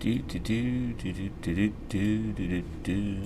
Do do do do do do do do do.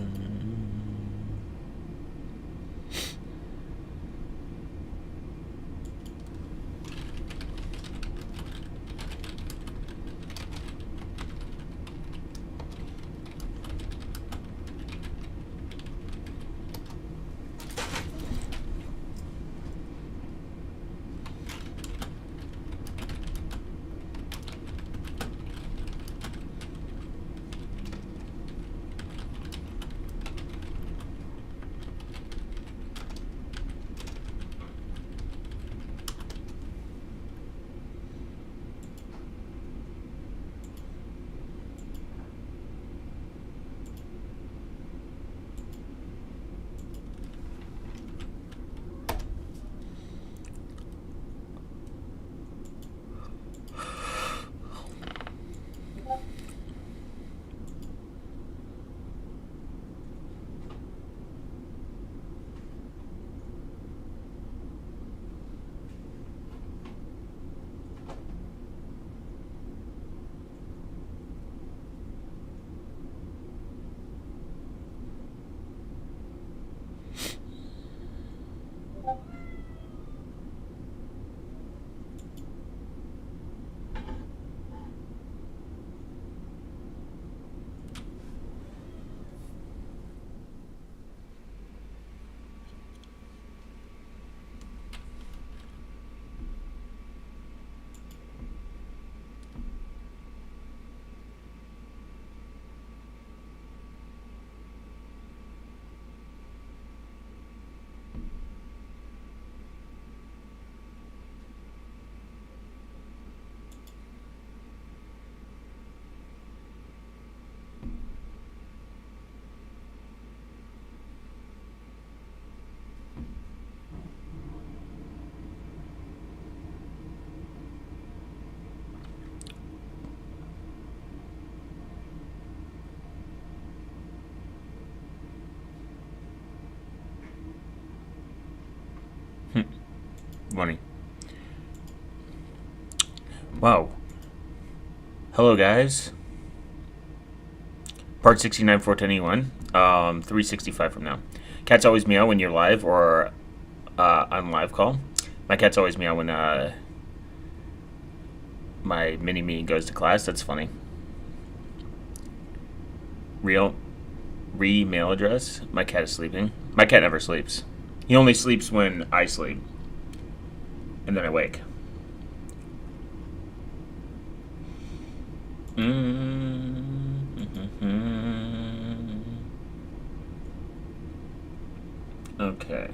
Funny. Wow. Hello, guys. Part 69, 410E1. 365 from now. Cats always meow when you're live or on live call. My cat's always meow when my mini-me goes to class. That's funny. Mail address. My cat is sleeping. My cat never sleeps. He only sleeps when I sleep. And then I wake. Okay.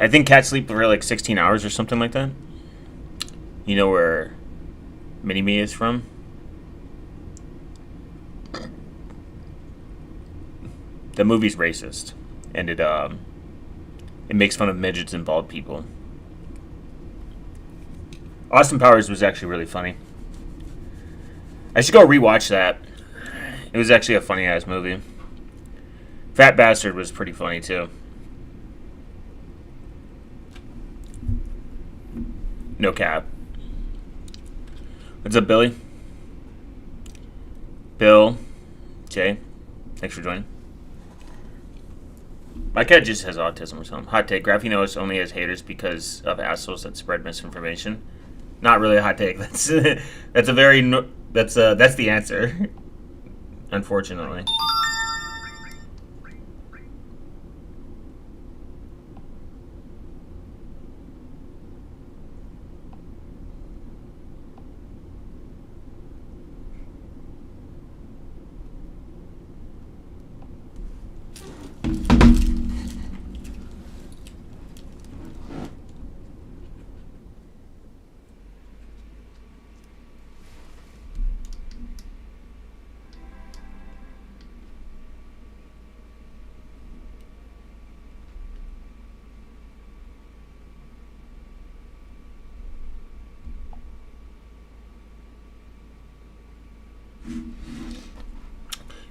I think cats sleep for like 16 hours or something like that. You know where Mini-Me is from? The movie's racist, and it makes fun of midgets and bald people. Austin Powers was actually really funny. I should go rewatch that. It was actually a funny ass movie. Fat Bastard was pretty funny too. No cap. What's up, Billy? Bill, Jay, thanks for joining. My cat just has autism or something. Hot take: GrapheneOS only has haters because of assholes that spread misinformation. Not really a hot take. That's that's a very that's the answer. Unfortunately.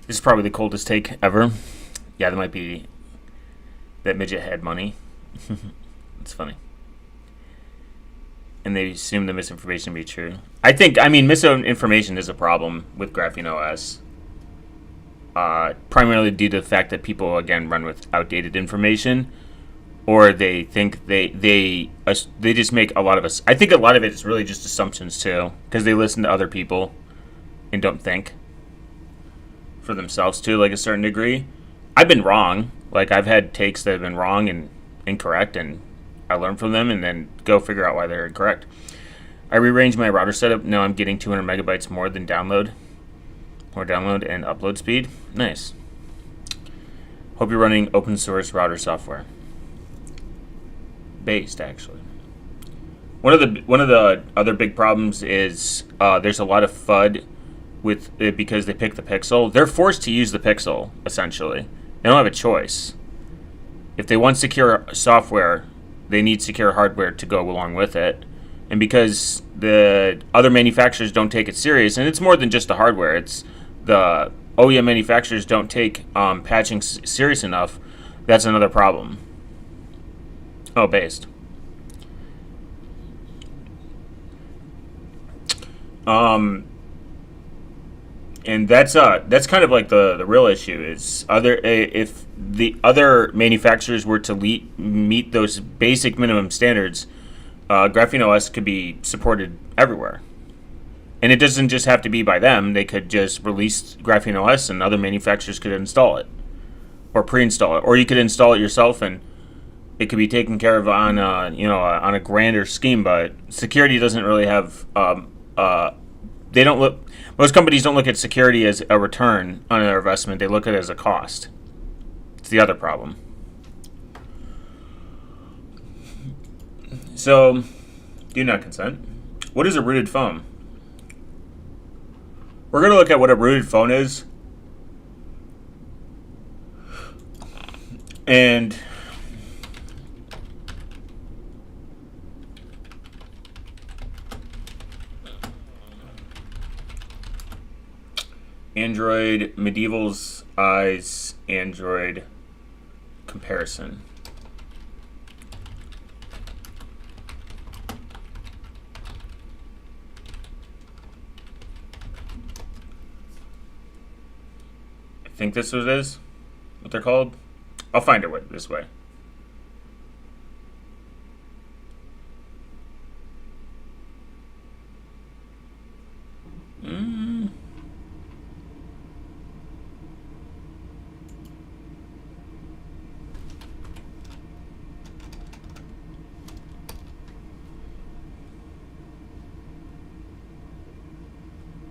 This is probably the coldest take ever. Yeah, that might be that midget had money. It's funny. And they assume the misinformation to be true. I mean, misinformation is a problem with GrapheneOS. Primarily due to the fact that people, again, run with outdated information. Or they think they just make a lot of us. I think a lot of it is really just assumptions, too. Because they listen to other people and don't think for themselves, to like a certain degree. I've been wrong. Like, I've had takes that have been wrong and incorrect, and I learn from them and then go figure out why they're incorrect. I rearranged my router setup. Now I'm getting 200 megabytes more than download. More download and upload speed. Nice. Hope you're running open source router software. Based, actually. One of the other big problems is there's a lot of FUD with it because they pick the Pixel. They're forced to use the Pixel, essentially. They don't have a choice. If they want secure software, they need secure hardware to go along with it. And because the other manufacturers don't take it serious, and it's more than just the hardware, it's the OEM manufacturers don't take patching serious enough, that's another problem. Oh, based. And that's kind of like the real issue is if the other manufacturers were to meet those basic minimum standards, GrapheneOS could be supported everywhere. And it doesn't just have to be by them. They could just release GrapheneOS and other manufacturers could install it or pre-install it, or you could install it yourself and it could be taken care of on on a grander scheme. But security doesn't really have most companies don't look at security as a return on their investment. They look at it as a cost. It's the other problem. So, do not consent. What is a rooted phone? We're going to look at what a rooted phone is. And Android, Medieval's Eyes, Android comparison. I think this is what it is, what they're called. I'll find it this way.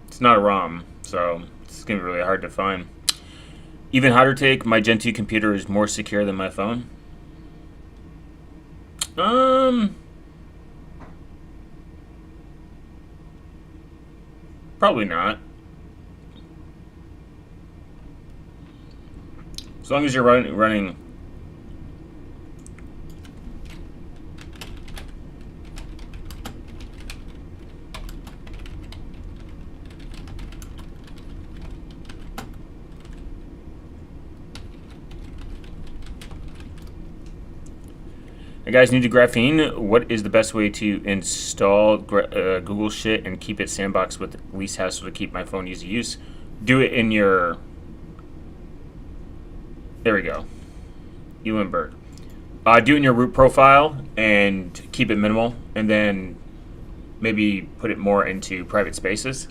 It's not a ROM, so it's going to be really hard to find. Even hotter take, my Gen 2 computer is more secure than my phone. Probably not. As long as you're running Hey guys, new to Graphene. What is the best way to install Google shit and keep it sandbox with least hassle to keep my phone easy use? Do it in your... There we go. Ewan Bird. Do it in your root profile and keep it minimal, and then maybe put it more into private spaces.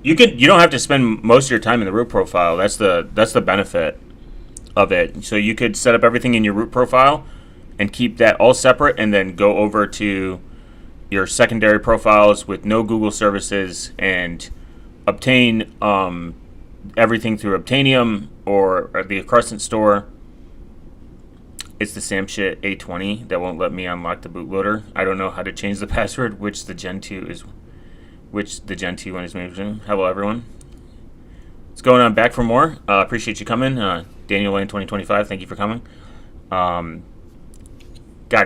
You don't have to spend most of your time in the root profile. That's the benefit of it. So you could set up everything in your root profile and keep that all separate, and then go over to your secondary profiles with no Google services and obtain everything through Obtainium or the Crescent store. It's the Sam shit A20 that won't let me unlock the bootloader. I don't know how to change the password, which the Gen 2 one is made from. Hello, everyone. What's going on? Back for more. Appreciate you coming. Daniel Lane 2025, thank you for coming. God,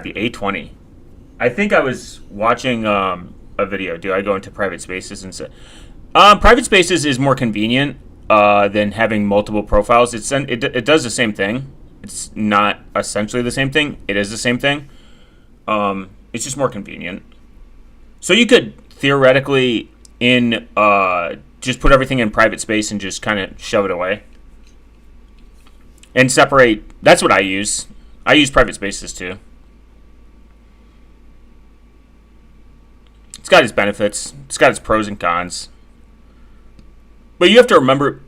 the A20. I think I was watching a video. Do I go into private spaces and say... private spaces is more convenient than having multiple profiles. It does the same thing. It's not essentially the same thing. It is the same thing. It's just more convenient. So you could theoretically just put everything in private space and just kind of shove it away and separate. That's what I use. I use private spaces too. It's got its benefits. It's got its pros and cons. But you have to remember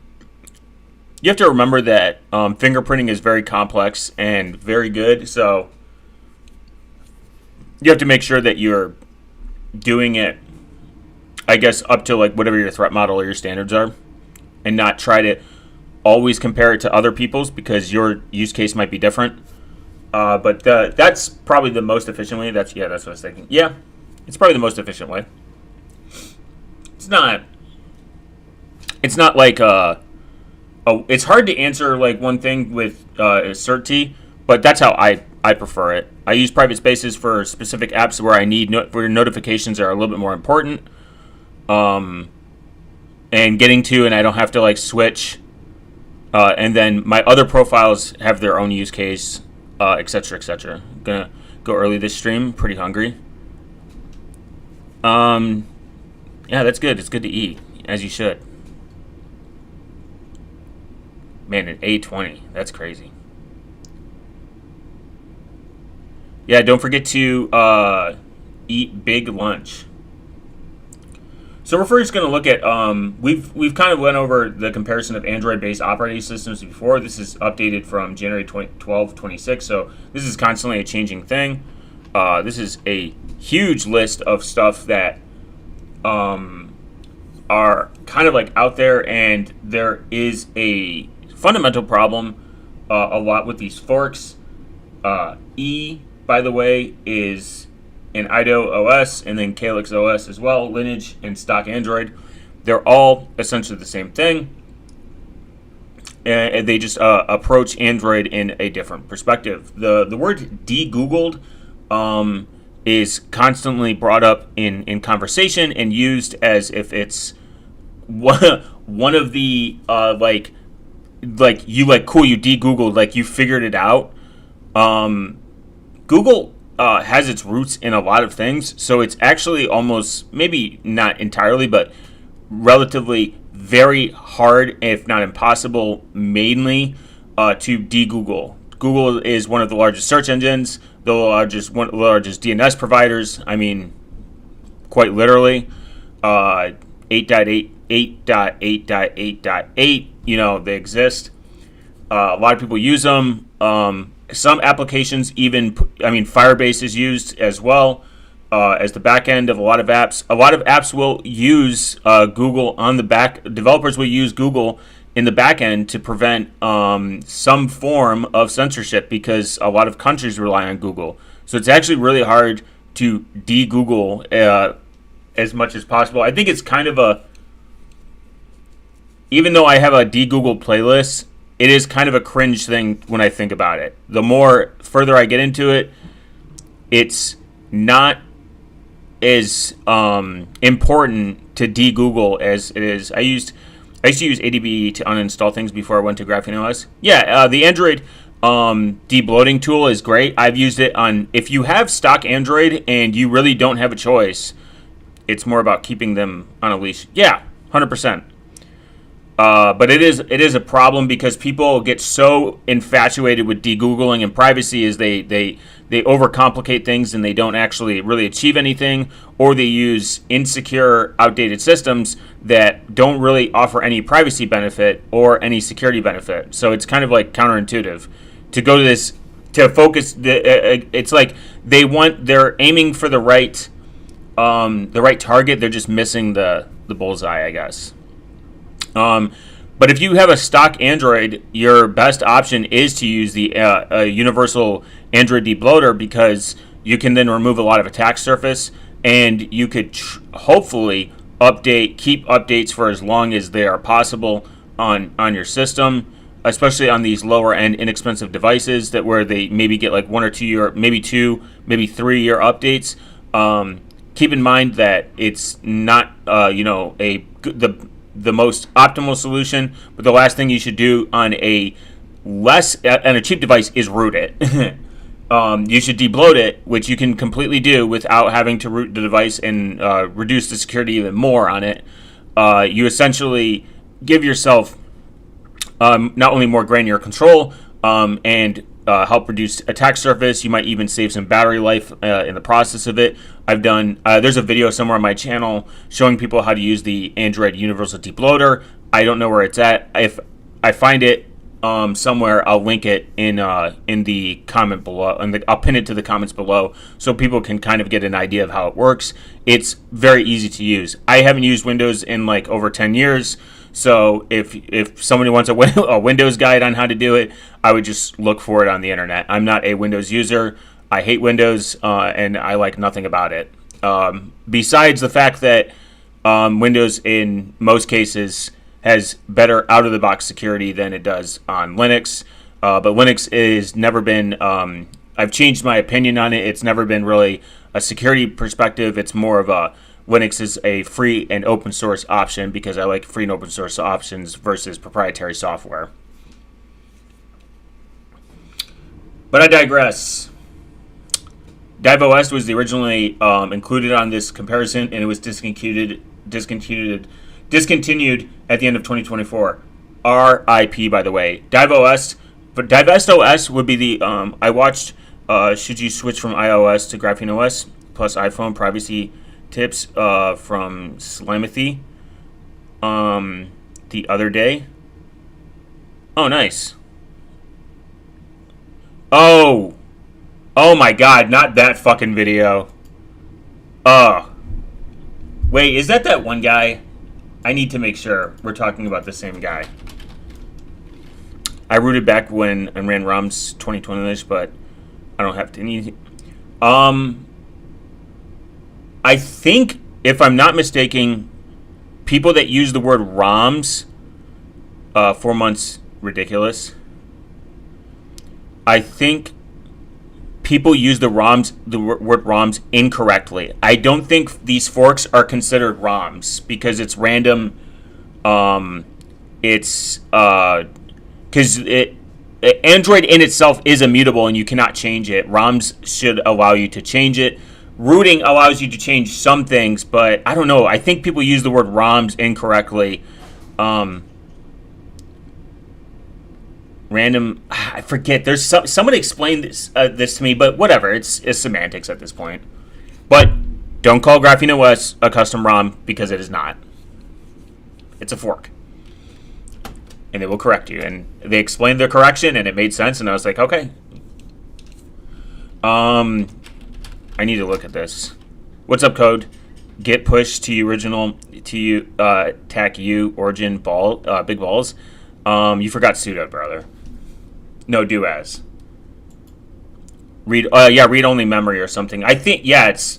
that fingerprinting is very complex and very good. So you have to make sure that you're doing it, I guess, up to like whatever your threat model or your standards are, and not try to always compare it to other people's, because your use case might be different. But that's probably the most efficient way. That's what I was thinking. Yeah, it's probably the most efficient way. It's not like it's hard to answer like one thing with certainty, but that's how I prefer it. I use private spaces for specific apps where I need where notifications are a little bit more important, and getting to, and I don't have to like switch. And then my other profiles have their own use case, etc., etc. Gonna go early this stream. Pretty hungry. Yeah, that's good. It's good to eat, as you should. Man, an A20. That's crazy. Yeah, don't forget to eat big lunch. So we're first going to look at, we've kind of went over the comparison of Android-based operating systems before. This is updated from January 12, 26, so this is constantly a changing thing. This is a huge list of stuff that are kind of like out there, and there is a fundamental problem a lot with these forks. E, by the way, is in IDO OS, and then Calyx OS as well, Lineage and stock Android. They're all essentially the same thing, and they just approach Android in a different perspective. The word de-Googled is constantly brought up in conversation and used as if it's one of the like you like cool, you de-Googled, like you figured it out. Google has its roots in a lot of things, so it's actually almost, maybe not entirely, but relatively very hard, if not impossible, mainly to de-Google. Google is one of the largest search engines, one of the largest DNS providers. I mean, quite literally, 8.8, 8.8.8.8. You know, they exist. A lot of people use them. Some applications even, Firebase is used as well as the back end of a lot of apps. A lot of apps will use Google on the back. Developers will use Google in the back end to prevent some form of censorship, because a lot of countries rely on Google. So it's actually really hard to de-Google as much as possible. I think it's kind of even though I have a de-Google playlist, it is kind of a cringe thing when I think about it. The more further I get into it, it's not as important to de-Google as it is. I used to use ADB to uninstall things before I went to GrapheneOS. Yeah, the Android de-bloating tool is great. I've used it on, if you have stock Android and you really don't have a choice, it's more about keeping them on a leash. Yeah, 100%. But it is a problem, because people get so infatuated with de-Googling and privacy as they overcomplicate things and they don't actually really achieve anything, or they use insecure, outdated systems that don't really offer any privacy benefit or any security benefit. So it's kind of like counterintuitive to go to this, to focus. It's like they're aiming for the right target. They're just missing the bullseye, I guess. But if you have a stock Android, your best option is to use the universal Android debloater, because you can then remove a lot of attack surface, and you could hopefully keep updates for as long as they are possible on your system, especially on these lower end inexpensive devices where they maybe get like 1 or 2 year, maybe 2, maybe 3 year updates. Keep in mind that it's not the most optimal solution, but the last thing you should do on a cheap device is root it. You should debloat it, which you can completely do without having to root the device and reduce the security even more on it. You essentially give yourself not only more granular control and help reduce attack surface. You might even save some battery life in the process of it. I've done, there's a video somewhere on my channel showing people how to use the Android Universal Debloater. I don't know where it's at. If I find it somewhere, I'll link it in the comment below, and I'll pin it to the comments below so people can kind of get an idea of how it works. It's very easy to use. I haven't used Windows in like over 10 years. So if somebody wants a Windows guide on how to do it, I would just look for it on the internet. I'm not a Windows user. I hate Windows, and I like nothing about it. Besides the fact that Windows, in most cases, has better out-of-the-box security than it does on Linux. But Linux has never been... I've changed my opinion on it. It's never been really a security perspective. It's more of a... Linux is a free and open source option because I like free and open source options versus proprietary software. But I digress. DivOS was originally included on this comparison, and it was discontinued at the end of 2024. RIP, by the way. DivOS, but DivOS would be the I watched. Should you switch from iOS to GrapheneOS plus iPhone privacy tips from Slimathy the other day. Oh, nice. Oh my God! Not that fucking video. Wait, is that one guy? I need to make sure we're talking about the same guy. I rooted back when I ran ROMs 2020ish, but I don't have to need. I think, if I'm not mistaken, people that use the word ROMs, 4 months, ridiculous. I think people use the word ROMs incorrectly. I don't think these forks are considered ROMs because it's random. It's because Android in itself is immutable and you cannot change it. ROMs should allow you to change it. Rooting allows you to change some things, but I don't know. I think people use the word ROMs incorrectly. Random, I forget. There's someone explained this to me, but whatever. It's semantics at this point. But don't call GrapheneOS a custom ROM because it is not. It's a fork, and they will correct you. And they explained their correction, and it made sense. And I was like, okay. I need to look at this. What's up, code? Git push to original to you tac u origin ball big balls. You forgot sudo, brother. No, do as. Read read only memory or something. I think it's.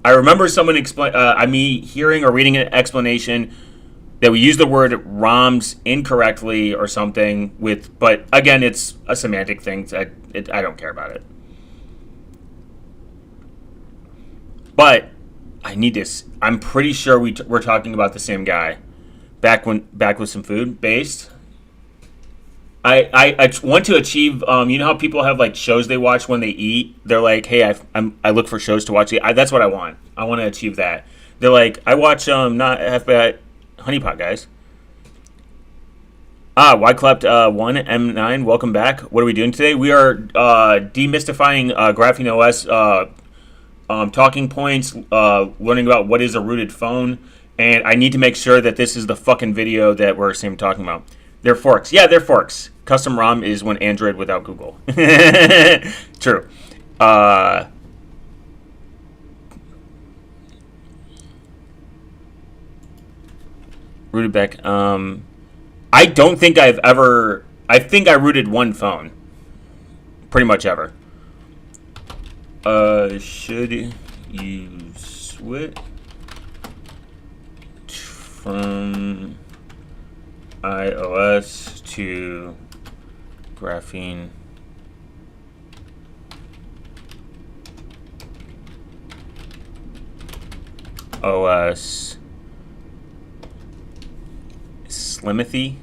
I remember someone explain. Me hearing or reading an explanation that we use the word ROMs incorrectly or something with. But again, it's a semantic thing. I don't care about it. But I need this. I'm pretty sure we're talking about the same guy. Back with some food based. I want to achieve. You know how people have like shows they watch when they eat. They're like, hey, I look for shows to watch. That's what I want. I want to achieve that. They're like, I watch not FBI Honeypot guys. Wyclept 1 M9. Welcome back. What are we doing today? We are demystifying GrapheneOS. Talking points, learning about what is a rooted phone, and I need to make sure that this is the fucking video that we're talking about. They're forks. Yeah, they're forks. Custom ROM is when Android without Google. True. Rooted back. I don't think I've ever... I think I rooted one phone. Pretty much ever. Should you switch from iOS to Graphene OS Slimothy.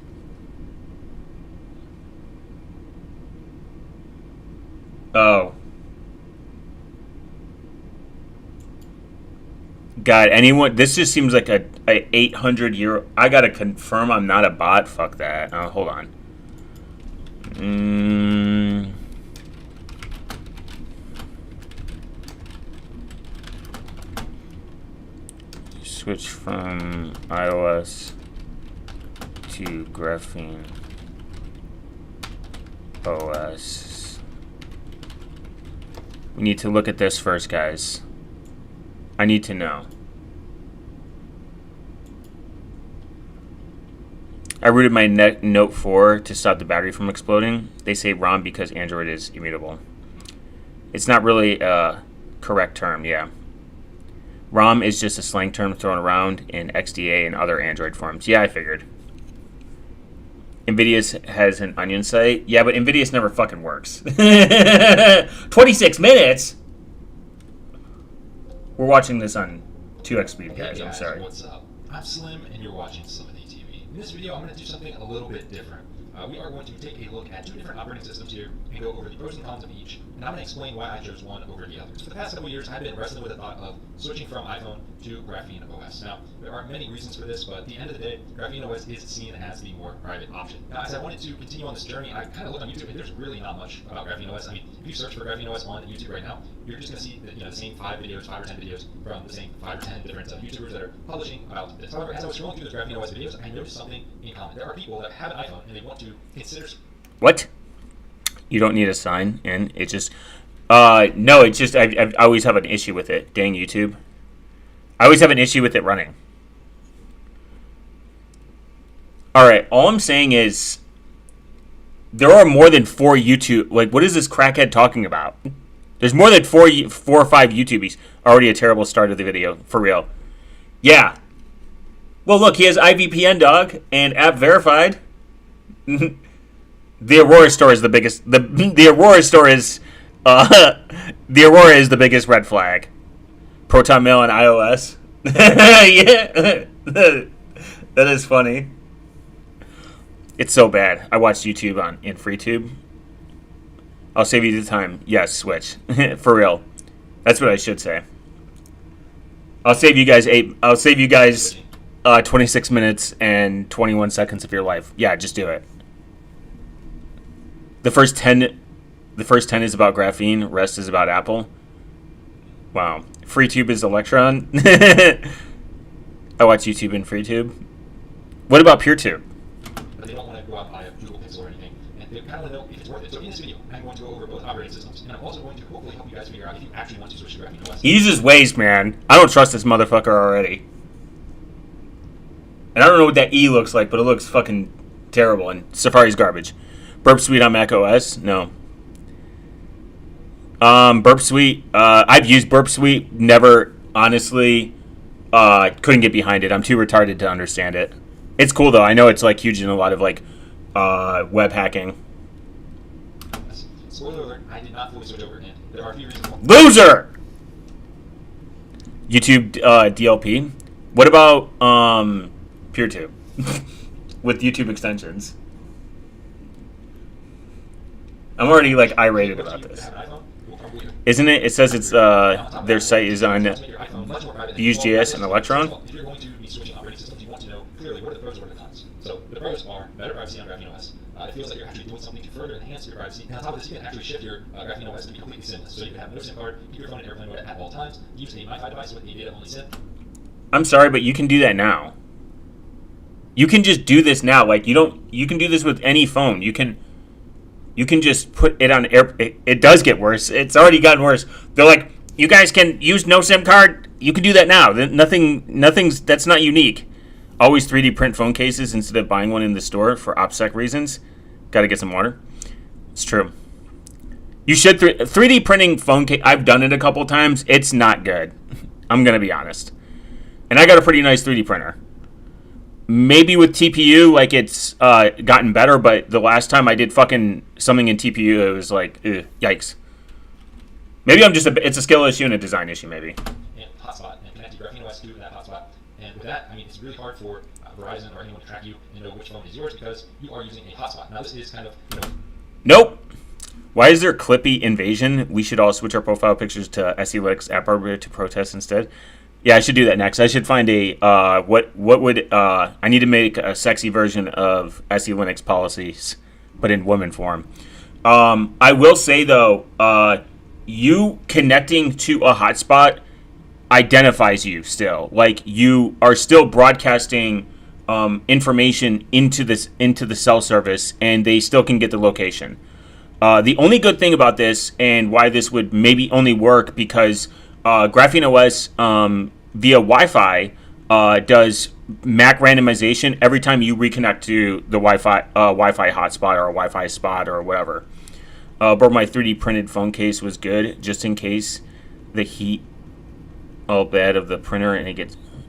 Oh. God, anyone? This just seems like a 800-year. I gotta confirm I'm not a bot. Fuck that. Hold on. Switch from iOS to Graphene OS. We need to look at this first, guys. I need to know. I rooted my Note 4 to stop the battery from exploding. They say ROM because Android is immutable. It's not really a correct term, yeah. ROM is just a slang term thrown around in XDA and other Android forms. Yeah, I figured. NVIDIA has an Onion site. Yeah, but NVIDIA never fucking works. 26 minutes? We're watching this on 2x speed, guys. I'm sorry. What's up? I'm Slim, and you're watching Slimothy TV. In this video, I'm going to do something a little bit different. We are going to take a look at two different operating systems here and go over the pros and cons of each, and I'm going to explain why I chose one over the other. For the past couple years, I've been wrestling with the thought of switching from iPhone to GrapheneOS. Now, there are many reasons for this, but at the end of the day, GrapheneOS is seen as the more private option. Now, as I wanted to continue on this journey, I kind of looked on YouTube, and there's really not much about GrapheneOS. I mean, if you search for GrapheneOS on YouTube right now, you're just going to see the same 5 or 10 videos from the same 5 or 10 different YouTubers that are publishing about this. However, as I was scrolling through those GrapheneOS videos, I noticed something in common. There are people that have an iPhone and they want to consider. What? You don't need a sign in. It just, no. It's just I always have an issue with it. Dang YouTube. I always have an issue with it running. All right. All I'm saying is, there are more than 4 YouTube. Like, what is this crackhead talking about? There's more than 4 or 5 YouTubies. Already a terrible start of the video, for real. Yeah. Well, look, he has IVPN, dog, and app verified. The Aurora store is the biggest. The Aurora store is the Aurora is the biggest red flag. Proton Mail on iOS. Yeah, that is funny. It's so bad. I watched YouTube in FreeTube. I'll save you the time. Yes, switch for real. That's what I should say. I'll save you guys 26 minutes and 21 seconds of your life. Yeah, just do it. The first 10 is about graphene. Rest is about Apple. Wow. FreeTube is Electron. I watch YouTube in FreeTube. What about PeerTube? But they don't want to go out and buy a Google Pixel or anything, and they kind of want to know if it's worth it. So in this video, I'm going to go over both operating systems, and I'm also going to hopefully help you guys figure out if you actually want to switch to GrapheneOS. He uses Waze, man. I don't trust this motherfucker already. And I don't know what that E looks like, but it looks fucking terrible, and Safari's garbage. Burp Suite on Mac OS? No. Burp Suite. I've used Burp Suite. Never, honestly, couldn't get behind it. I'm too retarded to understand it. It's cool, though. I know it's, like, huge in a lot of, like, web hacking. Spoiler alert, I did not fully switch over, and there are a few reasons why. Loser! YouTube DLP. What about PeerTube? With YouTube extensions. I'm already like irated about this. Isn't it? It says it's their site is on Vue.js and Electron. If you're going to be switching operating systems, you want to know clearly what are the pros and what are the cons. So the pros are better privacy on GrapheneOS. It feels like you're actually doing something to further enhance your privacy. And on top of this, you can actually shift your GrapheneOS to be completely SIM-less. So you can have no SIM card, keep your phone in airplane mode at all times, use a MiFi device with a data-only SIM. I'm sorry, but you can do that now. You can just do this now. Like you can do this with any phone. You can just put it on air. It does get worse. It's already gotten worse. They're like, you guys can use no SIM card. You can do that now. Nothing's that's not unique. Always 3D print phone cases instead of buying one in the store for OPSEC reasons. Got to get some water. It's true. You should 3D printing phone case. I've done it a couple times. It's not good. I'm gonna be honest. And I got a pretty nice 3D printer. Maybe with TPU, like, it's gotten better, but the last time I did fucking something in TPU, it was like, yikes. Maybe I'm just it's a skill issue and a design issue, maybe. And hotspot, and connect to GrapheneOS to that hotspot. And with that, I mean, it's really hard for Verizon or anyone to track you and know which phone is yours because you are using a hotspot. Now, this is kind of, Nope. Why is there Clippy invasion? We should all switch our profile pictures to SE Linux app arbiter to protest instead. Yeah, I should do that next. I should find a what would I need to make a sexy version of SE Linux policies, but in woman form. I will say though, you connecting to a hotspot identifies you still. Like you are still broadcasting information into the cell service, and they still can get the location. The only good thing about this, and why this would maybe only work, because GrapheneOS via Wi-Fi does MAC randomization every time you reconnect to the Wi-Fi hotspot or a Wi-Fi spot or whatever. But my 3D printed phone case was good, just in case the heat bed of the printer and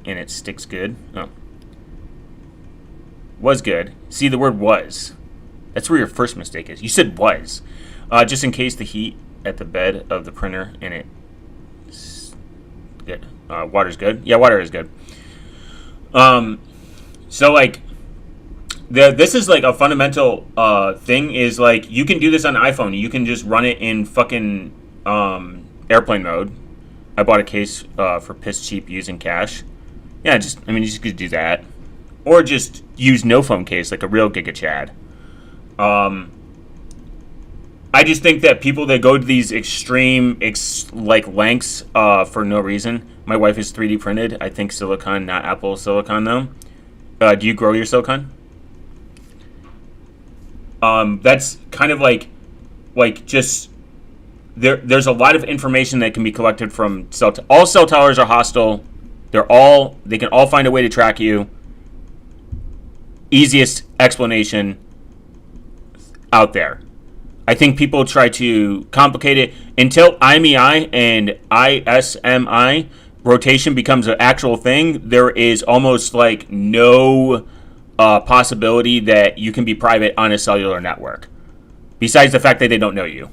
it sticks good. Oh. Was good. See, the word was. That's where your first mistake is. You said was. Just in case the heat at the bed of the printer and it good. Water's good. Yeah, water is good. So like this is like a fundamental thing is like you can do this on an iPhone. You can just run it in fucking airplane mode. I bought a case for piss cheap using cash. Yeah, you just could do that. Or just use no phone case like a real Giga Chad. I just think that people that go to these extreme lengths for no reason. My wife is 3D printed. I think silicon, not Apple silicon though. Do you grow your silicon? That's kind of like just there's a lot of information that can be collected from all cell towers are hostile. They can all find a way to track you. Easiest explanation out there. I think people try to complicate it until IMEI and ISMI rotation becomes an actual thing. There is almost like no possibility that you can be private on a cellular network, besides the fact that they don't know you.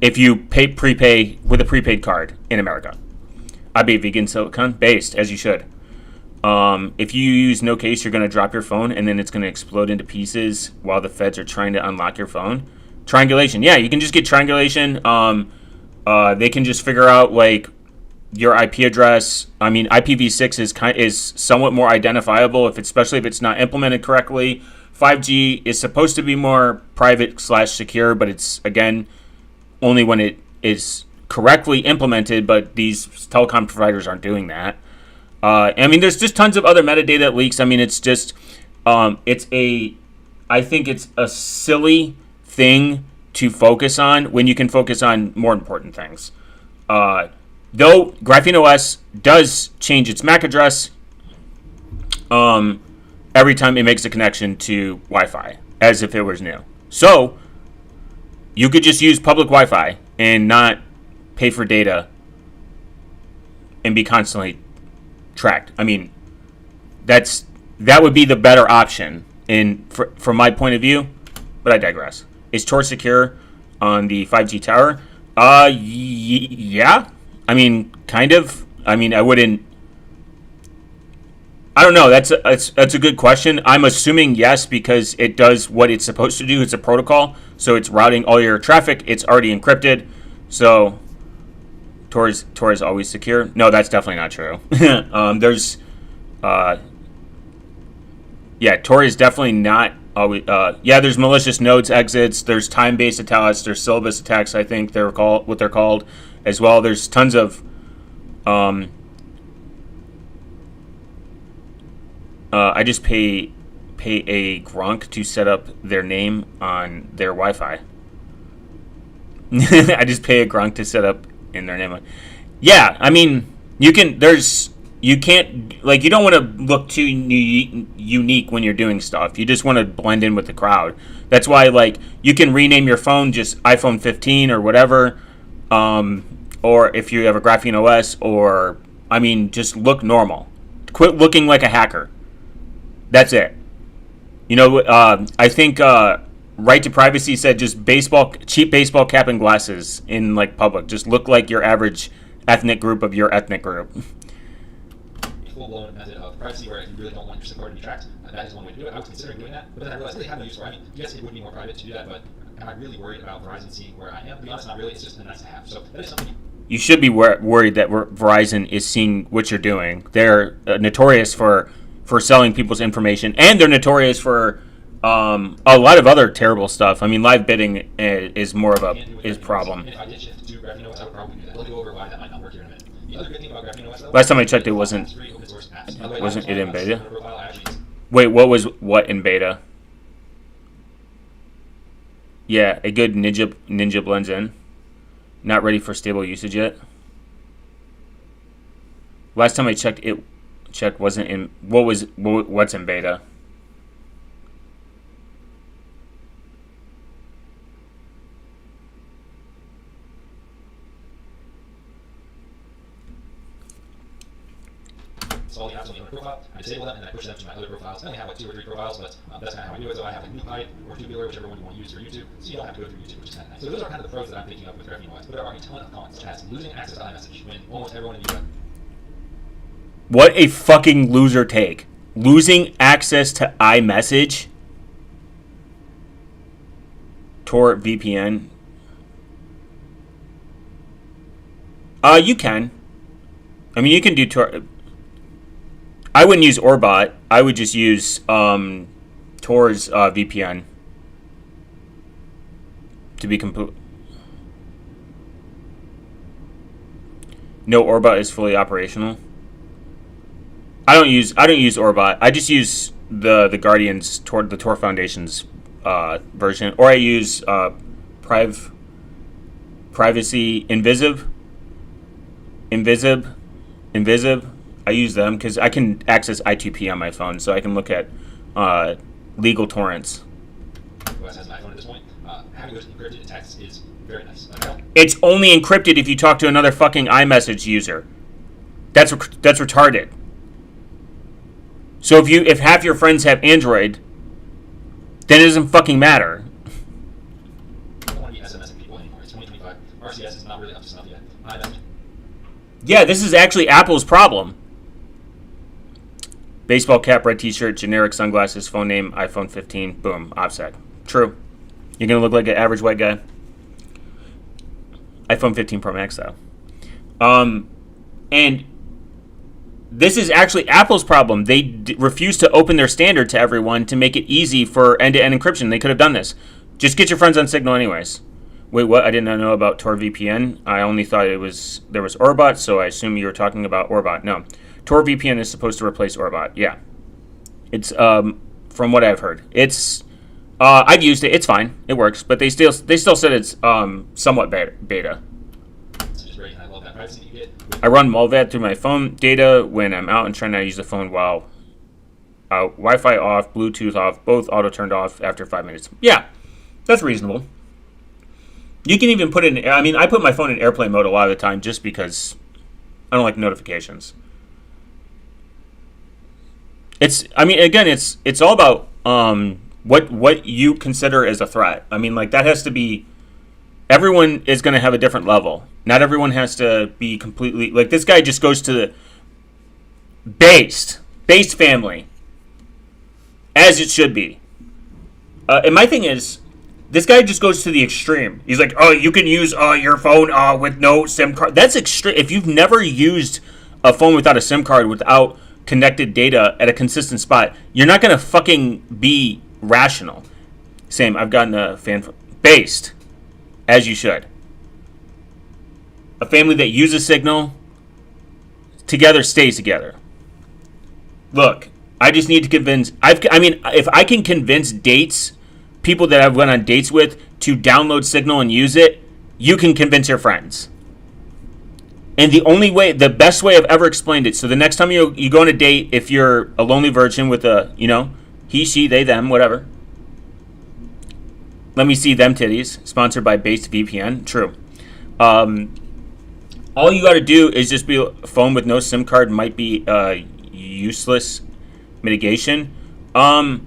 If you prepay with a prepaid card in America, I be vegan silicon based, as you should. If you use no case, you're going to drop your phone and then it's going to explode into pieces while the feds are trying to unlock your phone. Triangulation. Yeah, you can just get triangulation. They can just figure out like your IP address. I mean, IPv6 is somewhat more identifiable, especially if it's not implemented correctly. 5G is supposed to be more private / secure, but it's, again, only when it is correctly implemented, but these telecom providers aren't doing that. I mean, there's just tons of other metadata leaks. I mean, it's just, I think it's a silly thing to focus on when you can focus on more important things. Though GrapheneOS does change its MAC address every time it makes a connection to Wi-Fi, as if it was new. So you could just use public Wi-Fi and not pay for data and be constantly tracked. I mean, that would be the better option from my point of view, but I digress. Is Tor secure on the 5G tower? Yeah. I mean, kind of. I mean, I wouldn't. I don't know. That's a good question. I'm assuming yes, because it does what it's supposed to do. It's a protocol, so it's routing all your traffic. It's already encrypted, so Tor is always secure. No, that's definitely not true. Tor is definitely not always. There's malicious nodes exits. There's time-based attacks. There's syllabus attacks. I think they're called as well. There's tons of. I just pay a grunk to set up their name on their Wi-Fi. I just pay a grunk to set up in their name. Yeah, I mean, you can't, you don't want to look too unique when you're doing stuff. You just want to blend in with the crowd. That's why, like, you can rename your phone just iPhone 15 or whatever, or if you have a GrapheneOS, or, I mean, just look normal. Quit looking like a hacker. That's it. You know, I think Right to Privacy said just cheap baseball cap and glasses in like public. Just look like your average ethnic group of your ethnic group. full-blown method of privacy where if you really don't want your SIM card to be tracked, that is one way to do it. I was considering doing that, but then I realized I really have no use for it. I mean, yes, it would be more private to do that, but am I really worried about Verizon seeing where I am? To be honest, not really. It's just a nice to have. So that is something. You should be worried that Verizon is seeing what you're doing. They're notorious for selling people's information, and they're notorious for a lot of other terrible stuff. I mean, live bidding is more of a problem. And if I did shift to GrapheneOS, I would probably do that. I'll go over why that might not work here in a minute. The other good thing about GrapheneOS, though, last time I checked, it wasn't it in beta? Wait, what in beta? Yeah, a good Ninja blends in. Not ready for stable usage yet. Last time I checked, wasn't in. What's in beta? So all the apps on the owner profile, I disable them and then I push them to my other profiles. I only have like 2 or 3 profiles, but that's kind of how I do it. So I have like NewPie or Tubular, whichever one you want to use for YouTube, so you don't have to go through YouTube, which is kind of nice. So those are kind of the pros that I'm thinking of with GrapheneOS, but there are a ton of cons, such as losing access to iMessage when almost everyone in the US. What a fucking loser take. Losing access to iMessage? Tor VPN? You can. I mean, you can do Tor. I wouldn't use Orbot. I would just use Tor's VPN to be complete. No, Orbot is fully operational. I don't use Orbot. I just use the Guardian's the Tor Foundation's version, or I use privacy Invisib. I use them because I can access I2P on my phone, so I can look at legal torrents. OS has an iPhone at this point. Having those encrypted texts is very nice. It's only encrypted if you talk to another fucking iMessage user. That's retarded. So if half your friends have Android, then it doesn't fucking matter. I don't want to be SMSing people anymore. It's 2025. RCS is not really up to snuff yet. iMessage. Yeah, this is actually Apple's problem. Baseball cap, red t-shirt, generic sunglasses, phone name, iPhone 15, boom, offset. True. You're going to look like an average white guy. iPhone 15 Pro Max, though. And this is actually Apple's problem. They refuse to open their standard to everyone to make it easy for end-to-end encryption. They could have done this. Just get your friends on Signal anyways. Wait, what? I did not know about Tor VPN. I only thought there was Orbot, so I assume you were talking about Orbot. No. Tor VPN is supposed to replace Orbot. Yeah. It's from what I've heard. It's I've used it. It's fine. It works, but they still said it's somewhat beta. I run Mulvad through my phone data when I'm out and trying to use the phone while Wi-Fi off, Bluetooth off, both auto turned off after 5 minutes. Yeah, that's reasonable. You can even put it in. I mean, I put my phone in airplane mode a lot of the time just because I don't like notifications. It's all about what you consider as a threat. I mean, like that has to be. Everyone is going to have a different level. Not everyone has to be completely like this guy just goes to the based family as it should be. And my thing is, this guy just goes to the extreme. He's like, oh, you can use your phone with no SIM card. That's extreme. If you've never used a phone without a SIM card, without connected data at a consistent spot, you're not going to fucking be rational. Same, I've gotten a fan based. As you should. A family that uses Signal together stays together. Look, I just need to convince. If I can convince people that I've went on dates with to download Signal and use it, you can convince your friends. And the best way I've ever explained it. So the next time you go on a date, if you're a lonely virgin with a, he, she, they, them, whatever. Let me see them titties. Sponsored by Based VPN. True. All you got to do is just be a phone with no SIM card might be useless mitigation. I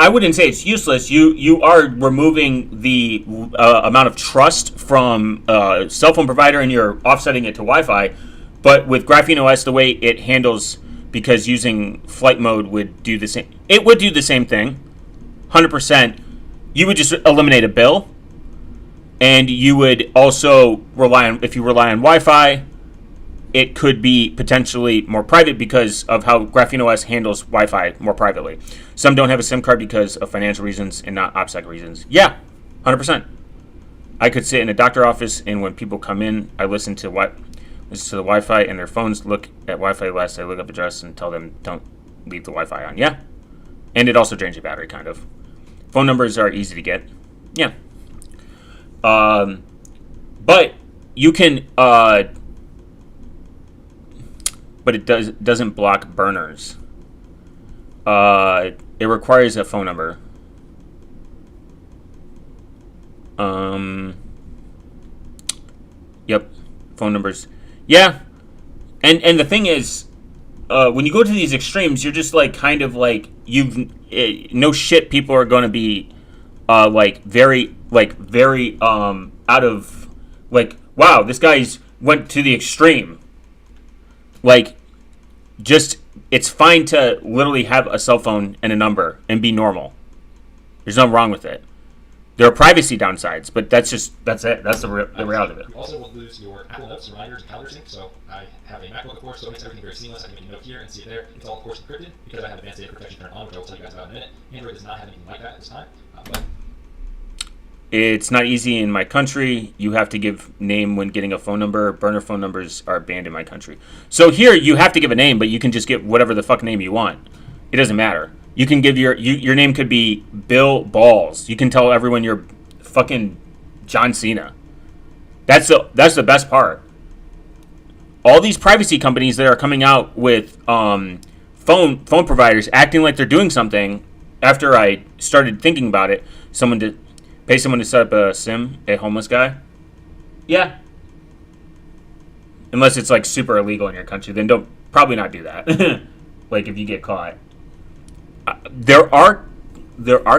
wouldn't say it's useless. You are removing the amount of trust from a cell phone provider and you're offsetting it to Wi-Fi. But with GrapheneOS, the way it handles because using flight mode would do the same. It would do the same thing, 100%. You would just eliminate a bill, and you would also rely on, if you rely on Wi-Fi, it could be potentially more private because of how GrapheneOS handles Wi-Fi more privately. Some don't have a SIM card because of financial reasons and not OPSEC reasons. Yeah, 100%. I could sit in a doctor office, and when people come in, I listen to the Wi-Fi, and their phones look at Wi-Fi less. I look up address and tell them don't leave the Wi-Fi on. Yeah, and it also drains your battery, kind of. Phone numbers are easy to get. Yeah. But you can, but it doesn't block burners. It requires a phone number. Yep, phone numbers. Yeah, and the thing is, when you go to these extremes, you're just like kind of like no shit. People are going to be very out of like, wow, this guy's went to the extreme. Like, just it's fine to literally have a cell phone and a number and be normal. There's nothing wrong with it. There are privacy downsides, but that's it. That's the reality of it. You also won't lose your Apple Notes, reminders, and calendar sync. So I have a MacBook, of course, so it makes everything very seamless. I can make a note here and see it there. It's all, of course, encrypted because I have advanced data protection turned on, which I will tell you guys about in a minute. Android does not have anything like that at this time. But it's not easy in my country. You have to give name when getting a phone number. Burner phone numbers are banned in my country. So here you have to give a name, but you can just get whatever the fuck name you want. It doesn't matter. You can give your name could be Bill Balls. You can tell everyone you're fucking John Cena. That's the best part. All these privacy companies that are coming out with phone providers acting like they're doing something. After I started thinking about it, pay someone to set up a SIM, a homeless guy. Yeah. Unless it's like super illegal in your country, then don't probably not do that. Like if you get caught. There are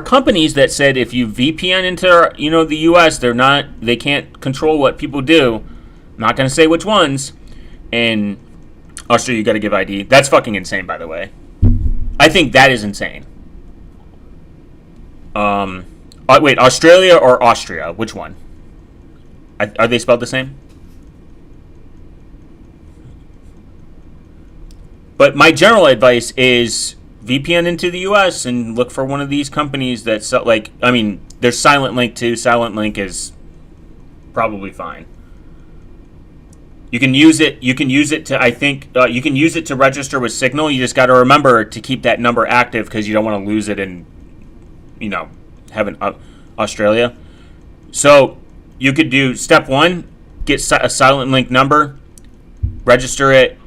companies that said if you VPN into the US, they can't control what people do. I'm not going to say which ones. And Australia, you got to give ID. That's fucking insane, by the way. I think that is insane. Wait, Australia or Austria? Which one? Are they spelled the same? But my general advice is VPN into the US and look for one of these companies that sell, there's Silent Link too. Silent Link is probably fine. You can use it to, I think, you can use it to register with Signal. You just got to remember to keep that number active because you don't want to lose it in, having Australia. So you could do step one, get a Silent Link number, register it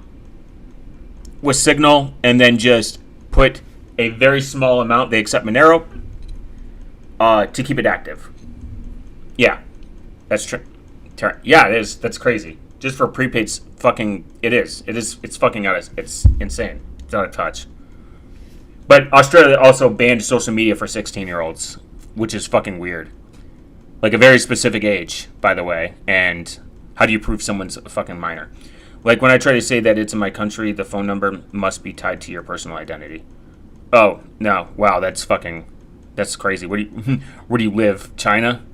with Signal, and then just put a very small amount. They accept Monero to keep it active. Yeah, that's true. Yeah, it is. That's crazy. Just for prepaid, fucking, it is. It's fucking out of, it's insane. It's out of touch. But Australia also banned social media for 16-year-olds, which is fucking weird. Like a very specific age, by the way. And how do you prove someone's a fucking minor? Like when I try to say that it's in my country, the phone number must be tied to your personal identity. Oh, no. Wow, that's crazy. Where do you live? China?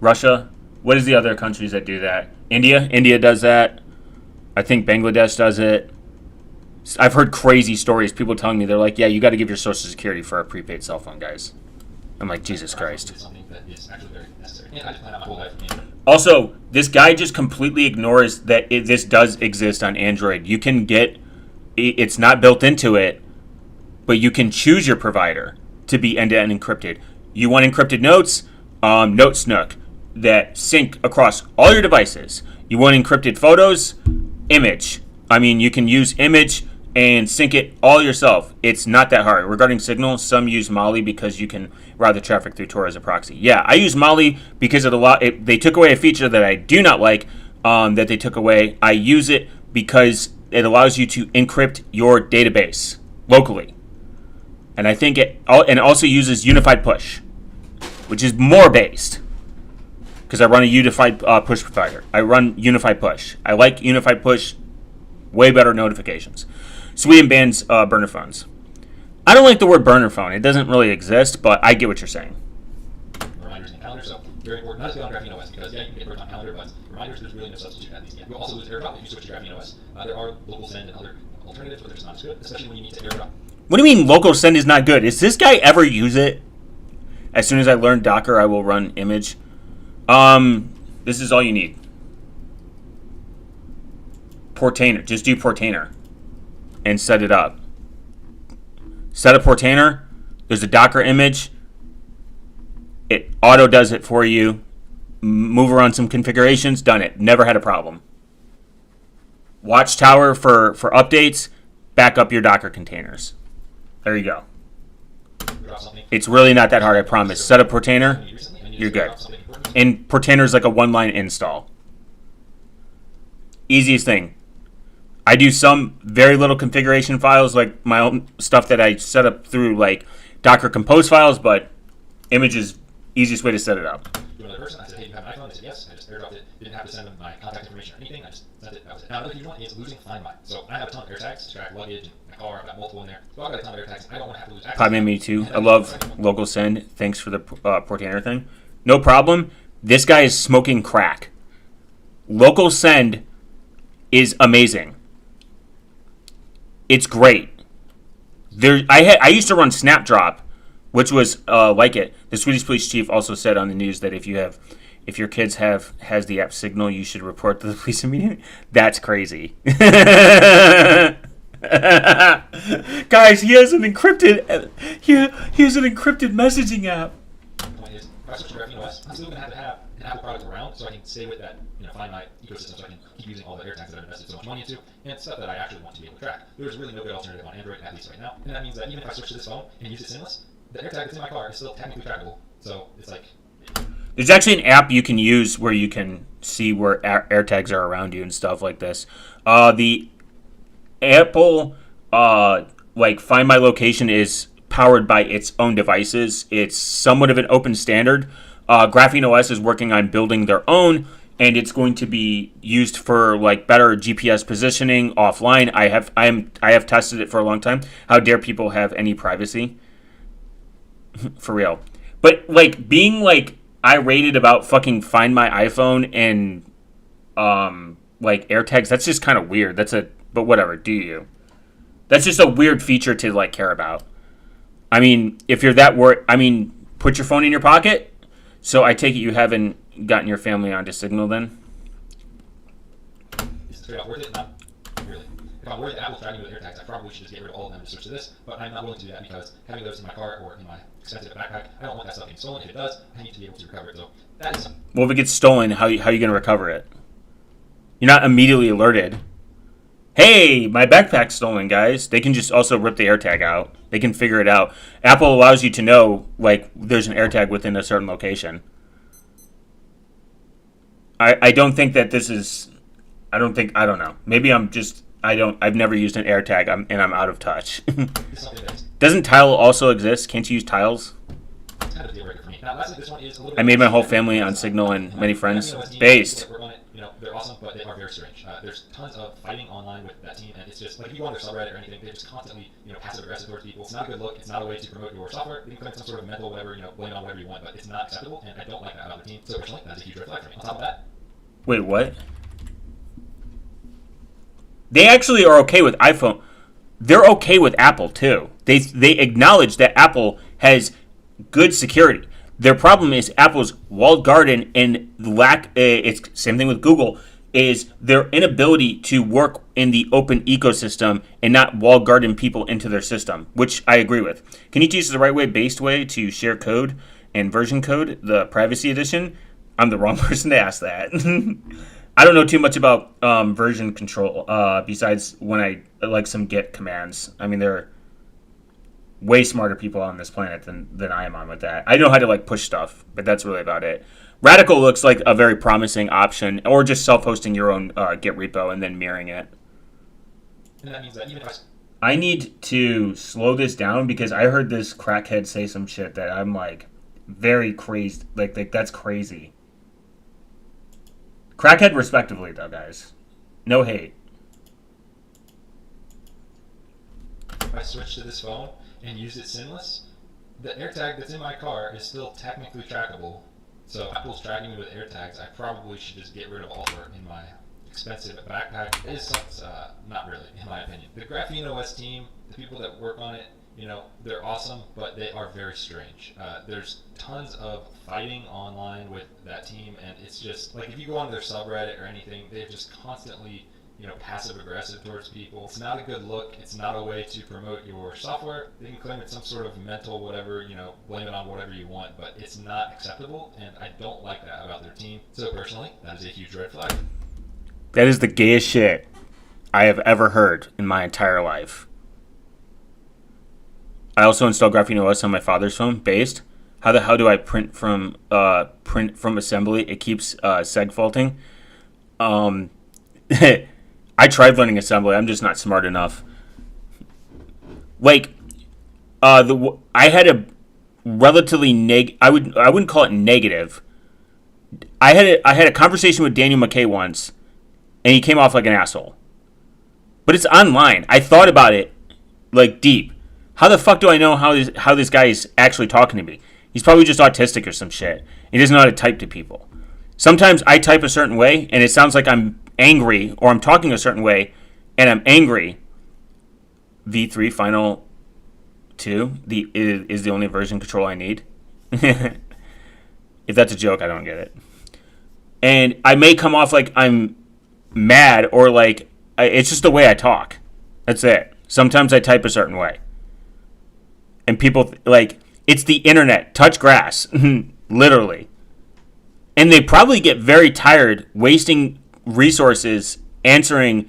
Russia? What is the other countries that do that? India does that. I think Bangladesh does it. I've heard crazy stories. People telling me, they're like, yeah, you got to give your social security for a prepaid cell phone, guys. I'm like, Jesus Christ. Something that is actually very necessary. And I just plan out my whole life for me. Also, this guy just completely ignores that this does exist on Android. You can get, it's not built into it, but you can choose your provider to be end-to-end encrypted. You want encrypted notes? Note Snook that sync across all your devices. You want encrypted photos? Image. You can use image and sync it all yourself. It's not that hard. Regarding Signal, some use Molly because you can route the traffic through Tor as a proxy. Yeah, I use Molly because they took away a feature that I do not like that they took away. I use it because it allows you to encrypt your database locally. And I think it also uses unified push, which is more based. Because I run a unified push provider. I run unified push. I like unified push. Way better notifications. Sweden bans burner phones. I don't like the word burner phone. It doesn't really exist, but I get what you're saying. Reminders and calendars, so very important. Not just on GrapheneOS, because yeah, you can get Proton Calendar, but reminders, there's really no substitute at least yet. You'll also lose AirDrop if you switch to GrapheneOS. There are local send and other alternatives, but they're just not as good, especially when you need to AirDrop. What do you mean local send is not good? Is this guy ever use it? As soon as I learn Docker, I will run image. This is all you need. Portainer. Just do Portainer and set it up. Set up Portainer. There's a Docker image. It auto does it for you. Move around some configurations. Done it. Never had a problem. Watchtower for updates. Back up your Docker containers. There you go. It's really not that hard, I promise. Set up Portainer. You're good. And Portainer is like a one-line install. Easiest thing. I do some very little configuration files, like my own stuff that I set up through like Docker Compose files, but image is easiest way to set it up. Another person, I said, hey, you have an iPhone? They said, yes. I just airdropped it. Didn't have to send them my contact information or anything. I just sent it. That was it. Now, another huge one is losing Find My. So I have a ton of AirTags to track luggage and my car. I've got multiple in there. So I've got a ton of AirTags. I don't want to have to lose access. Probably me too. I love local send. Thanks for the Portainer thing. No problem. This guy is smoking crack. Local send is amazing. It's great. I used to run Snapdrop, which was like it. The Swedish police chief also said on the news that if your kids has the app Signal, you should report to the police immediately. That's crazy. Guys, he has an encrypted messaging app. If I switch to GrapheneOS, I'm still going to have an Apple product around, so I can stay with that, Find My ecosystem, so I can keep using all the AirTags that I've invested so much money into, and stuff that I actually want to be able to track. There's really no good alternative on Android, at least right now, and that means that even if I switch to this phone and use it sinless, the AirTag that's in my car is still technically trackable. So it's like... There's actually an app you can use where you can see where AirTags are around you and stuff like this. The Apple Find My Location is powered by its own devices. It's somewhat of an open standard. GrapheneOS is working on building their own, and it's going to be used for like better GPS positioning offline. I have tested it for a long time. How dare people have any privacy? For real. But like being like irate about fucking Find My iPhone and like AirTags, that's just kind of weird. But whatever, do you? That's just a weird feature to like care about. I mean, if you're that worried, put your phone in your pocket. So I take it you haven't gotten your family onto Signal then? Is it straight up worth it? Not really. If I'm worried that Apple's tracking me with AirTags, I probably should just get rid of all of them and switch to this, but I'm not willing to do that because having those in my car or in my expensive backpack, I don't want that stuff getting stolen. If it does, I need to be able to recover it. So that is... Well, if it gets stolen, how are you going to recover it? You're not immediately alerted. Hey, my backpack's stolen, guys. They can just also rip the AirTag out. They can figure it out. Apple allows you to know, like, there's an AirTag within a certain location. I don't think that this is... I don't know. Maybe I've never used an AirTag and I'm out of touch. Doesn't Tile also exist? Can't you use Tiles? It's kind of a deal breaker for me. Now, lastly, this one is a little I made my whole family on Signal and many friends. Based. They're awesome, but they are very strange. There's tons of fighting online with that team, and it's just like if you go on their subreddit or anything, they're just constantly, passive aggressive towards people. It's not a good look. It's not a way to promote your software. You can claim some sort of mental whatever, blame on whatever you want, but it's not acceptable, and I don't like that about the team. So personally, that's a huge red flag for me. On top of that, wait, what? They actually are okay with iPhone. They're okay with Apple too. They acknowledge that Apple has good security. Their problem is Apple's walled garden and lack. It's same thing with Google. Is their inability to work in the open ecosystem and not walled garden people into their system, which I agree with. Can you teach us the right way, based way to share code and version code, the privacy edition? I'm the wrong person to ask that. I don't know too much about version control besides when I like some Git commands. I mean, they're way smarter people on this planet than I am on with that. I know how to like push stuff, but that's really about it. Radical looks like a very promising option, or just self-hosting your own Git repo and then mirroring it. and that means that even if I need to slow this down because I heard this crackhead say some shit that I'm like very crazed. Like that's crazy. Crackhead respectively though, guys. No hate. I switch to this phone and use it SIM-less, the AirTag that's in my car is still technically trackable. So if Apple's tracking me with AirTags, I probably should just get rid of all of it in my expensive backpack. It sucks, not really, in my opinion. The GrapheneOS team, the people that work on it, they're awesome, but they are very strange. There's tons of fighting online with that team, and it's just, like, if you go on their subreddit or anything, they're just constantly, passive aggressive towards people. It's not a good look. It's not a way to promote your software. They can claim it's some sort of mental whatever, blame it on whatever you want, but it's not acceptable, and I don't like that about their team. So personally, that is a huge red flag. That is the gayest shit I have ever heard in my entire life. I also installed GrapheneOS on my father's phone, based. How the hell do I print from assembly? It keeps seg faulting. I tried learning assembly. I'm just not smart enough. Like, I had a relatively I wouldn't call it negative. I had a conversation with Daniel McKay once, and he came off like an asshole. But it's online. I thought about it, like, deep. How the fuck do I know how this guy is actually talking to me? He's probably just autistic or some shit. He doesn't know how to type to people. Sometimes I type a certain way, and it sounds like I'm angry, or I'm talking a certain way, and I'm angry. V3 Final 2 is the only version control I need. If that's a joke, I don't get it. And I may come off like I'm mad, or like it's just the way I talk. That's it. Sometimes I type a certain way. And people, like, it's the internet. Touch grass. Literally. And they probably get very tired wasting resources answering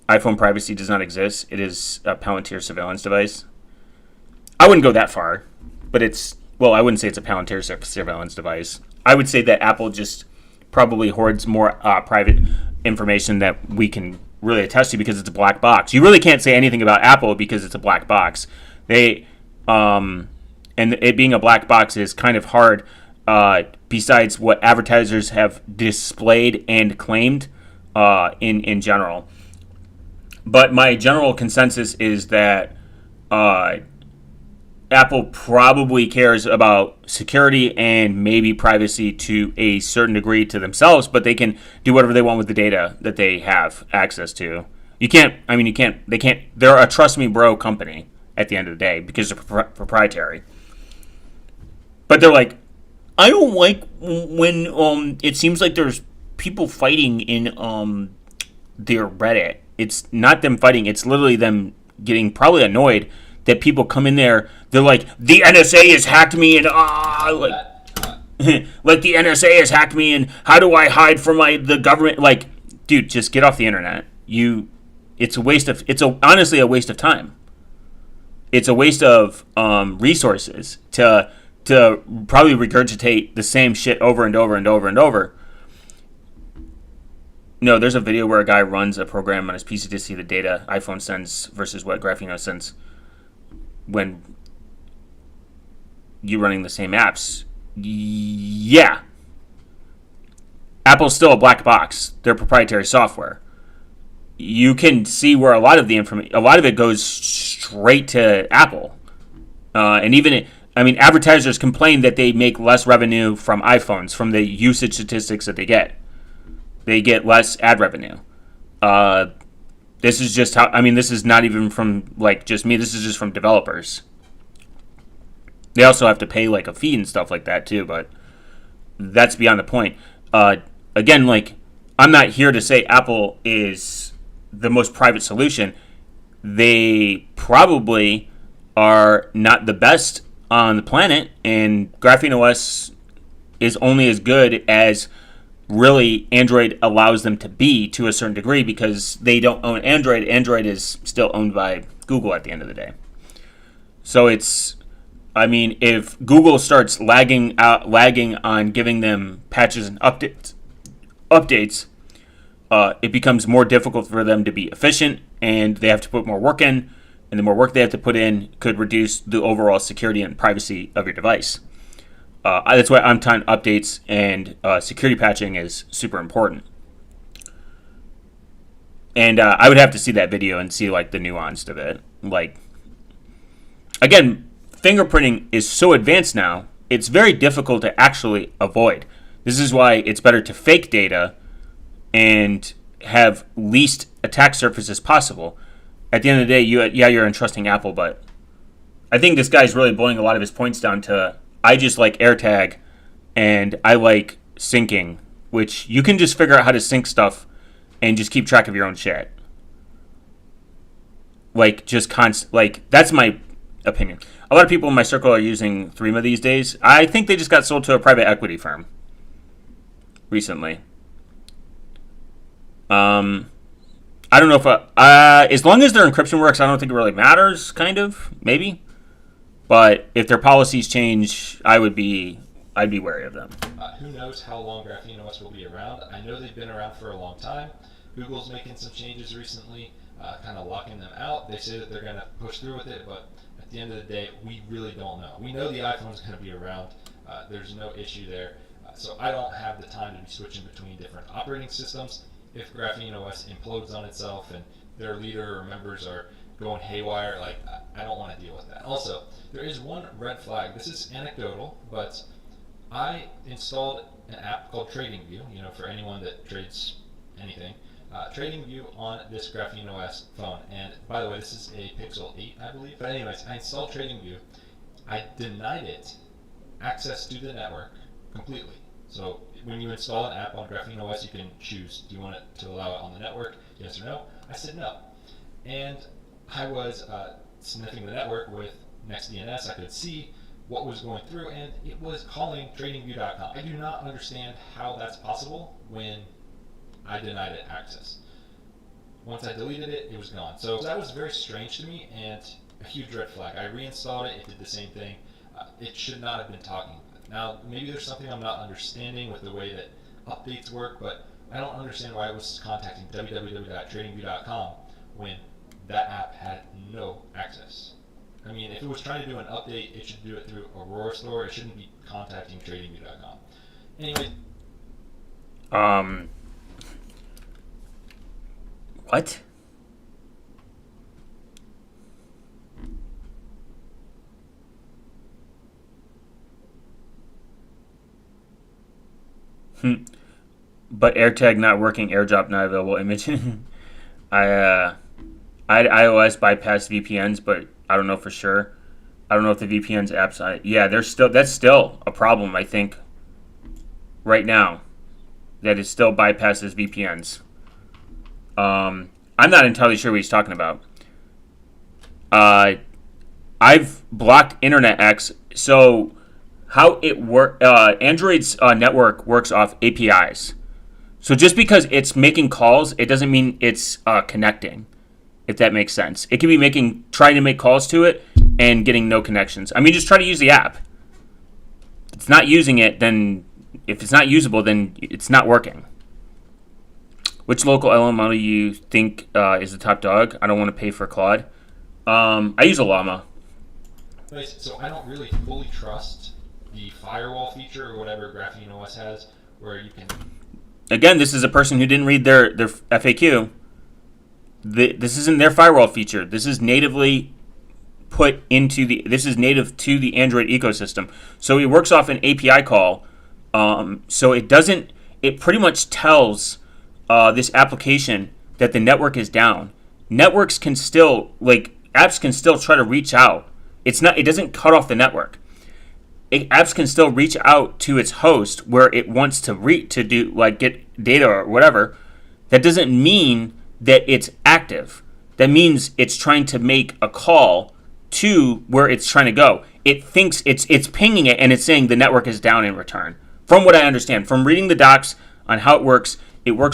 iPhone privacy does not exist. It is a Palantir surveillance device. I wouldn't go that far, but I wouldn't say it's a Palantir surveillance device. I would say that Apple just probably hoards more private information that we can really attest to because it's a black box. You really can't say anything about Apple because it's a black box. And it being a black box is kind of hard, besides what advertisers have displayed and claimed in general. But my general consensus is that Apple probably cares about security and maybe privacy to a certain degree to themselves, but they can do whatever they want with the data that they have access to. They're a trust me bro company at the end of the day because they're proprietary. But they're like, I don't like when it seems like there's people fighting in their Reddit. It's not them fighting. It's literally them getting probably annoyed that people come in there. They're like, the NSA has hacked me, and like the NSA has hacked me, and how do I hide from the government? Like, dude, just get off the internet. It's honestly a waste of time. It's a waste of resources to probably regurgitate the same shit over and over and over and over. No, there's a video where a guy runs a program on his PC to see the data iPhone sends versus what GrapheneOS sends when you're running the same apps. Yeah. Apple's still a black box. They're proprietary software. You can see where a lot of it goes straight to Apple. And even advertisers complain that they make less revenue from iPhones, from the usage statistics that they get. They get less ad revenue. This is just this is not even from just me. This is just from developers. They also have to pay a fee and stuff like that too, but that's beyond the point. Again, I'm not here to say Apple is the most private solution. They probably are not the best on the planet, and GrapheneOS is only as good as really Android allows them to be to a certain degree because they don't own Android. Android is still owned by Google at the end of the day. So if Google starts lagging on giving them patches and updates, it becomes more difficult for them to be efficient, and they have to put more work in, and the more work they have to put in could reduce the overall security and privacy of your device. That's why on-time updates and security patching is super important. And I would have to see that video and see the nuance of it. again, fingerprinting is so advanced now, it's very difficult to actually avoid. This is why it's better to fake data and have least attack surfaces possible. At the end of the day, you're entrusting Apple, but I think this guy's really boiling a lot of his points down to, I just like AirTag and I like syncing, which you can just figure out how to sync stuff and just keep track of your own shit. Like, that's my opinion. A lot of people in my circle are using Threema these days. I think they just got sold to a private equity firm recently. I don't know if as long as their encryption works, I don't think it really matters. Kind of, maybe. But if their policies change, I'd be wary of them. Who knows how long GrapheneOS will be around? I know they've been around for a long time. Google's making some changes recently, kind of locking them out. They say that they're going to push through with it, but at the end of the day, we really don't know. We know the iPhone's going to be around. There's no issue there. So I don't have the time to be switching between different operating systems. If GrapheneOS implodes on itself and their leader or members are going haywire, like, I don't want to deal with that. Also, there is one red flag. This is anecdotal, but I installed an app called TradingView, for anyone that trades anything. TradingView on this GrapheneOS phone. And by the way, this is a Pixel 8, I believe. But anyways, I installed TradingView. I denied it access to the network completely. So when you install an app on GrapheneOS, you can choose, do you want it to allow it on the network, yes or no? I said no. And I was sniffing the network with NextDNS. I could see what was going through, and it was calling TradingView.com. I do not understand how that's possible when I denied it access. Once I deleted it, it was gone. So that was very strange to me and a huge red flag. I reinstalled it, it did the same thing. It should not have been talking. Now, maybe there's something I'm not understanding with the way that updates work, but I don't understand why it was contacting www.tradingview.com when that app had no access. I mean, if it was trying to do an update, it should do it through Aurora Store. It shouldn't be contacting tradingview.com. Anyway. What? But AirTag not working, AirDrop not available, image. I had iOS bypass VPNs, but I don't know for sure. I don't know if the VPN's apps on it. Yeah, that's still a problem, I think, right now. That it still bypasses VPNs. I'm not entirely sure what he's talking about. I've blocked InternetX, so how it Android's network works off APIs. So just because it's making calls, it doesn't mean it's connecting, if that makes sense. It could be trying to make calls to it and getting no connections. I mean, just try to use the app. If it's not using it, then if it's not usable, then it's not working. Which local LLM model do you think is the top dog? I don't want to pay for Claude. I use a Llama. So I don't really fully trust the firewall feature or whatever GrapheneOS has, where you can. Again, this is a person who didn't read their FAQ. This isn't their firewall feature. This is natively put into this is native to the Android ecosystem. So it works off an API call. So it doesn't. It pretty much tells this application that the network is down. Networks can still, apps can still try to reach out. It doesn't cut off the network. Apps can still reach out to its host where it wants to get data or whatever. That doesn't mean that it's active. That means it's trying to make a call to where it's trying to go. It thinks it's pinging it and it's saying the network is down in return. From what I understand, from reading the docs on how it works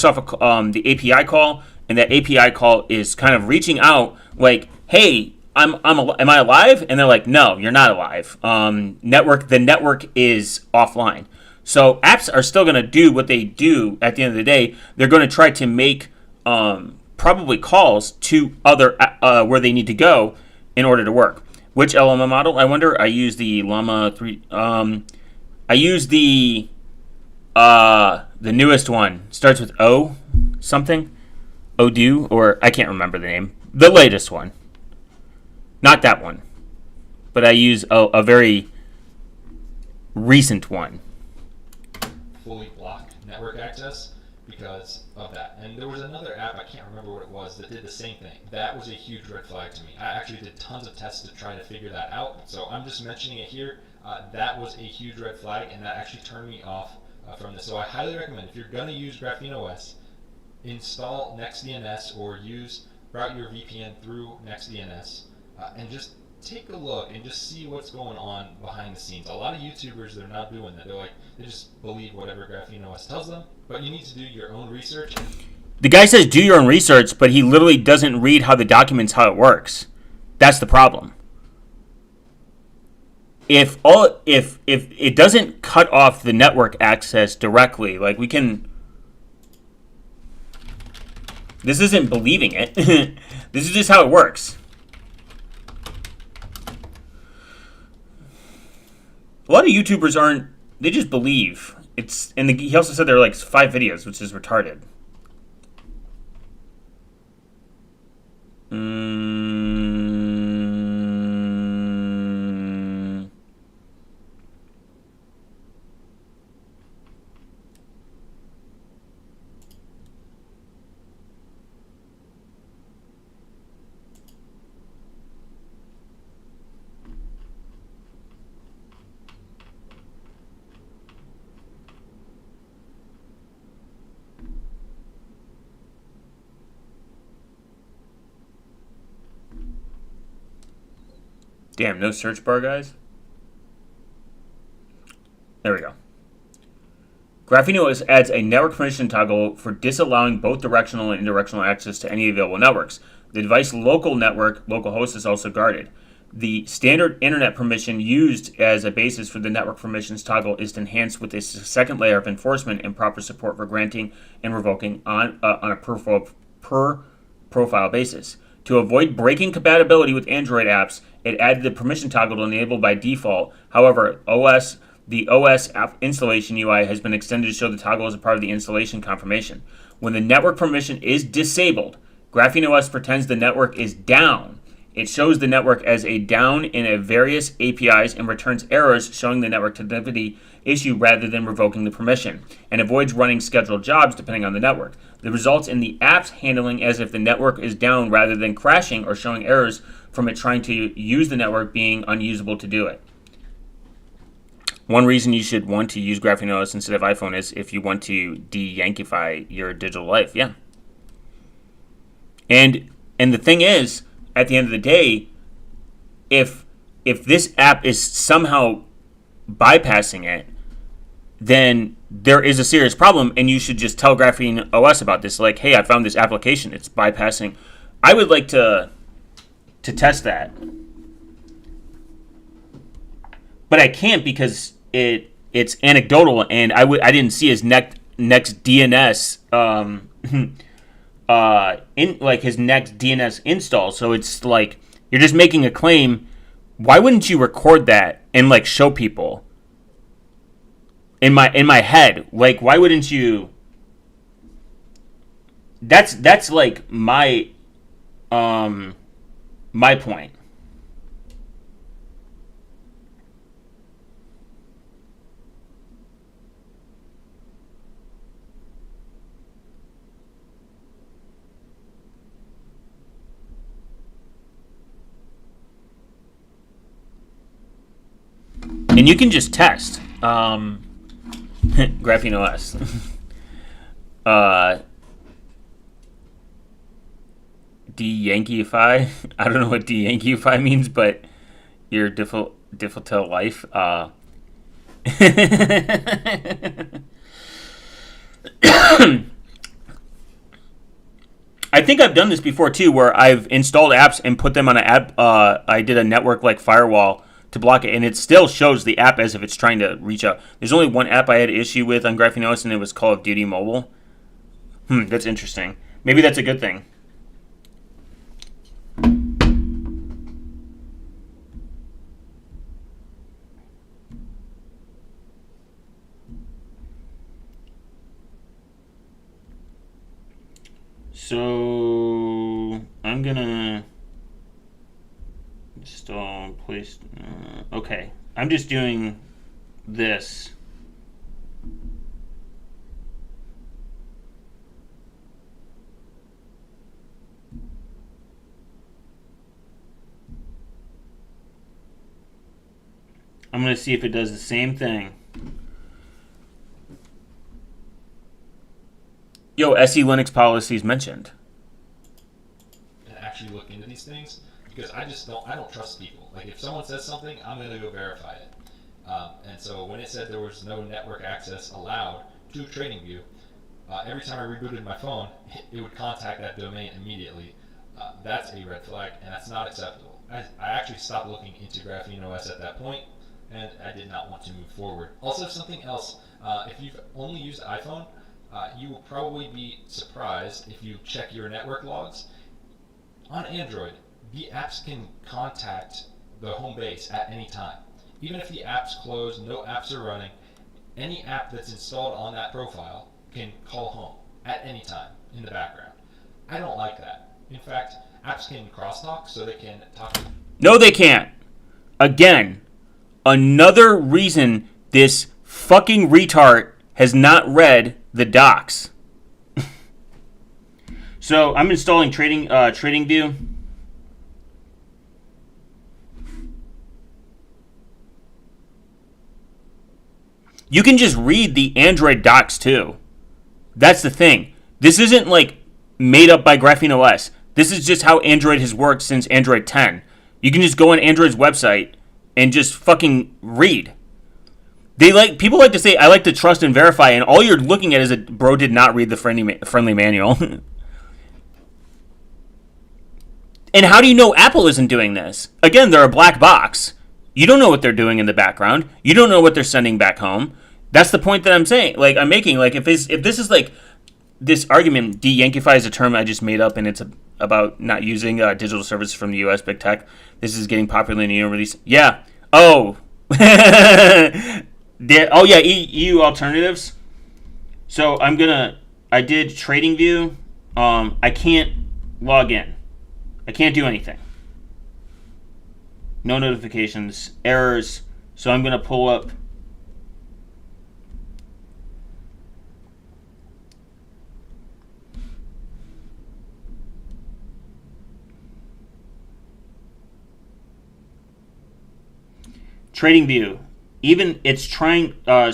off of the API call, and that API call is kind of reaching out like, hey, am I alive? And they're like, no, you're not alive. The network is offline. So apps are still going to do what they do at the end of the day. They're going to try to make probably calls to other where they need to go in order to work. Which LLM model? I wonder. I use the Llama 3. I use the newest one. Starts with O something. Odoo, or I can't remember the name. The latest one. Not that one. but I use a very recent one. Fully block network access because of that. And there was another app, I can't remember what it was, that did the same thing. That was a huge red flag to me. I actually did tons of tests to try to figure that out. So I'm just mentioning it here. That was a huge red flag, and that actually turned me off from this. So I highly recommend, if you're going to use GrapheneOS, install NextDNS or route your VPN through NextDNS, and just take a look and just see what's going on behind the scenes. A lot of YouTubers, they're not doing that. They just believe whatever GrapheneOS tells them, but you need to do your own research. The guy says do your own research, but he literally doesn't read how it works. That's the problem. If it doesn't cut off the network access directly, like we can. This isn't believing it. This is just how it works. A lot of YouTubers aren't. They just believe it's. And he also said there are like 5 videos, which is retarded. Damn, no search bar, guys. There we go. GrapheneOS adds a network permission toggle for disallowing both directional and indirectional access to any available networks. The device local host is also guarded. The standard internet permission used as a basis for the network permissions toggle is enhanced with a second layer of enforcement and proper support for granting and revoking on a per profile basis. To avoid breaking compatibility with Android apps, it added the permission toggle to enable by default. However, the OS app installation UI has been extended to show the toggle as a part of the installation confirmation. When the network permission is disabled, GrapheneOS pretends the network is down. It shows the network as a down in a various APIs and returns errors showing the network connectivity issue rather than revoking the permission, and avoids running scheduled jobs depending on the network. The results in the apps handling as if the network is down rather than crashing or showing errors from it trying to use the network being unusable to do it. One reason you should want to use GrapheneOS instead of iPhone is if you want to de-Yankify your digital life. Yeah. And the thing is, at the end of the day, if this app is somehow bypassing it, then there is a serious problem, and you should just tell GrapheneOS about this. Like, hey, I found this application; it's bypassing. I would like to test that, but I can't because it's anecdotal, and I didn't see his next DNS his next DNS install. So it's like you're just making a claim. Why wouldn't you record that and like show people? In my head, like, why wouldn't you? That's like my point. And you can just test. GrapheneOS. De-Yankify. I don't know what de-Yankify means, but your difficult life. I think I've done this before too, where I've installed apps and put them on an app. I did a network like firewall to block it, and it still shows the app as if it's trying to reach out. There's only one app I had issue with on GrapheneOS, and it was Call of Duty Mobile. That's interesting. Maybe that's a good thing. So I'm gonna Install, place. Okay. I'm just doing this. I'm going to see if it does the same thing. Yo, SE Linux policies mentioned. And actually look into these things, because I don't trust people. Like, if someone says something, I'm going to go verify it. And so when it said there was no network access allowed to TradingView, every time I rebooted my phone, it would contact that domain immediately. That's a red flag, and that's not acceptable. I actually stopped looking into GrapheneOS at that point, and I did not want to move forward. Also, something else, if you've only used iPhone, you will probably be surprised if you check your network logs. On Android, the apps can contact the home base at any time. Even if the app's closed, no apps are running, any app that's installed on that profile can call home at any time in the background. I don't like that. In fact, apps can crosstalk so they can talk. No, they can't. Again, another reason this fucking retard has not read the docs. So I'm installing TradingView. You can just read the Android docs too. That's the thing. This isn't like made up by GrapheneOS. This is just how Android has worked since Android 10. You can just go on Android's website and just fucking read. People like to say, I like to trust and verify, and all you're looking at is that bro did not read the friendly manual. And how do you know Apple isn't doing this? Again, they're a black box. You don't know what they're doing in the background. You don't know what they're sending back home. That's the point that I'm making. Like, if this is like, this argument, de-Yankify is a term I just made up, and it's about not using digital services from the U.S. big tech. This is getting popular in the EU release. Yeah. Oh. Oh yeah, EU alternatives. So I did TradingView. I can't log in. I can't do anything. No notifications, errors. So I'm gonna pull up. TradingView. Even it's trying. I'm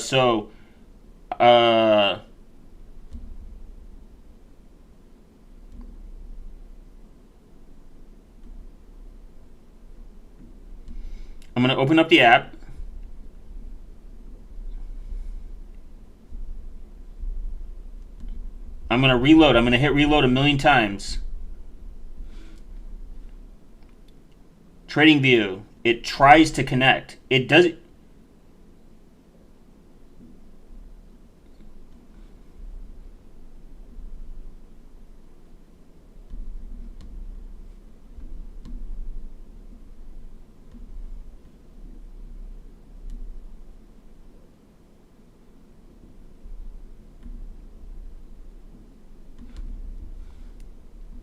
going to open up the app. I'm going to reload. I'm going to hit reload 1,000,000 times. TradingView. It tries to connect. It does.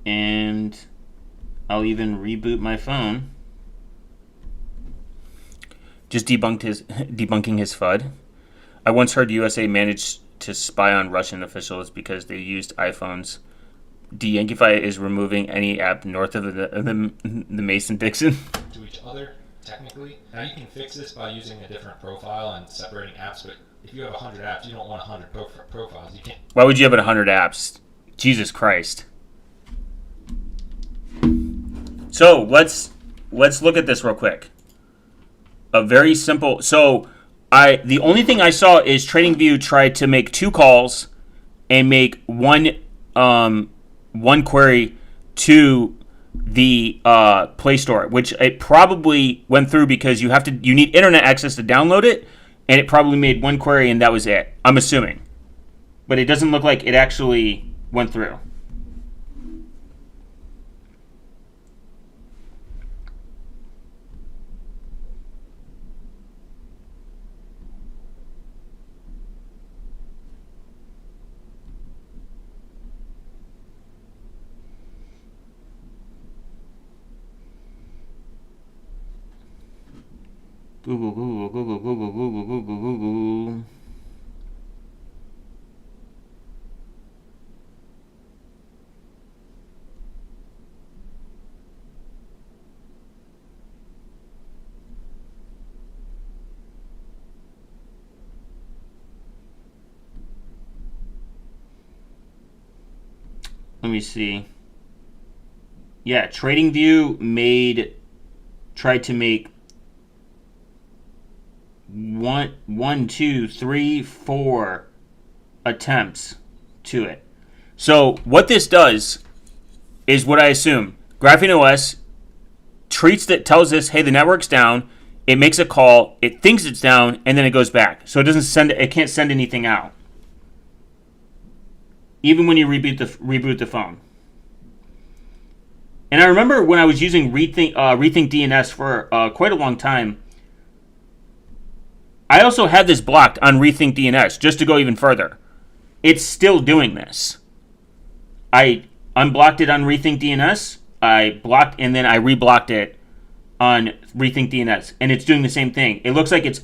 And I'll even reboot my phone. Just debunking his FUD. I once heard USA managed to spy on Russian officials because they used iPhones. De-Yankify is removing any app north of the Mason-Dixon. To each other, technically. Now you can fix this by using a different profile and separating apps, but if you have 100 apps, you don't want 100 profiles. You can't. Why would you have 100 apps? Jesus Christ. So let's look at this real quick. A very simple. So the only thing I saw is TradingView tried to make 2 calls and make one query to the Play Store, which it probably went through because you need internet access to download it, and it probably made one query and that was it. I'm assuming, but it doesn't look like it actually went through. Google, Google, Google, Google, Google, Google, Google. Let me see. Yeah, TradingView tried to make one, two, three, four attempts to it. So what this does is what I assume. GrapheneOS tells us, hey, the network's down. It makes a call. It thinks it's down, and then it goes back. So it can't send anything out, even when you reboot the phone. And I remember when I was using Rethink DNS for quite a long time, I also had this blocked on Rethink DNS just to go even further. It's still doing this. I unblocked it on Rethink DNS. I blocked and then I reblocked it on Rethink DNS, and it's doing the same thing. It looks like it's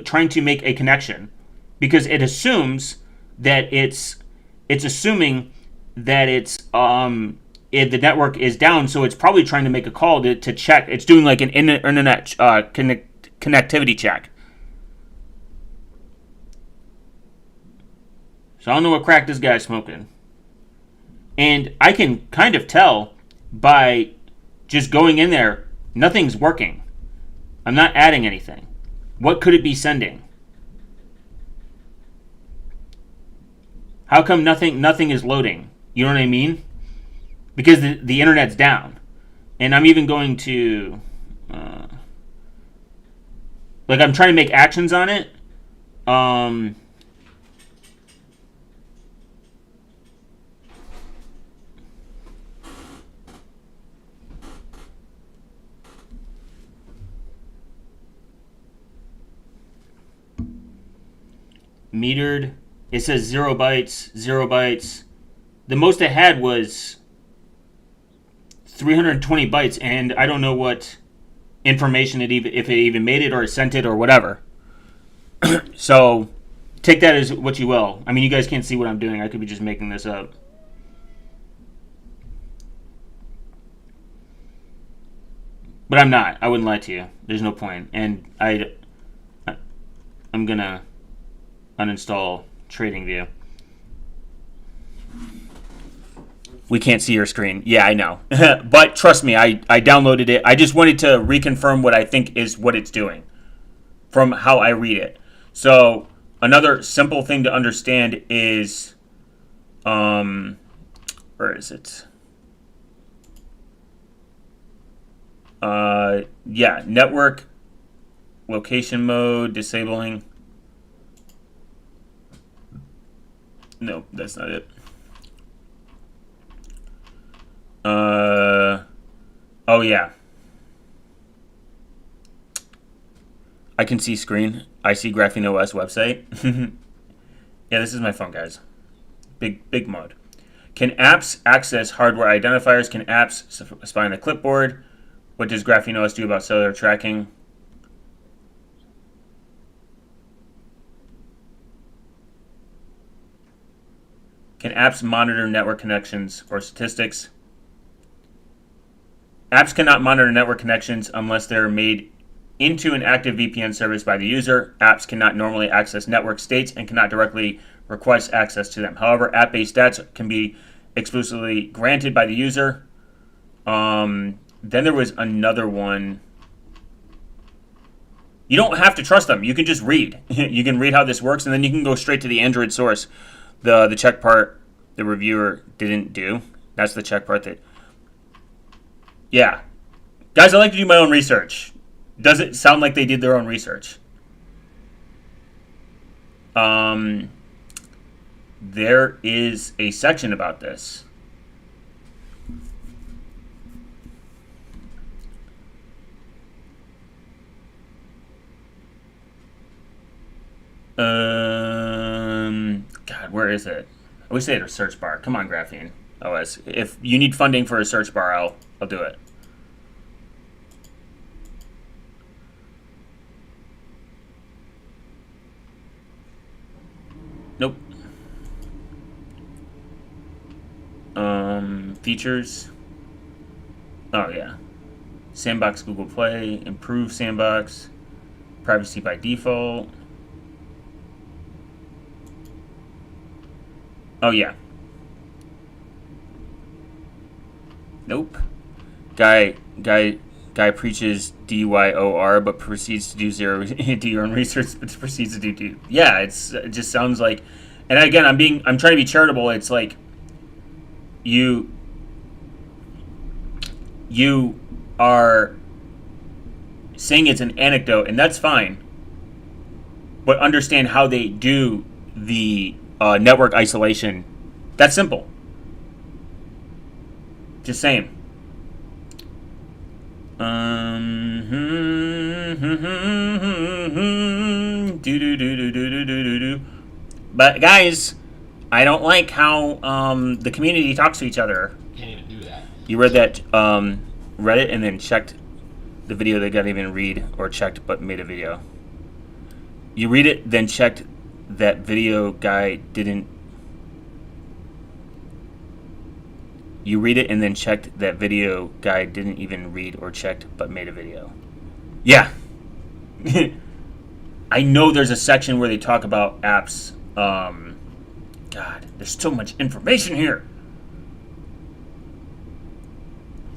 trying to make a connection because it assumes that it's assuming that the network is down, so it's probably trying to make a call to check. It's doing like an internet connectivity check. So I don't know what crack this guy's smoking. And I can kind of tell by just going in there, nothing's working. I'm not adding anything. What could it be sending? How come nothing is loading? You know what I mean? Because the internet's down. And I'm even going to... I'm trying to make actions on it. Metered. It says 0 bytes, 0 bytes. The most I had was 320 bytes, and I don't know what information if it even made it or sent it or whatever. So take that as what you will. I mean, you guys can't see what I'm doing. I could be just making this up. But I'm not. I wouldn't lie to you. There's no point. And I'm gonna uninstall TradingView. We can't see your screen. Yeah, I know. But trust me, I downloaded it. I just wanted to reconfirm what I think is what it's doing from how I read it. So another simple thing to understand is, where is it? Yeah, network location mode disabling. No, that's not it. Oh yeah. I can see screen. I see GrapheneOS website. Yeah, this is my phone, guys. Big mode. Can apps access hardware identifiers? Can apps spy on a clipboard? What does GrapheneOS do about cellular tracking? Can apps monitor network connections or statistics? Apps cannot monitor network connections unless they're made into an active VPN service by the user. Apps cannot normally access network states and cannot directly request access to them. However, app-based stats can be exclusively granted by the user. Then there was another one. You don't have to trust them. You can just read. You can read how this works, and then you can go straight to the Android source. The check part the reviewer didn't do. That's the check part that... Yeah. Guys, I like to do my own research. Does it sound like they did their own research? There is a section about this. God, where is it? I wish they had a search bar. Come on, GrapheneOS. If you need funding for a search bar, I'll do it. Features. Oh, yeah. Sandbox Google Play. Improve Sandbox. Privacy by default. Oh, yeah. Nope. Guy preaches DYOR, but proceeds to do zero do your own research, but proceeds to do. Yeah, it just sounds like, and again, I'm trying to be charitable. It's like you are saying it's an anecdote, and that's fine, but understand how they do the network isolation. That's simple. Just saying. But guys, I don't like how the community talks to each other. Can't even do that. You read that Reddit and then checked the video they got even read, or checked but made a video. You read it, then checked that video guy didn't. You read it and then checked that video guy didn't even read or checked but made a video. Yeah. I know there's a section where they talk about apps. God, there's so much information here.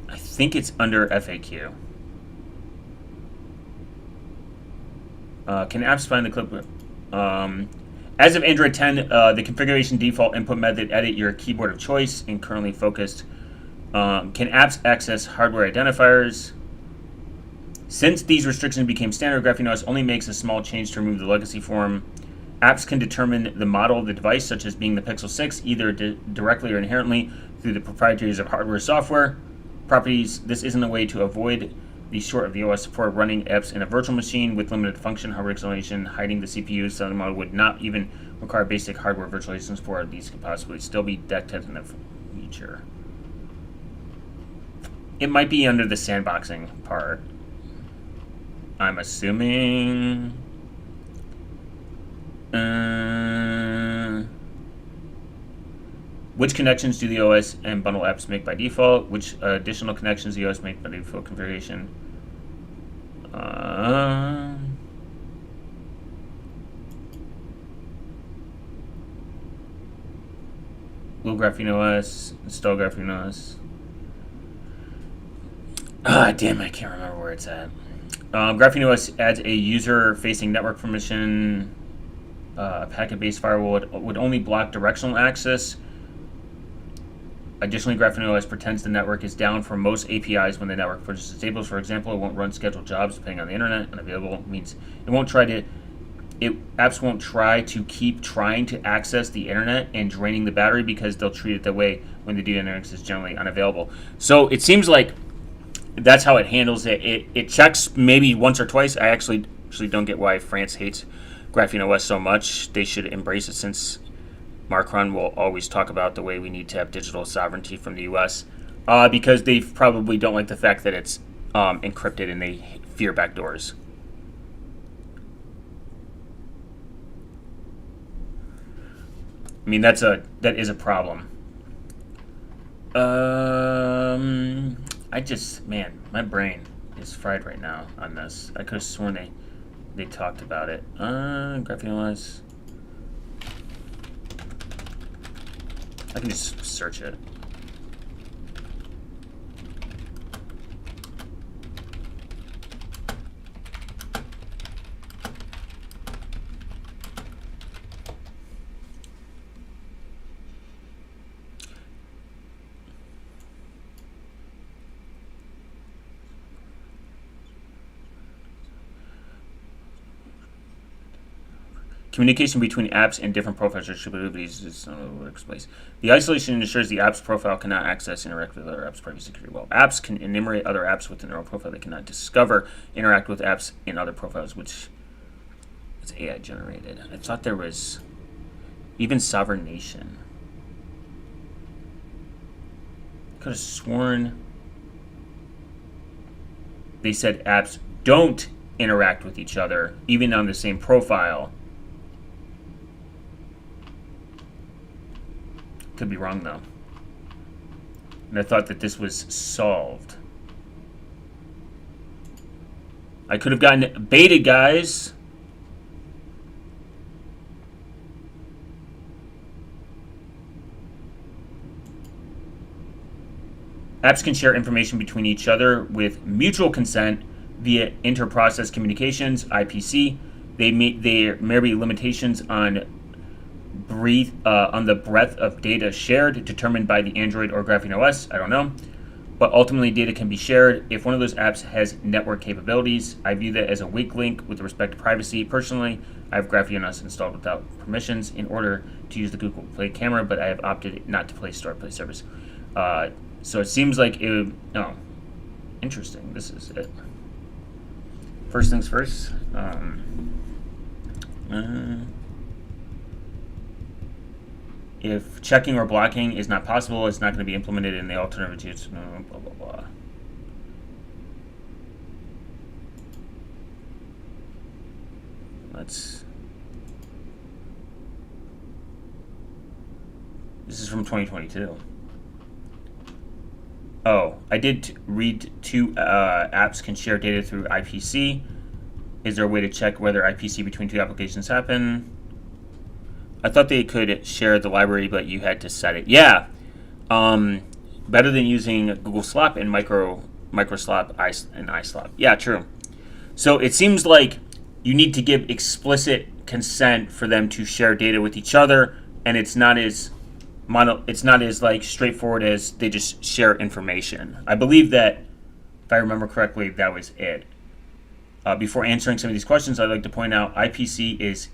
I think it's under FAQ. Can apps find the clip? As of Android 10, the configuration default input method edit your keyboard of choice and currently focused. Can apps access hardware identifiers? Since these restrictions became standard, GrapheneOS only makes a small change to remove the legacy form. Apps can determine the model of the device, such as being the Pixel 6, either directly or inherently through the proprietaries of hardware software properties. This isn't a way to avoid the short of the OS support running apps in a virtual machine with limited function, hardware acceleration, hiding the CPU. So the model would not even require basic hardware virtualization support. These could possibly still be detected in the future. It might be under the sandboxing part, I'm assuming. Which connections do the OS and bundle apps make by default? Which additional connections the OS make by default configuration? Will GrapheneOS install GrapheneOS? Damn, I can't remember where it's at. GrapheneOS adds a user-facing network permission. A packet-based firewall would only block directional access. Additionally, GrapheneOS pretends the network is down for most APIs when the network is disabled. For example, it won't run scheduled jobs depending on the internet. Unavailable means it won't try to. Apps won't try to keep trying to access the internet and draining the battery because they'll treat it that way when the internet is generally unavailable. So it seems like that's how it handles it. It checks maybe once or twice. I actually don't get why France hates GrapheneOS so much. They should embrace it, since Macron will always talk about the way we need to have digital sovereignty from the U.S. Because they probably don't like the fact that it's encrypted and they fear backdoors. I mean, that is a problem. Man, my brain is fried right now on this. I could have sworn they talked about it. GrapheneOS. I can just search it. Communication between apps and different profiles or capabilities is workplace. The isolation ensures the app's profile cannot access, interact with other apps' privacy security. Well, apps can enumerate other apps within their own profile. They cannot discover, interact with apps in other profiles, which is AI generated. I thought there was even sovereign nation. Could have sworn they said apps don't interact with each other, even on the same profile. Could be wrong, though. and I thought that this was solved. I could have gotten baited, guys. Apps can share information between each other with mutual consent via inter-process communications, IPC. There may be limitations on the breadth of data shared, determined by the Android or GrapheneOS. I don't know. But ultimately, data can be shared if one of those apps has network capabilities. I view that as a weak link with respect to privacy. Personally, I have GrapheneOS installed without permissions in order to use the Google Play camera, but I have opted not to play Play service. So it seems like it would, oh, interesting. This is it. First things first. If checking or blocking is not possible, it's not going to be implemented in the alternatives. Blah, blah, blah. This is from 2022. Oh, I did read two apps can share data through IPC. Is there a way to check whether IPC between two applications happen? I thought they could share the library, but you had to set it. Yeah. Better than using Google Slop and Microslop and iSlop. Yeah, true. So it seems like you need to give explicit consent for them to share data with each other, and it's not as like straightforward as they just share information. I believe that, if I remember correctly, that was it. Before answering some of these questions, I'd like to point out IPC is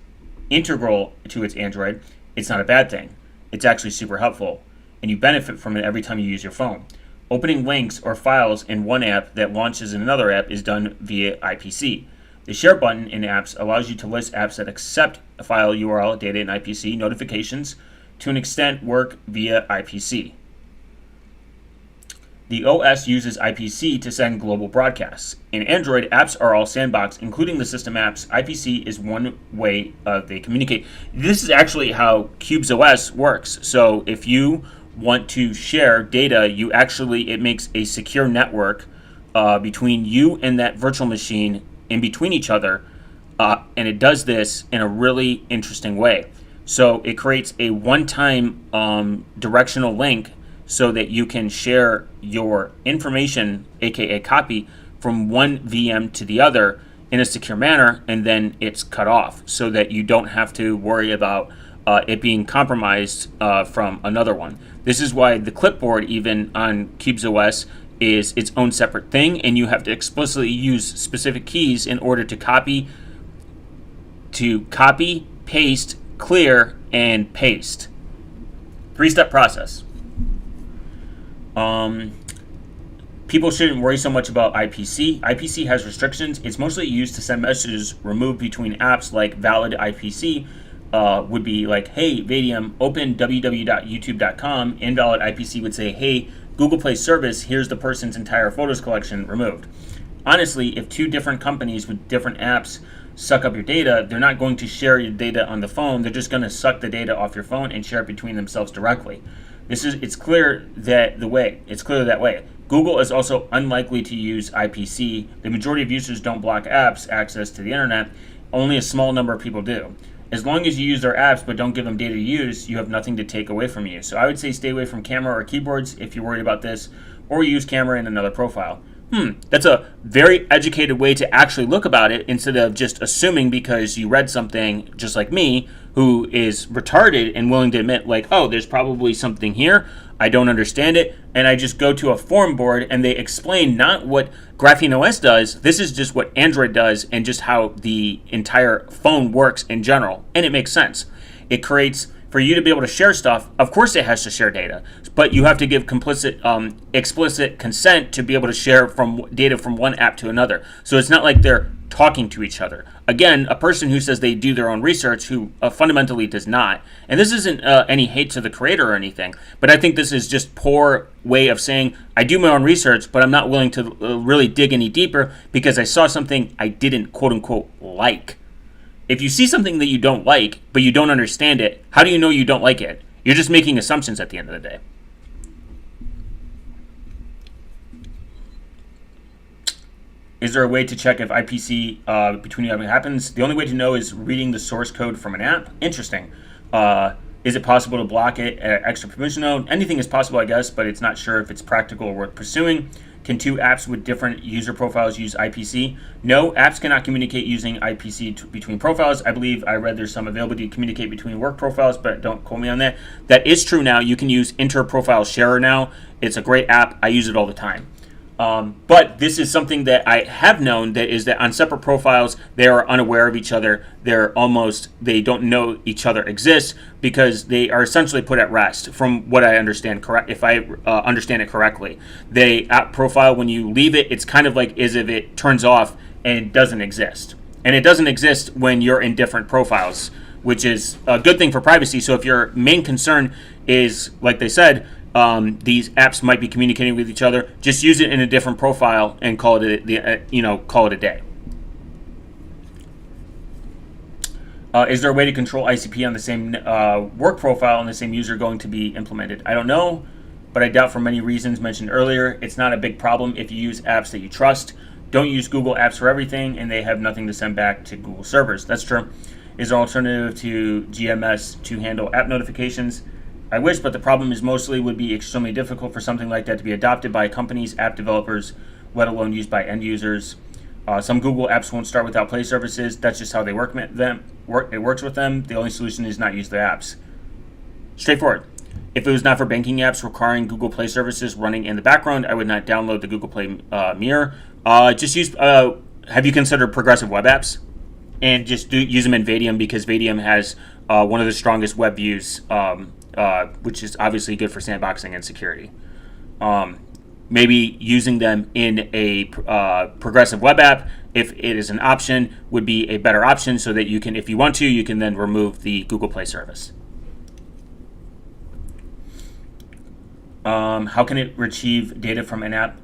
integral to its Android. It's not a bad thing. It's actually super helpful, and you benefit from it every time you use your phone. Opening links or files in one app that launches in another app is done via IPC. The share button in apps allows you to list apps that accept a file URL data in IPC. Notifications, to an extent, work via IPC. The OS uses IPC to send global broadcasts. In Android, apps are all sandbox, including the system apps. IPC is one way they communicate. This is actually how CubesOS works. So if you want to share data, it makes a secure network between you and that virtual machine in between each other, and it does this in a really interesting way. So it creates a one-time directional link so that you can share your information, aka copy, from one VM to the other in a secure manner, and then it's cut off so that you don't have to worry about it being compromised from another one. This is why the clipboard, even on CubesOS, is its own separate thing, and you have to explicitly use specific keys in order to copy, paste, clear, and paste. Three-step process. People shouldn't worry so much about IPC. IPC has restrictions. It's mostly used to send messages removed between apps. Like valid IPC would be like, hey, Vadium, open www.youtube.com. Invalid IPC would say, hey, Google Play service, here's the person's entire photos collection removed. Honestly, if two different companies with different apps suck up your data, they're not going to share your data on the phone. They're just going to suck the data off your phone and share it between themselves directly. It's clear that way. Google is also unlikely to use IPC. The majority of users don't block apps access to the internet. Only a small number of people do. As long as you use their apps but don't give them data to use, you have nothing to take away from you. So I would say stay away from camera or keyboards if you're worried about this, or use camera in another profile. That's a very educated way to actually look about it, instead of just assuming because you read something, just like me, who is retarded and willing to admit, like, oh, there's probably something here, I don't understand it, and I just go to a forum board and they explain not what GrapheneOS does, this is just what Android does and just how the entire phone works in general, and it makes sense. It creates, for you to be able to share stuff, of course it has to share data, but you have to give explicit consent to be able to share data from one app to another. So it's not like they're talking to each other. Again, a person who says they do their own research, who fundamentally does not, and this isn't any hate to the creator or anything, but I think this is just poor way of saying, I do my own research, but I'm not willing to really dig any deeper because I saw something I didn't, quote unquote, like. If you see something that you don't like, but you don't understand it, how do you know you don't like it? You're just making assumptions at the end of the day. Is there a way to check if IPC between you happens? The only way to know is reading the source code from an app. Interesting. Is it possible to block it at extra permission node? Anything is possible, I guess, but it's not sure if it's practical or worth pursuing. Can two apps with different user profiles use IPC? No, apps cannot communicate using IPC between profiles. I believe I read there's some availability to communicate between work profiles, but don't quote me on that. That is true now. You can use Inter-Profile Sharer now. It's a great app. I use it all the time. But this is something that I have known, that is that on separate profiles, they are unaware of each other. They don't know each other exists because they are essentially put at rest from what I understand, correct? If I understand it correctly, the app profile, when you leave it, it's kind of like as if it turns off and doesn't exist. And it doesn't exist when you're in different profiles, which is a good thing for privacy. So if your main concern is, like they said, these apps might be communicating with each other, just use it in a different profile and call it a day. Is there a way to control ICP on the same work profile and the same user going to be implemented? I don't know, but I doubt for many reasons mentioned earlier. It's not a big problem if you use apps that you trust. Don't use Google Apps for everything, and they have nothing to send back to Google servers. That's true. Is there an alternative to GMS to handle app notifications? I wish, but the problem is mostly would be extremely difficult for something like that to be adopted by companies, app developers, let alone used by end users. Some Google apps won't start without Play services. That's just how they work. It works with them. The only solution is not use the apps. Straightforward. If it was not for banking apps requiring Google Play services running in the background, I would not download the Google Play Mirror. Just use. Have you considered progressive web apps? And just use them in Vadium, because Vadium has one of the strongest web views. Which is obviously good for sandboxing and security. Maybe using them in a progressive web app, if it is an option, would be a better option, so that you can, if you want to, you can then remove the Google Play service. How can it retrieve data from an app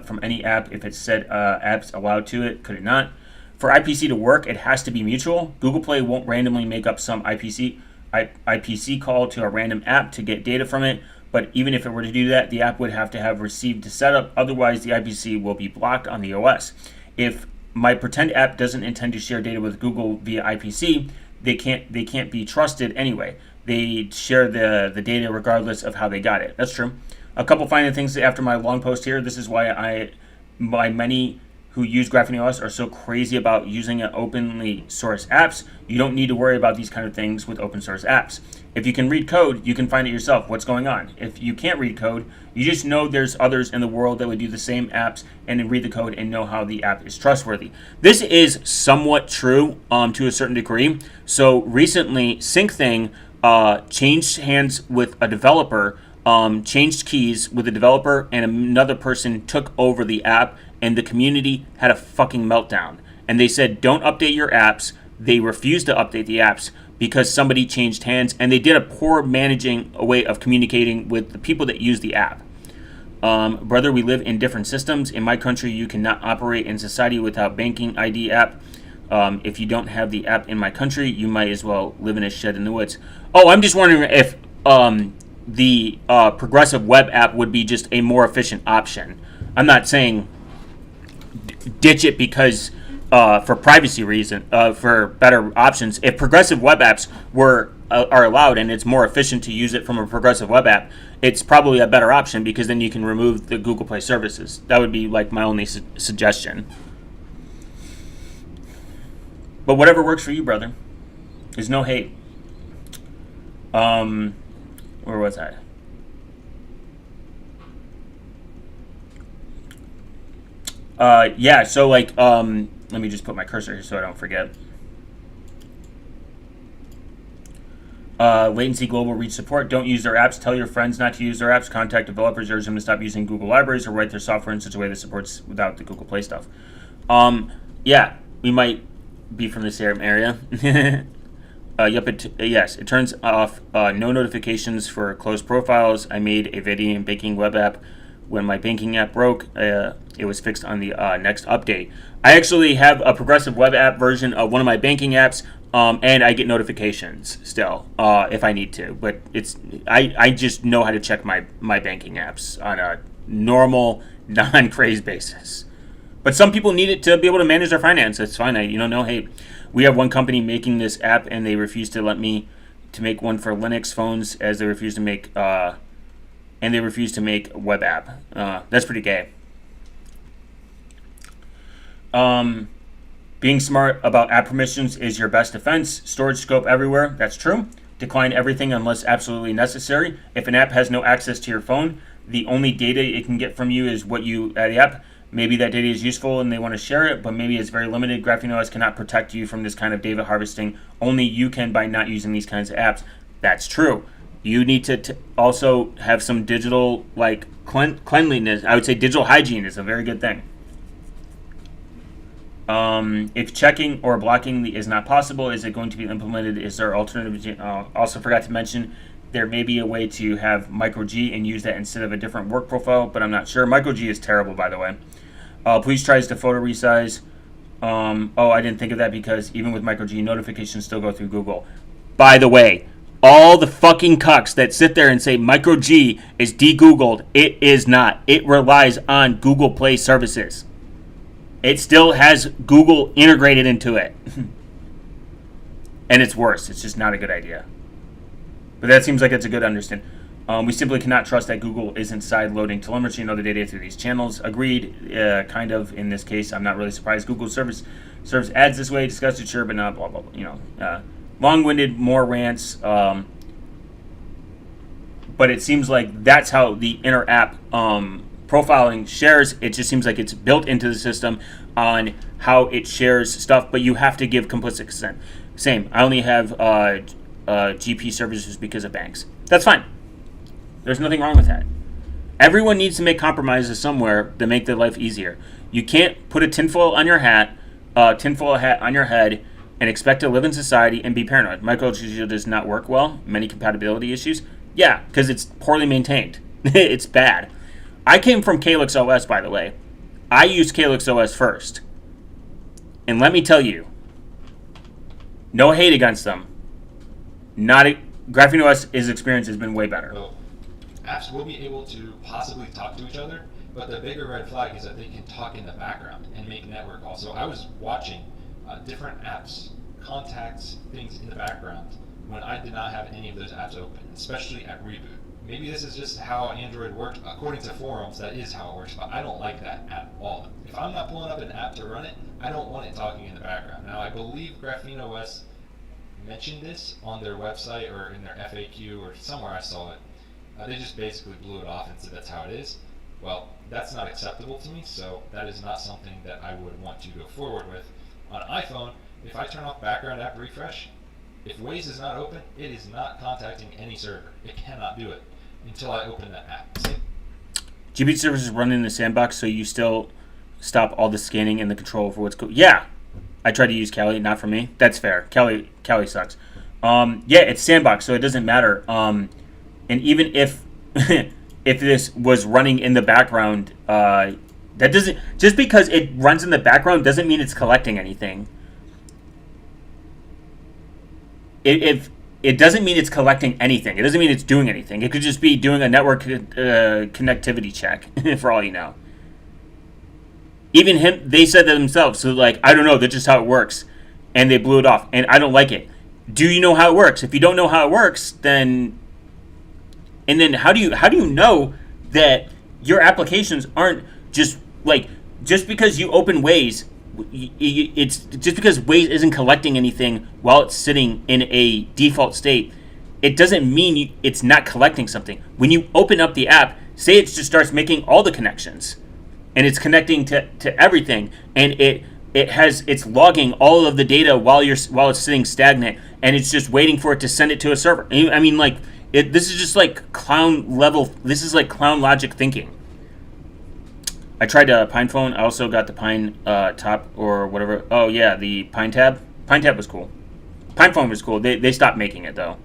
from any app if it said apps allowed to it? Could it not? For IPC to work, it has to be mutual. Google Play won't randomly make up some IPC call to a random app to get data from it, but even if it were to do that, the app would have to have received the setup. Otherwise, the IPC will be blocked on the OS. If my pretend app doesn't intend to share data with Google via IPC, they can't be trusted anyway. They share the data regardless of how they got it. That's true. A couple final things after my long post here. This is why many who use GrapheneOS are so crazy about using openly source apps. You don't need to worry about these kind of things with open source apps. If you can read code, you can find it yourself what's going on. If you can't read code, you just know there's others in the world that would do the same apps and then read the code and know how the app is trustworthy. This is somewhat true to a certain degree. So recently, SyncThing changed hands with a developer, changed keys with a developer, and another person took over the app, and the community had a fucking meltdown. And they said, don't update your apps. They refused to update the apps because somebody changed hands, and they did a poor managing a way of communicating with the people that use the app. Brother, we live in different systems. In my country, you cannot operate in society without banking ID app. If you don't have the app in my country, you might as well live in a shed in the woods. Oh, I'm just wondering if the progressive web app would be just a more efficient option. I'm not saying ditch it because for privacy reason, for better options. If progressive web apps are allowed and it's more efficient to use it from a progressive web app, it's probably a better option, because then you can remove the Google Play services. That would be like my only suggestion. But whatever works for you, brother. There's no hate. Where was I? Yeah, so like, let me just put my cursor here so I don't forget. Latency Global Reach Support. Don't use their apps. Tell your friends not to use their apps. Contact developers. Urge them to stop using Google libraries or write their software in such a way that supports without the Google Play stuff. Yeah, we might be from the same area. Yes, it turns off no notifications for closed profiles. I made a video banking web app. When my banking app broke, it was fixed on the next update. I actually have a progressive web app version of one of my banking apps, and I get notifications still if I need to. But I just know how to check my banking apps on a normal, non-craze basis. But some people need it to be able to manage their finance. It's fine. Hey, we have one company making this app, and they refuse to let me to make one for Linux phones, as they refuse to make web app. That's pretty gay. Being smart about app permissions is your best defense. Storage scope everywhere. That's true. Decline everything unless absolutely necessary. If an app has no access to your phone, the only data it can get from you is what you add the app. Maybe that data is useful and they want to share it, but maybe it's very limited. GrapheneOS cannot protect you from this kind of data harvesting. Only you can by not using these kinds of apps. That's true. You need to also have some digital cleanliness. I would say digital hygiene is a very good thing. If checking or blocking is not possible, is it going to be implemented? Is there alternative? Also forgot to mention, there may be a way to have micro G and use that instead of a different work profile, but I'm not sure. Micro G is terrible, by the way. Please tries to photo resize. I didn't think of that because even with micro G, notifications still go through Google. By the way, all the fucking cucks that sit there and say micro G is de-Googled, it is not. It relies on Google Play services. It still has Google integrated into it. And it's worse. It's just not a good idea. But that seems like it's a good understanding. We simply cannot trust that Google isn't side-loading telemetry and other data through these channels. Agreed, kind of, in this case. I'm not really surprised. Google serves ads this way, disgusted, sure, but not blah, blah, blah. Long-winded, more rants. But it seems like that's how the inner app profiling shares. It just seems like it's built into the system on how it shares stuff, but you have to give complicit consent. Same. I only have GP services because of banks. That's fine. There's nothing wrong with that. Everyone needs to make compromises somewhere to make their life easier. You can't put a tinfoil hat on your head and expect to live in society and be paranoid. MicroG does not work well. Many compatibility issues. Yeah, because it's poorly maintained. It's bad. I came from Calyx OS, by the way. I used Calyx OS first. And let me tell you, no hate against them. GrapheneOS' experience has been way better. Well, apps will be able to possibly talk to each other, but the bigger red flag is that they can talk in the background and make network calls. So I was watching different apps, contacts, things in the background when I did not have any of those apps open, especially at reboot. Maybe this is just how Android works. According to forums, that is how it works, but I don't like that at all. If I'm not pulling up an app to run it, I don't want it talking in the background. Now, I believe GrapheneOS mentioned this on their website or in their FAQ or somewhere I saw it. They just basically blew it off and said that's how it is. Well, that's not acceptable to me, so that is not something that I would want to go forward with. On iPhone, if I turn off background app refresh, if Waze is not open, it is not contacting any server. It cannot do it until I open that app. GPT services run in the sandbox, so you still stop all the scanning and the control for what's going. Yeah, I tried to use Kali, not for me. That's fair. Kali sucks. Yeah, it's sandbox, so it doesn't matter. And even if if this was running in the background, that doesn't, just because it runs in the background doesn't mean it's collecting anything. If it doesn't mean it's collecting anything. It doesn't mean it's doing anything. It could just be doing a network connectivity check, for all you know. Even they said that themselves. So, I don't know. That's just how it works. And they blew it off. And I don't like it. Do you know how it works? If you don't know how it works, then... And then how do you know that your applications aren't just, just because you open Waze... It's just because Waze isn't collecting anything while it's sitting in a default state, it doesn't mean it's not collecting something. When you open up the app, say it just starts making all the connections, and it's connecting to everything, and it's logging all of the data while it's sitting stagnant, and it's just waiting for it to send it to a server. I mean, this is just clown level. This is clown logic thinking. I tried Pine Phone. I also got the Pine Top or whatever. Oh, yeah, the Pine Tab. Pine Tab was cool. Pine Phone was cool. They stopped making it, though.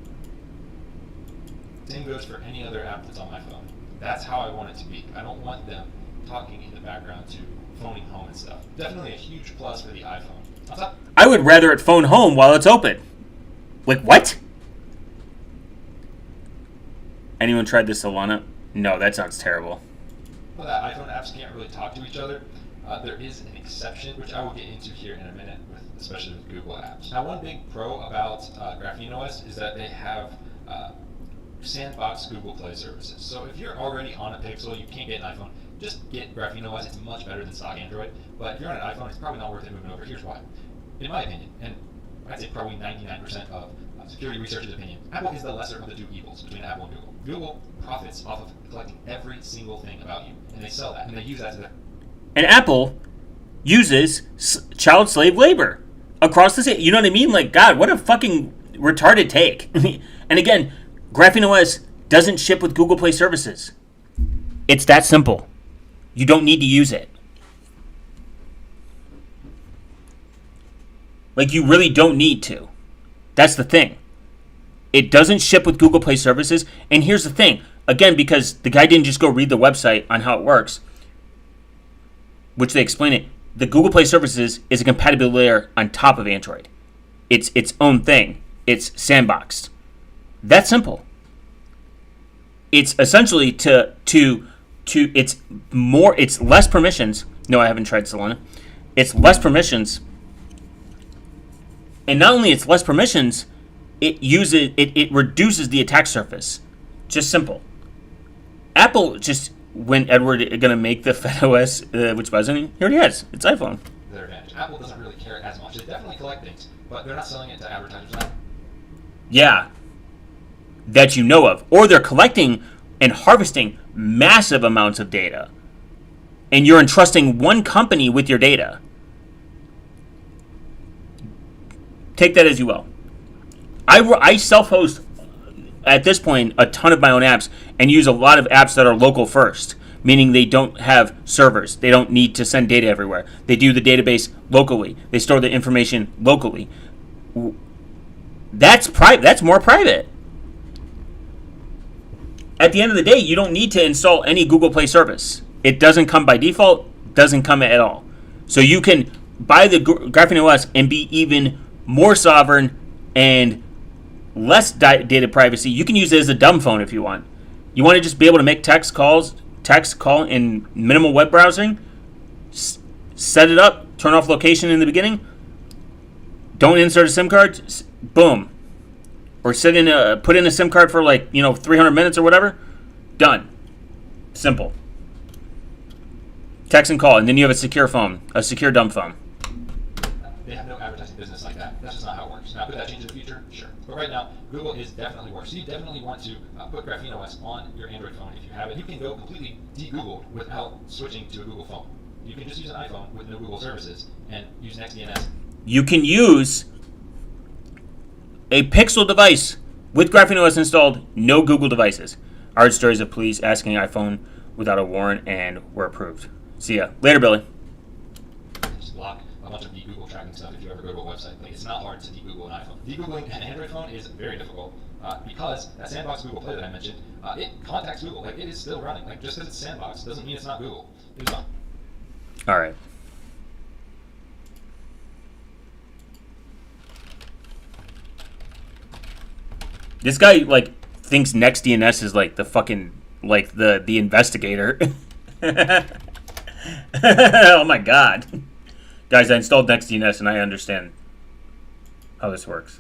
Same goes for any other app that's on my phone. That's how I want it to be. I don't want them talking in the background to phoning home and stuff. Definitely a huge plus for the iPhone. I would rather it phone home while it's open. What? Anyone tried the Solana? No, that sounds terrible. That iPhone apps can't really talk to each other. There is an exception, which I will get into here in a minute, especially with Google Apps. Now, one big pro about GrapheneOS is that they have sandbox Google Play services. So if you're already on a Pixel, you can't get an iPhone, just get GrapheneOS. It's much better than stock Android. But if you're on an iPhone, it's probably not worth it moving over. Here's why. In my opinion, and I'd say probably 99% of security researchers' opinion, Apple is the lesser of the two evils between Apple and Google. Google profits off of collecting every single thing about you, and they sell that, and they use that to their... And Apple uses child slave labor across the state. You know what I mean? Like, God, what a fucking retarded take. And again, GrapheneOS doesn't ship with Google Play services. It's that simple. You don't need to use it. Like, you really don't need to. That's the thing. It doesn't ship with Google Play services. And here's the thing. Again, because the guy didn't just go read the website on how it works, which they explain it, the Google Play services is a compatibility layer on top of Android. It's its own thing. It's sandboxed. That's simple. It's essentially it's less permissions. No, I haven't tried Solana. It's less permissions. And not only it's less permissions, it reduces the attack surface. Just simple. Apple just, when Edward is going to make the FedOS, which buzzing, he already has. It's iPhone. Their advantage. Apple doesn't really care as much. They definitely collect things, but they're not selling it to advertisers now. Yeah. That you know of. Or they're collecting and harvesting massive amounts of data. And you're entrusting one company with your data. Take that as you will. I self-host, at this point, a ton of my own apps and use a lot of apps that are local first, meaning they don't have servers. They don't need to send data everywhere. They do the database locally. They store the information locally. That's private. That's more private. At the end of the day, you don't need to install any Google Play service. It doesn't come by default, doesn't come at all. So you can buy the GrapheneOS and be even more sovereign and less data privacy. You can use it as a dumb phone if you want. You want to just be able to make text call in minimal web browsing. Set it up. Turn off location in the beginning. Don't insert a SIM card. Boom. Or put in a SIM card for 300 minutes or whatever. Done. Simple. Text and call, and then you have a secure phone, a secure dumb phone. They have no advertising business like that. That's just not how it works. Now, could that change in the future? Sure. But right now, Google is definitely worse. So you definitely want to put GrapheneOS on your Android phone if you have it. You can go completely de-Googled without switching to a Google phone. You can just use an iPhone with no Google services and use NextDNS. You can use a Pixel device with GrapheneOS installed, no Google devices. I heard stories of police asking iPhone without a warrant and were approved. See ya. Later, Billy. Just block a bunch of de-Google tracking stuff if you ever go to a website. Like, it's not hard to de-Google an iPhone. De-Googling an Android phone is very difficult because that sandbox Google Play that I mentioned, it contacts Google. Like, it is still running. Like, just because it's sandbox doesn't mean it's not Google. It's not. All right. This guy thinks NextDNS is the fucking the investigator. Oh my god. Guys, I installed NextDNS and I understand how this works.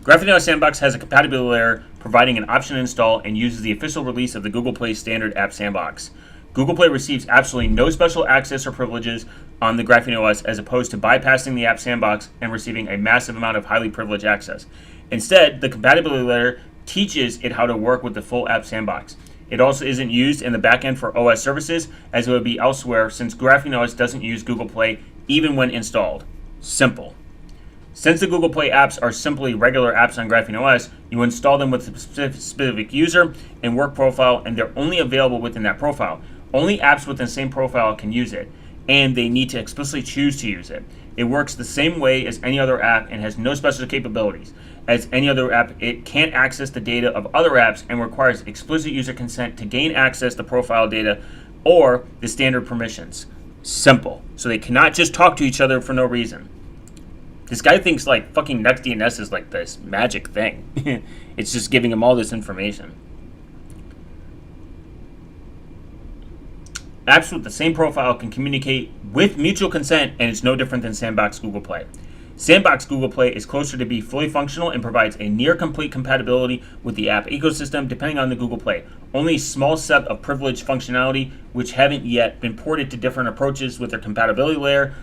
GrapheneOS Sandbox has a compatibility layer providing an option to install and uses the official release of the Google Play standard app sandbox. Google Play receives absolutely no special access or privileges on the GrapheneOS as opposed to bypassing the app sandbox and receiving a massive amount of highly privileged access. Instead, the compatibility layer teaches it how to work with the full app sandbox. It also isn't used in the backend for OS services as it would be elsewhere since GrapheneOS doesn't use Google Play even when installed. Simple. Since the Google Play apps are simply regular apps on GrapheneOS, you install them with a specific user and work profile, and they're only available within that profile. Only apps within the same profile can use it, and they need to explicitly choose to use it. It works the same way as any other app and has no special capabilities. As any other app, it can't access the data of other apps and requires explicit user consent to gain access to profile data or the standard permissions. Simple. So they cannot just talk to each other for no reason. This guy thinks like fucking NextDNS is like this magic thing. It's just giving him all this information. Apps with the same profile can communicate with mutual consent, and it's no different than Sandbox Google Play. Sandbox Google Play is closer to be fully functional and provides a near complete compatibility with the app ecosystem depending on the Google Play. Only a small set of privileged functionality, which haven't yet been ported to different approaches with their compatibility layer,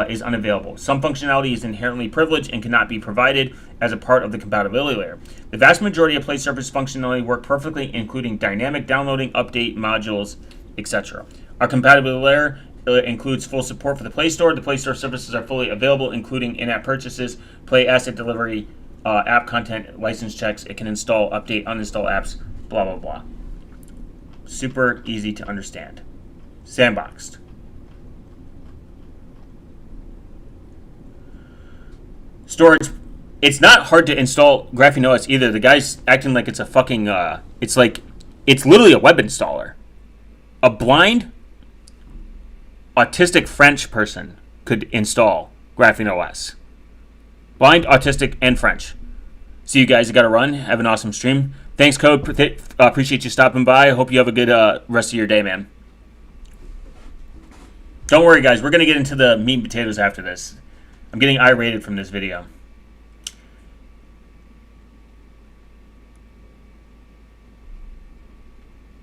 is unavailable. Some functionality is inherently privileged and cannot be provided as a part of the compatibility layer. The vast majority of Play Service functionality work perfectly, including dynamic downloading, update, modules, etc. Our compatibility layer includes full support for the Play Store. The Play Store services are fully available, including in-app purchases, Play asset delivery, app content, license checks. It can install, update, uninstall apps, blah, blah, blah. Super easy to understand. Sandboxed. Storage. It's not hard to install GrapheneOS either. The guy's acting like it's a fucking, it's literally a web installer. A blind, autistic French person could install GrapheneOS. Blind, autistic, and French. See you guys. I got to run. Have an awesome stream. Thanks, Code. Appreciate you stopping by. I hope you have a good rest of your day, man. Don't worry, guys. We're going to get into the meat and potatoes after this. I'm getting irate from this video.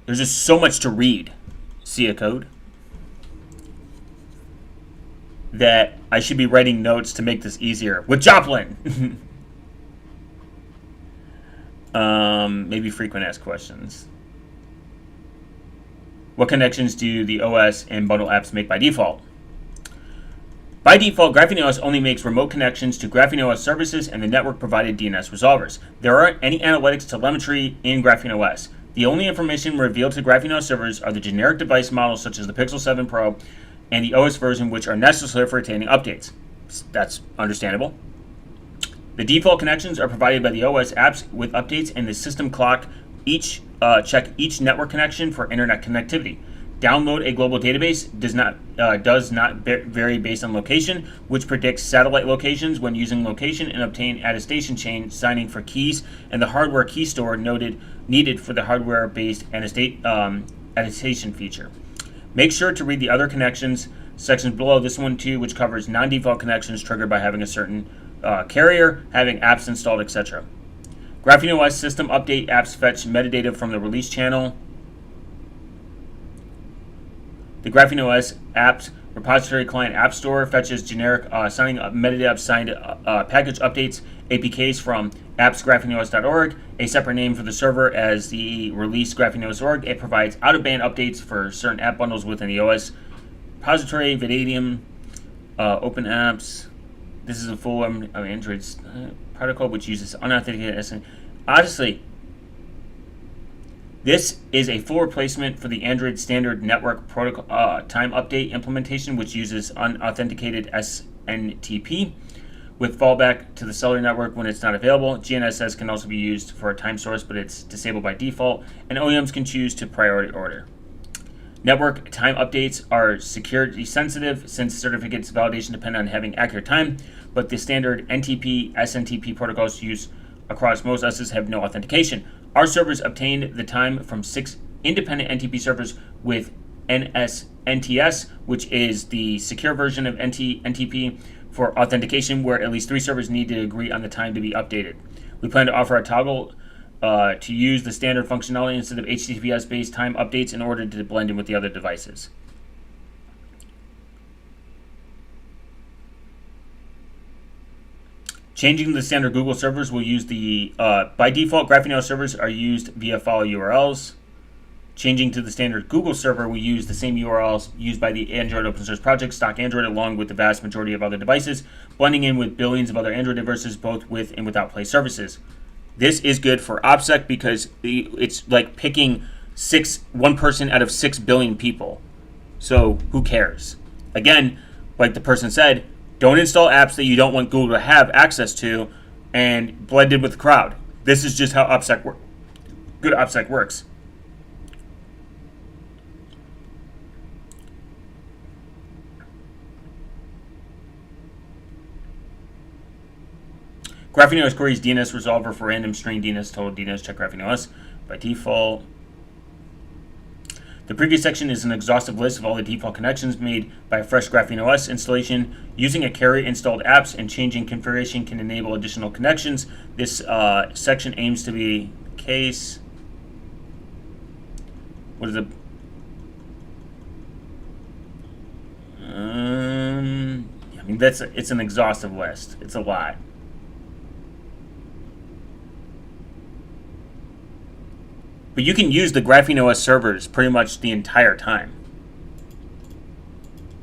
There's just so much to read. See a code? That I should be writing notes to make this easier. With Joplin! Maybe frequent asked questions. What connections do the OS and bundle apps make by default? By default, GrapheneOS only makes remote connections to GrapheneOS services and the network-provided DNS resolvers. There aren't any analytics telemetry in GrapheneOS. The only information revealed to GrapheneOS servers are the generic device models such as the Pixel 7 Pro and the OS version, which are necessary for attaining updates. That's understandable. The default connections are provided by the OS apps with updates, and the system clock check each network connection for internet connectivity. Download a global database does not vary based on location, which predicts satellite locations when using location, and obtain attestation chain signing for keys and the hardware key store needed for the hardware-based attestation feature. Make sure to read the other connections sections below this one too, which covers non-default connections triggered by having a certain carrier, having apps installed, etc. GrapheneOS system update apps fetch metadata from the release channel. The GrapheneOS apps repository client app store fetches generic signing up metadata signed package updates APKs from appsgrapheneos.org, a separate name for the server as the release grapheneos.org. It provides out-of-band updates for certain app bundles within the OS repository, Vidadium, Open Apps. This is a full Android protocol which uses unauthenticated SN. Honestly, this is a full replacement for the Android standard network protocol time update implementation, which uses unauthenticated SNTP with fallback to the cellular network when it's not available. GNSS can also be used for a time source, but it's disabled by default, and OEMs can choose to priority order. Network time updates are security sensitive since certificates validation depend on having accurate time, but the standard NTP, SNTP protocols used across most OSs have no authentication. Our servers obtained the time from 6 independent NTP servers with NTS, which is the secure version of NTP for authentication, where at least 3 servers need to agree on the time to be updated. We plan to offer a toggle to use the standard functionality instead of HTTPS-based time updates in order to blend in with the other devices. Changing the standard Google servers will use the, by default, GrapheneOS servers are used via follow URLs. Changing to the standard Google server will use the same URLs used by the Android open source project, stock Android, along with the vast majority of other devices, blending in with billions of other Android devices, both with and without Play services. This is good for OPSEC because it's like picking one person out of 6 billion people. So who cares? Again, like the person said, don't install apps that you don't want Google to have access to and blend in with the crowd. This is just how good OPSEC works. GrapheneOS queries DNS resolver for random string DNS total DNS check GrapheneOS by default. The previous section is an exhaustive list of all the default connections made by a fresh GrapheneOS installation. Using a carry installed apps and changing configuration can enable additional connections. This section aims to be the case. What is it? I mean, it's an exhaustive list. It's a lot. But you can use the GrapheneOS servers pretty much the entire time.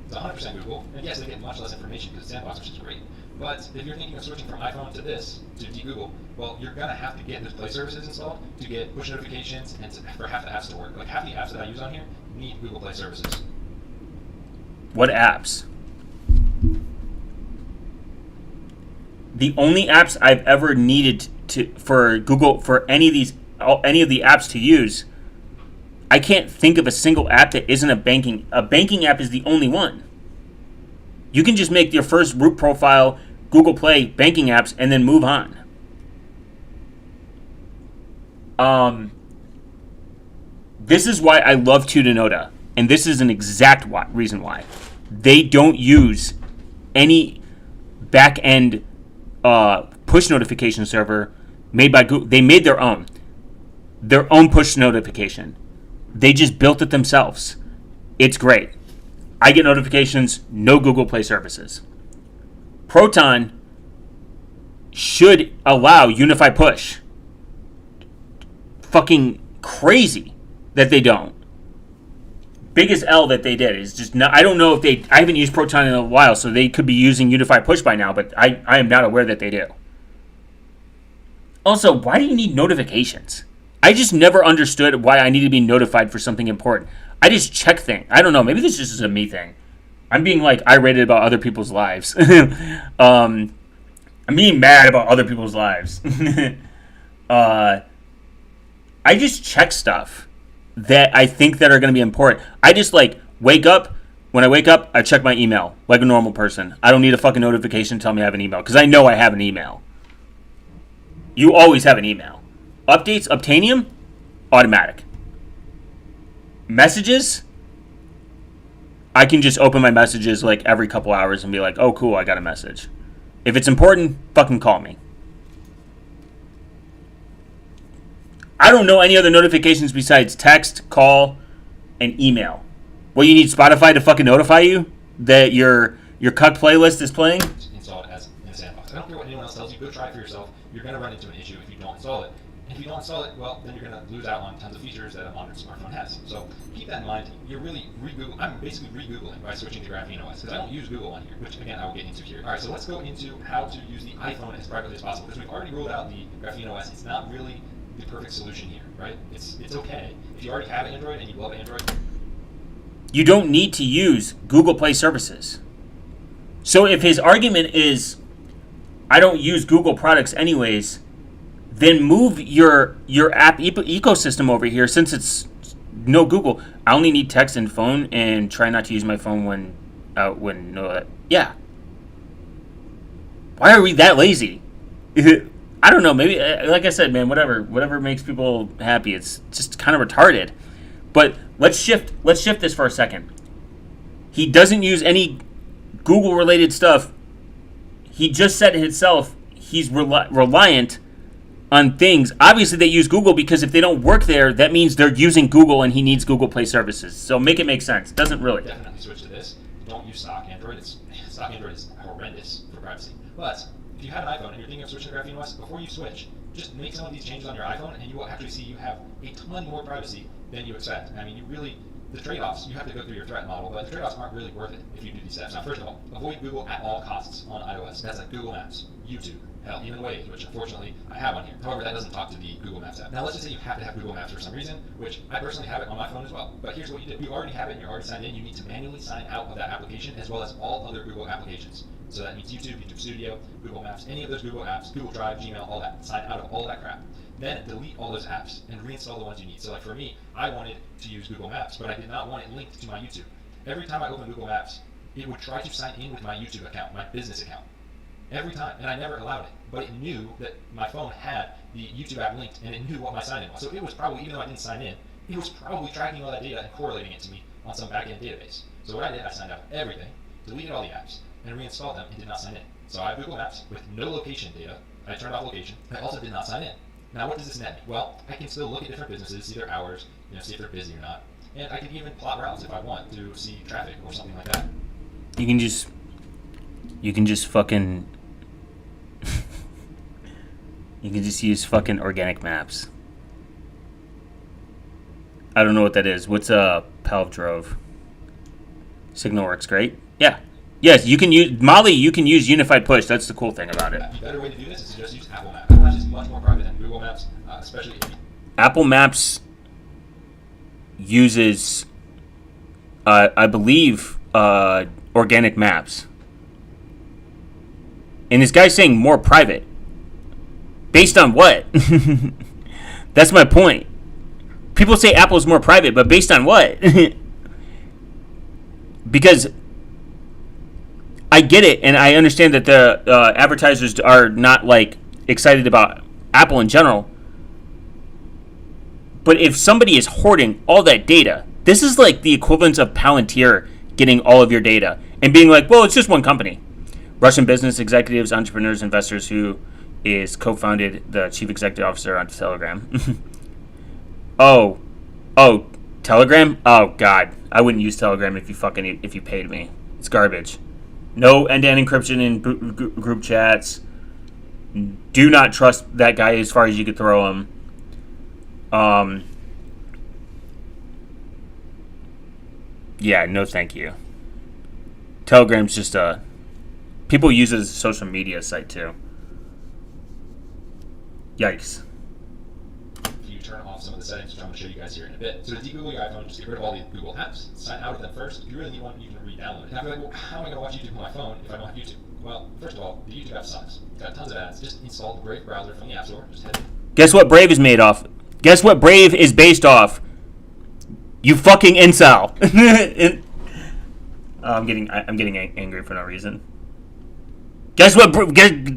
It's 100% Google, and yes, they get much less information because it's sandbox, which is great. But if you're thinking of switching from iPhone to this, to de-Google, well, you're going to have to get those Play services installed to get push notifications and for half the apps to work. Like half the apps that I use on here need Google Play services. What apps? The only apps I've ever needed for Google, for any of the apps to use, I can't think of a single app that isn't a banking. A banking app is the only one. You can just make your first root profile Google Play banking apps and then move on. This is why I love Tutanota, and this is an exact reason why. They don't use any back-end push notification server made by Google. They made their own push notification. They just built it themselves. It's great. I get notifications, no Google Play services. Proton should allow Unify Push. Fucking crazy that they don't. Biggest L that they did is just not, I don't know if they, I haven't used Proton in a while, so they could be using Unify Push by now, but I am not aware that they do. Also, why do you need notifications? I just never understood why I need to be notified for something important. I just check things. I don't know, maybe this is just a me thing. I'm being like irate about other people's lives. I'm being mad about other people's lives. I just check stuff that I think that are going to be important. I just like wake up. When I wake up, I check my email like a normal person. I don't need a fucking notification to tell me I have an email because I know I have an email. You always have an email. Updates, Obtainium, automatic. Messages, I can just open my messages like every couple hours and be like, oh cool, I got a message. If it's important, fucking call me. I don't know any other notifications besides text, call, and email. Well, you need Spotify to fucking notify you that your cuck playlist is playing? Install it as in a sandbox. I don't care what anyone else tells you. Go try it for yourself. You're going to run into an issue if you don't install it. And if you don't install it, well, then you're going to lose out on tons of features that a modern smartphone has. So keep that in mind. You're really I'm basically re-Googling by switching to GrapheneOS because I don't use Google on here, which again I will get into here. All right, so let's go into how to use the iPhone as privately as possible because we've already rolled out the GrapheneOS. It's not really the perfect solution here, right? It's okay. If you already have Android and you love Android, you don't need to use Google Play services. So if his argument is, I don't use Google products anyways, then move your app ecosystem over here since it's no Google. I only need text and phone and try not to use my phone when yeah. Why are we that lazy? I don't know, maybe, like I said, man, whatever makes people happy. It's just kind of retarded. But let's shift this for a second. He doesn't use any Google-related stuff. He just said it himself. He's reliant on things. Obviously, they use Google because if they don't work there, that means they're using Google and he needs Google Play services. So make it make sense. Doesn't really. Definitely switch to this. Don't use stock Android. Stock Android is horrendous for privacy. But if you have an iPhone and you're thinking of switching to GrapheneOS, before you switch, just make some of these changes on your iPhone and you will actually see you have a ton more privacy than you expect. I mean, the trade-offs, you have to go through your threat model, but the trade-offs aren't really worth it if you do these steps. Now, first of all, avoid Google at all costs on iOS. That's like Google Maps, YouTube, hell, even Waze, which unfortunately I have on here. However, that doesn't talk to the Google Maps app. Now, let's just say you have to have Google Maps for some reason, which I personally have it on my phone as well. But here's what you do. You already have it and you're already signed in. You need to manually sign out of that application as well as all other Google applications. So that means YouTube, YouTube Studio, Google Maps, any of those Google apps, Google Drive, Gmail, all that. Sign out of all that crap. Then delete all those apps and reinstall the ones you need. So like for me, I wanted to use Google Maps, but I did not want it linked to my YouTube. Every time I open Google Maps, it would try to sign in with my YouTube account, my business account. every time, and I never allowed it. But it knew that my phone had the YouTube app linked, and it knew what my sign-in was. So it was probably, even though I didn't sign in, it was probably tracking all that data and correlating it to me on some back-end database. So what I did, I signed out everything, deleted all the apps, and reinstalled them and did not sign in. So I have Google Maps with no location data. I turned off location. I also did not sign in. Now what does this net me? Well, I can still look at different businesses, see their hours, see if they're busy or not. And I can even plot routes if I want to see traffic or something like that. You can just fucking you can just use fucking organic maps. I don't know what that is. What's Palv Drove? Signal works great. Yeah. Yes, you can use Molly. You can use Unified Push. That's the cool thing about it. The better way to do this is to just use Apple Maps. Apple Maps is much more private than Google Maps, especially if you... Apple Maps uses, I believe, organic maps. And this guy's saying more private. Based on what? That's my point. People say Apple's more private, but based on what? Because I get it, and I understand that the advertisers are not like excited about Apple in general. But if somebody is hoarding all that data, this is like the equivalent of Palantir getting all of your data and being like, well, it's just one company. Russian business executives, entrepreneurs, investors who is co-founded the chief executive officer on Telegram. Oh, Telegram? Oh, God. I wouldn't use Telegram if you paid me. It's garbage. No end-to-end encryption in group chats. Do not trust that guy as far as you could throw him. Yeah, no thank you. Telegram's just people use it as a social media site too. Yikes. You turn off some of the settings, which I'm going to show you guys here in a bit. So to de-Google your iPhone, just get rid of all the Google apps, sign out of them first. If you really need one, you can re-download it. Now, if you're like, well, how am I going to watch YouTube on my phone if I don't have YouTube? Well, first of all, the YouTube app sucks. It's got tons of ads. Just install the Brave browser from the App Store. Just head in. Guess what Brave is made off? Guess what Brave is based off? You fucking incel. I'm getting angry for no reason. Guess what?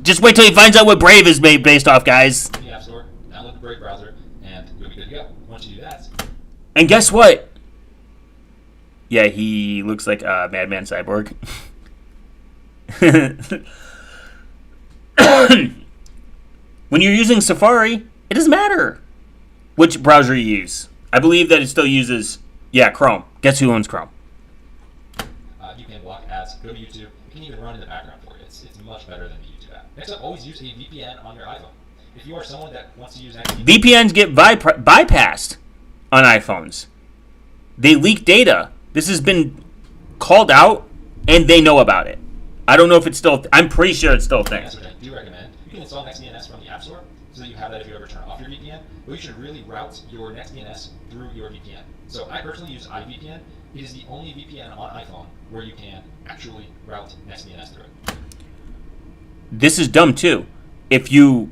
Just wait till he finds out what Brave is made based off, guys. In the App Store, download the Brave browser, and you'll be good to go. Once you do that, and guess what? Yeah, he looks like a Madman Cyborg. When you're using Safari, it doesn't matter which browser you use. I believe that it still uses, Chrome. Guess who owns Chrome? you can block ads, go to YouTube. It can even run in the background for you. It's much better than the YouTube app. Next up, always use a VPN on your iPhone. If you are someone that wants to use VPNs get bypassed on iPhones. They leak data. This has been called out, and they know about it. I don't know if it's still... I'm pretty sure it's still a thing. Which I do recommend. You can install NextDNS from the App Store, so that you have that if you ever turn off your VPN. But you should really route your NextDNS through your VPN. So I personally use iVPN. It is the only VPN on iPhone where you can actually route NextDNS through it. This is dumb, too. If you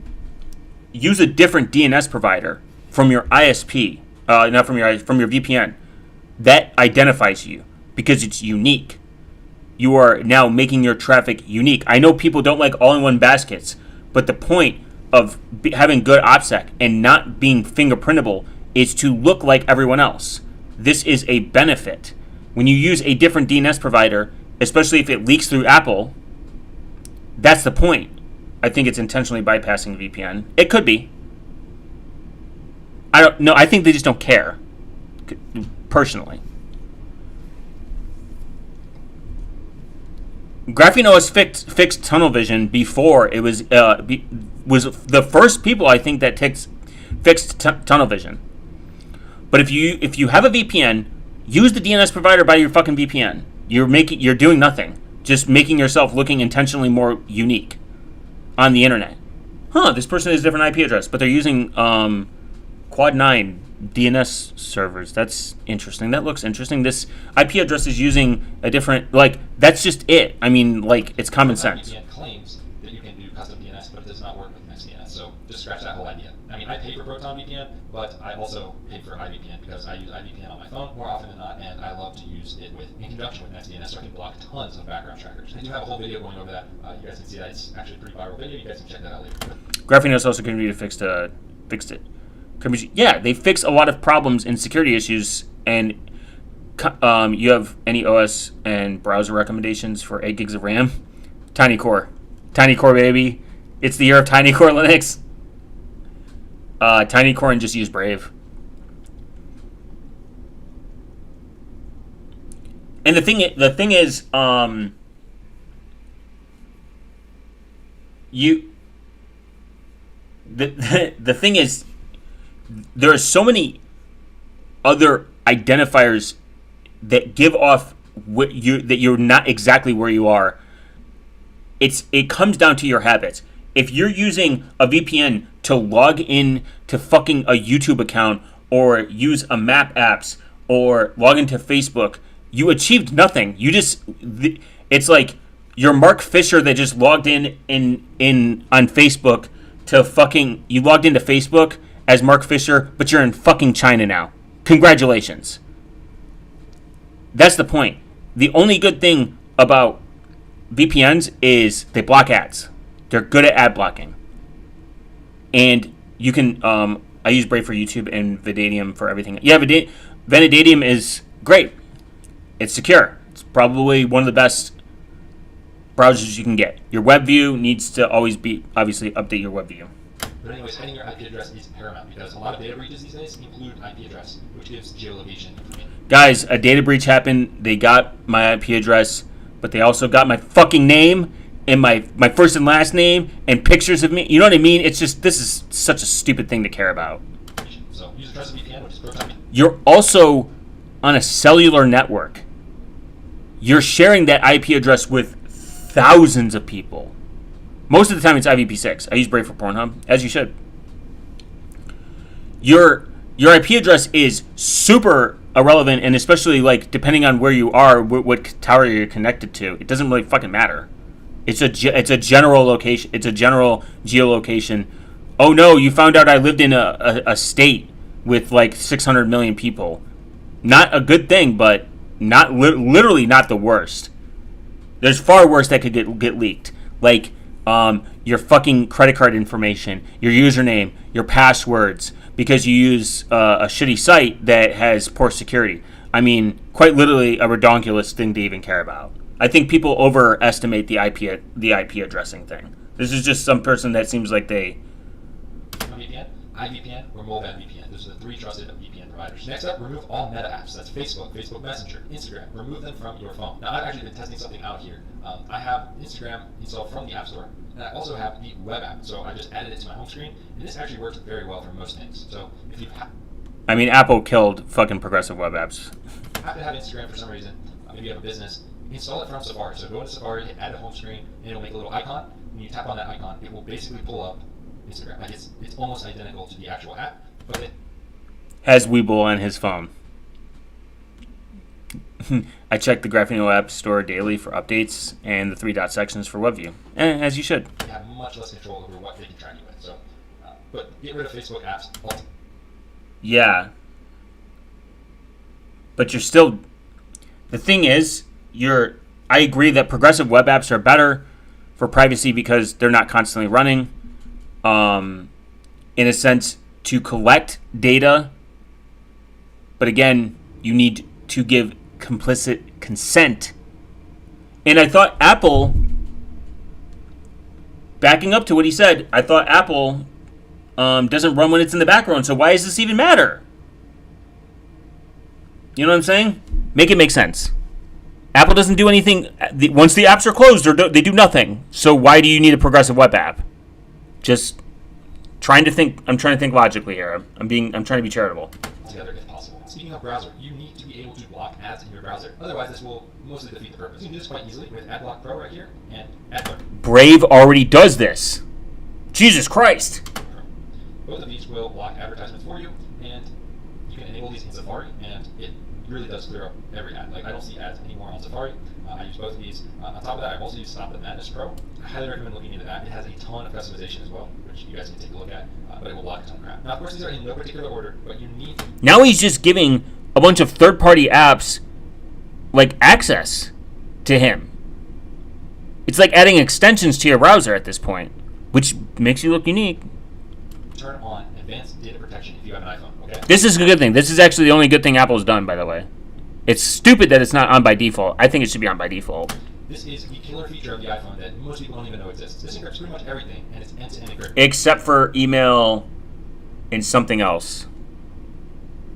use a different DNS provider from your ISP, not from your VPN, that identifies you because it's unique. You are now making your traffic unique. I know people don't like all-in-one baskets, but the point of having good OPSEC and not being fingerprintable is to look like everyone else. This is a benefit. When you use a different DNS provider, especially if it leaks through Apple, that's the point. I think it's intentionally bypassing VPN. It could be. I don't know. I think they just don't care, personally. GrapheneOS fixed tunnel vision before it was the first people I think that fixed tunnel vision. But if you have a VPN, use the DNS provider by your fucking VPN. You're doing nothing, just making yourself looking intentionally more unique on the internet. This person has a different IP address, but they're using Quad 9 DNS servers. That's interesting. That looks interesting. This IP address is using a different, that's just it. I mean, it's common sense. VPN claims that you can do custom DNS, but it does not work with XDNS. So just scratch that whole idea. I mean, I pay for Proton VPN, but I also pay for iVPN because I use iVPN on my phone more often than not, and I love to use it in conjunction with XDNS so I can block tons of background trackers. I do have a whole video going over that. You guys can see that. It's actually a pretty viral video. You guys can check that out later. GrapheneOS also continued to fixed it. Yeah, they fix a lot of problems and security issues. And you have any OS and browser recommendations for 8 gigs of RAM? TinyCore, baby. It's the year of TinyCore Linux. TinyCore, and just use Brave. And the thing is, the thing is, there are so many other identifiers that give off that you're not exactly where you are. It comes down to your habits. If you're using a VPN to log in to fucking a YouTube account or use a map apps or log into Facebook, you achieved nothing. It's like you're Mark Fisher that just logged in on Facebook to fucking, you logged into Facebook as Mark Fisher, but you're in fucking China now. Congratulations. That's the point. The only good thing about VPNs is they block ads. They're good at ad blocking. And you can, I use Brave for YouTube and Vidadium for everything. Yeah, Vidadium is great. It's secure. It's probably one of the best browsers you can get. Your web view needs to always be, obviously, update your web view. But anyways, hiding your IP address is paramount because a lot of data breaches these days include IP address, which gives geolocation information. Guys, a data breach happened. They got my IP address, but they also got my fucking name and my first and last name and pictures of me. You know what I mean? It's just, this is such a stupid thing to care about. So use a trusted VPN, which is Proton. You're also on a cellular network. You're sharing that IP address with thousands of people. Most of the time it's IPv6. I use Brave for Pornhub, as you should. Your IP address is super irrelevant, and especially like depending on where you are, what tower you're connected to, it doesn't really fucking matter. It's a general location. It's a general geolocation. Oh no, you found out I lived in a state with like 600 million people. Not a good thing, but not literally not the worst. There's far worse that could get leaked, like your fucking credit card information, your username, your passwords, because you use a shitty site that has poor security. I mean, quite literally a redonkulous thing to even care about. I think people overestimate the IP addressing thing. This is just some person that seems like they. VPN, iVPN, or Molvan VPN. Those are the 3 trusted VPN providers. Next up, remove all meta apps. That's Facebook, Facebook Messenger, Instagram. Remove them from your phone. Now, I've actually been testing something out here. I have Instagram installed from the App Store, and I also have the web app. So I just added it to my home screen, and this actually works very well for most things. So if you I mean, Apple killed fucking progressive web apps. have to have Instagram for some reason, maybe you have a business, install it from Safari. So go into Safari, hit add to home screen, and it'll make a little icon. When you tap on that icon, it will basically pull up Instagram. Like it's almost identical to the actual app, but it has Weeble on his phone. I check the GrapheneOS App Store daily for updates and the 3-dot sections for WebView, as you should. You have much less control over what they can track you with. So, but get rid of Facebook apps. Yeah, but you're still. The thing is, I agree that progressive web apps are better for privacy because they're not constantly running. In a sense, to collect data, but again, you need to give complicit consent. And I thought Apple, backing up to what he said, I thought Apple doesn't run when it's in the background, so why does this even matter? You know what I'm saying? Make it make sense. Apple doesn't do anything. Once the apps are closed, they do nothing. So why do you need a progressive web app? Just trying to think. I'm trying to think logically here. I'm trying to be charitable. Together if possible. Speaking of browser, you need to be able to block ads in your browser. Otherwise, this will mostly defeat the purpose. You can do this quite easily with AdBlock Pro right here and AdBlock. Brave already does this. Jesus Christ. Both of these will block advertisements for you, and you can enable these in Safari, and it really does clear up every ad. Like, I don't see ads anymore on Safari. I use both of these. On top of that, I've also used Stop the Madness Pro. I highly recommend looking into that. It has a ton of customization as well, which you guys can take a look at, but it will block a ton of crap. Now, of course, these are in no particular order, but you need to. Now he's just giving a bunch of third-party apps, like, access to him. It's like adding extensions to your browser at this point, which makes you look unique. Turn on advanced data protection if you have an iPhone, okay? This is a good thing. This is actually the only good thing Apple's done, by the way. It's stupid that it's not on by default. I think it should be on by default. This is the killer feature of the iPhone that most people don't even know exists. This encrypts pretty much everything, and it's end-to-end encrypted. Except for email and something else.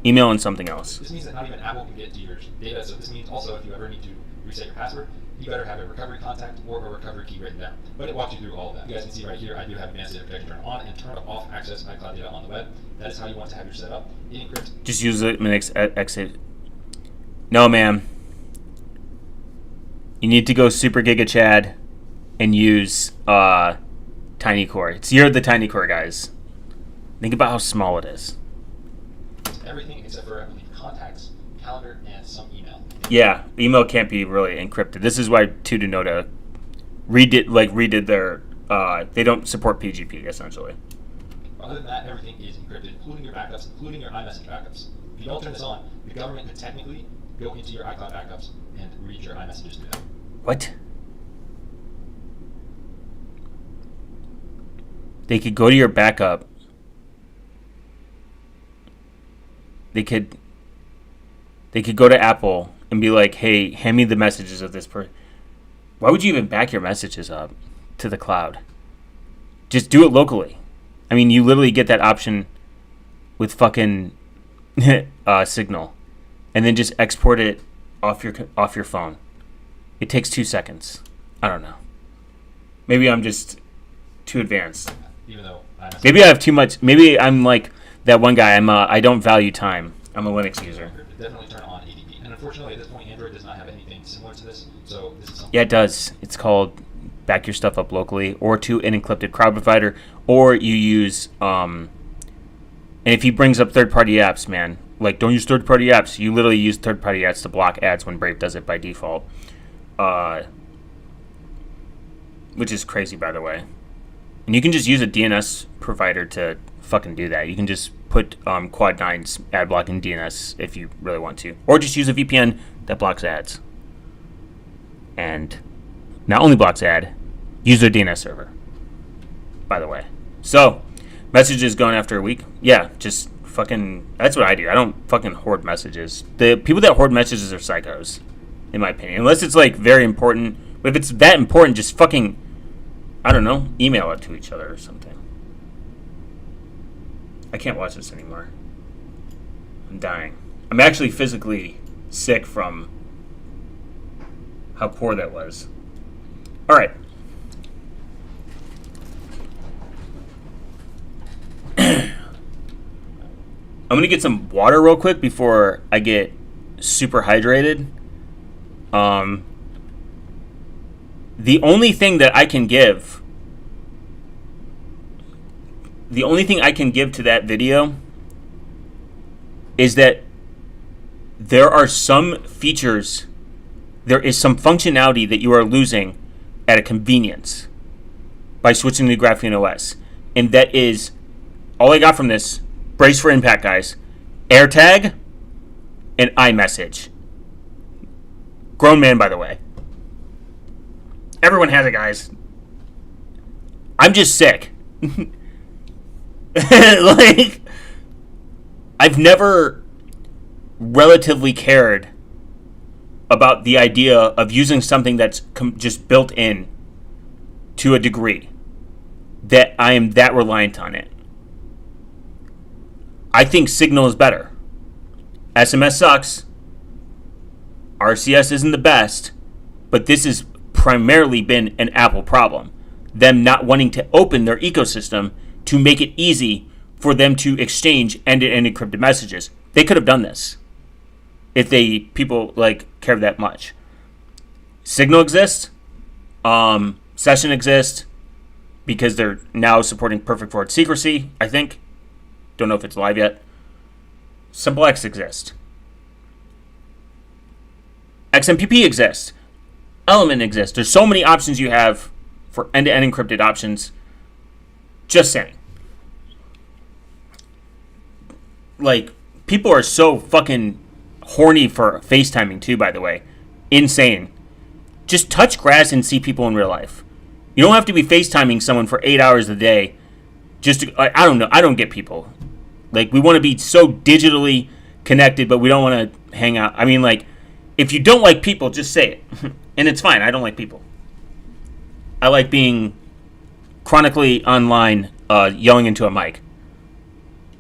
Email and something else. This means that not even Apple can get to your data, so this means also if you ever need to reset your password, you better have a recovery contact or a recovery key written down. But it walks you through all of that. You guys can see right here, I do have advanced data protection turned on and turned off access iCloud data on the web. That is how you want to have your setup. It encrypts. Just use it and exit. No, ma'am. You need to go Super Giga Chad and use Tiny Core. You're the Tiny Core guys. Think about how small it is. Everything except for, I believe, contacts, calendar, and some email. Yeah, email can't be really encrypted. This is why Tutanota redid their. They don't support PGP essentially. Other than that, everything is encrypted, including your backups, including your iMessage backups. If you don't turn this on, the government could technically go into your iCloud backups and read your iMessages through them. What? They could go to your backup. They could go to Apple and be like, "Hey, hand me the messages of this person." Why would you even back your messages up to the cloud? Just do it locally. I mean, you literally get that option with fucking Signal, and then just export it off your phone. It takes 2 seconds. I don't know. Maybe I'm just too advanced. Even though maybe I have too much. Maybe I'm like that one guy. I don't value time. I'm a Linux user. Definitely turn on ADP. And unfortunately, at this point, Android does not have anything similar to this. So this is something. Yeah, it does. It's called back your stuff up locally, or to an encrypted cloud provider, or you use. And if he brings up third-party apps, man, like don't use third-party apps. You literally use third-party apps to block ads when Brave does it by default. Which is crazy, by the way. And you can just use a DNS provider to fucking do that. You can just put Quad 9's ad blocking DNS if you really want to. Or just use a VPN that blocks ads. And not only blocks ad, use their DNS server, by the way. So, messages going after a week? Yeah, just fucking, that's what I do. I don't fucking hoard messages. The people that hoard messages are psychos, in my opinion. Unless it's like very important. But if it's that important, just fucking, I don't know, email it to each other or something. I can't watch this anymore. I'm dying. I'm actually physically sick from how poor that was. All right. I'm going to get some water real quick before I get super hydrated. The only thing that I can give... The only thing I can give to that video is that there are some features, there is some functionality that you are losing at a convenience by switching to GrapheneOS. And that is, all I got from this, brace for impact, guys, AirTag and iMessage. Grown man, by the way. Everyone has it, guys. I'm just sick. Like, I've never relatively cared about the idea of using something that's just built in to a degree that I am that reliant on it. I think Signal is better. SMS sucks. RCS isn't the best, but this has primarily been an Apple problem. Them not wanting to open their ecosystem to make it easy for them to exchange end-to-end encrypted messages. They could have done this if people like care that much. Signal exists. Session exists because they're now supporting perfect forward secrecy, I think. Don't know if it's live yet. SimpleX exists. XMPP exists. Element exists. There's so many options you have for end-to-end encrypted options. Just saying. Like, people are so fucking horny for FaceTiming too, by the way. Insane. Just touch grass and see people in real life. You don't have to be FaceTiming someone for 8 hours a day. Just to, I don't know. I don't get people. Like, we want to be so digitally connected, but we don't want to hang out. I mean, like, if you don't like people, just say it. And it's fine. I don't like people. I like being chronically online, yelling into a mic,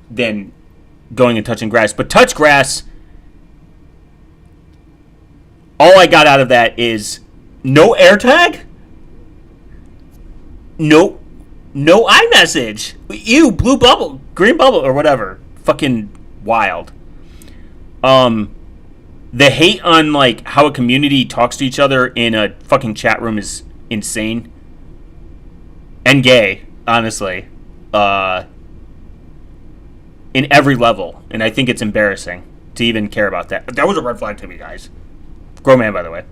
than going and touching grass. But touch grass, all I got out of that is no AirTag, no iMessage, ew, blue bubble, green bubble, or whatever. Fucking wild. The hate on, like, how a community talks to each other in a fucking chat room is insane. And gay, honestly. In every level. And I think it's embarrassing to even care about that. That was a red flag to me, guys. Grown man, by the way.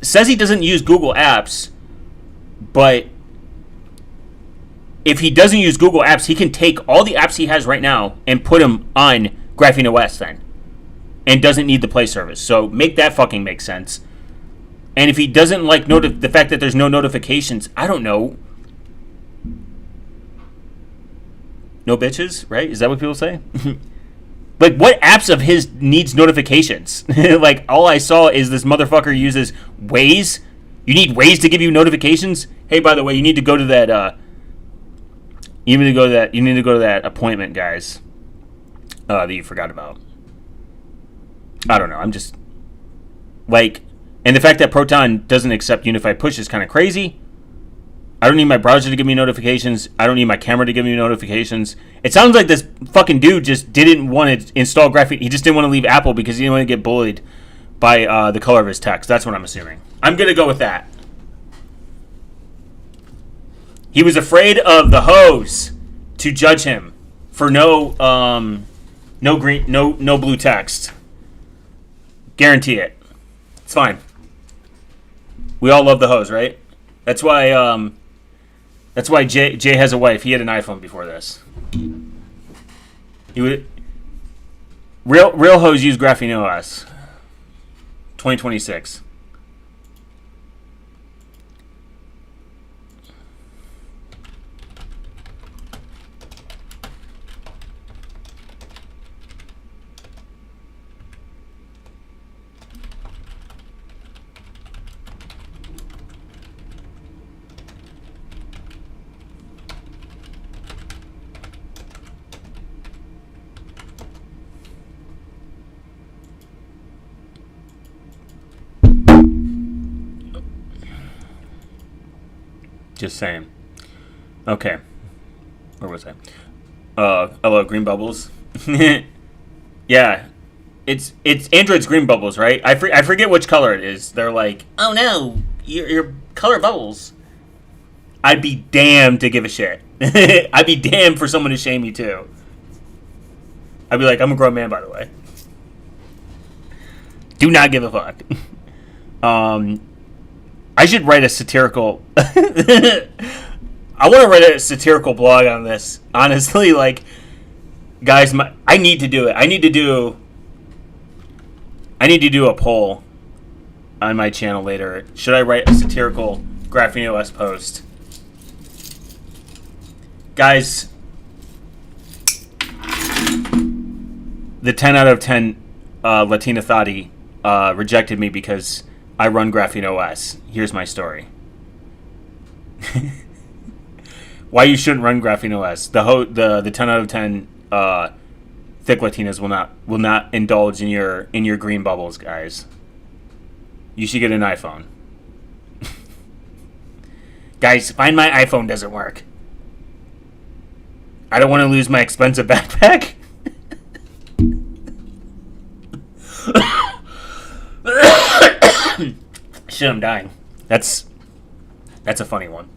Says he doesn't use Google Apps, but if he doesn't use Google Apps, he can take all the apps he has right now and put them on GrapheneOS then, and doesn't need the Play service. So make that fucking make sense. And if he doesn't like the fact that there's no notifications, I don't know. No bitches, right? Is that what people say? Like, what apps of his needs notifications? Like, all I saw is this motherfucker uses Waze. You need Waze to give you notifications? Hey, by the way, you need to go to that, you need to go to that appointment, guys, that you forgot about. I don't know. I'm just, like, and the fact that Proton doesn't accept Unified Push is kind of crazy. I don't need my browser to give me notifications. I don't need my camera to give me notifications. It sounds like this fucking dude just didn't want to install Graphene. He just didn't want to leave Apple because he didn't want to get bullied by the color of his text. That's what I'm assuming. I'm going to go with that. He was afraid of the hoes to judge him for no blue text. Guarantee it. It's fine. We all love the hoes, right? That's why Jay has a wife. He had an iPhone before this. Real hoes use GrapheneOS. 2026. Just saying. Okay. Where was I? Hello, green bubbles. Yeah. It's Android's green bubbles, right? I forget which color it is. They're like, oh no, your color bubbles. I'd be damned to give a shit. I'd be damned for someone to shame me too. I'd be like, I'm a grown man, by the way. Do not give a fuck. I should write a satirical. I want to write a satirical blog on this. Honestly, like, guys, I need to do it. I need to do a poll on my channel later. Should I write a satirical GrapheneOS post? Guys, the 10 out of 10 Latina Thotty rejected me because I run GrapheneOS. Here's my story. Why you shouldn't run GrapheneOS. The 10 out of 10 thick Latinas will not indulge in your green bubbles, guys. You should get an iPhone. Guys, find my iPhone doesn't work. I don't want to lose my expensive backpack. Shit, I'm dying. That's a funny one.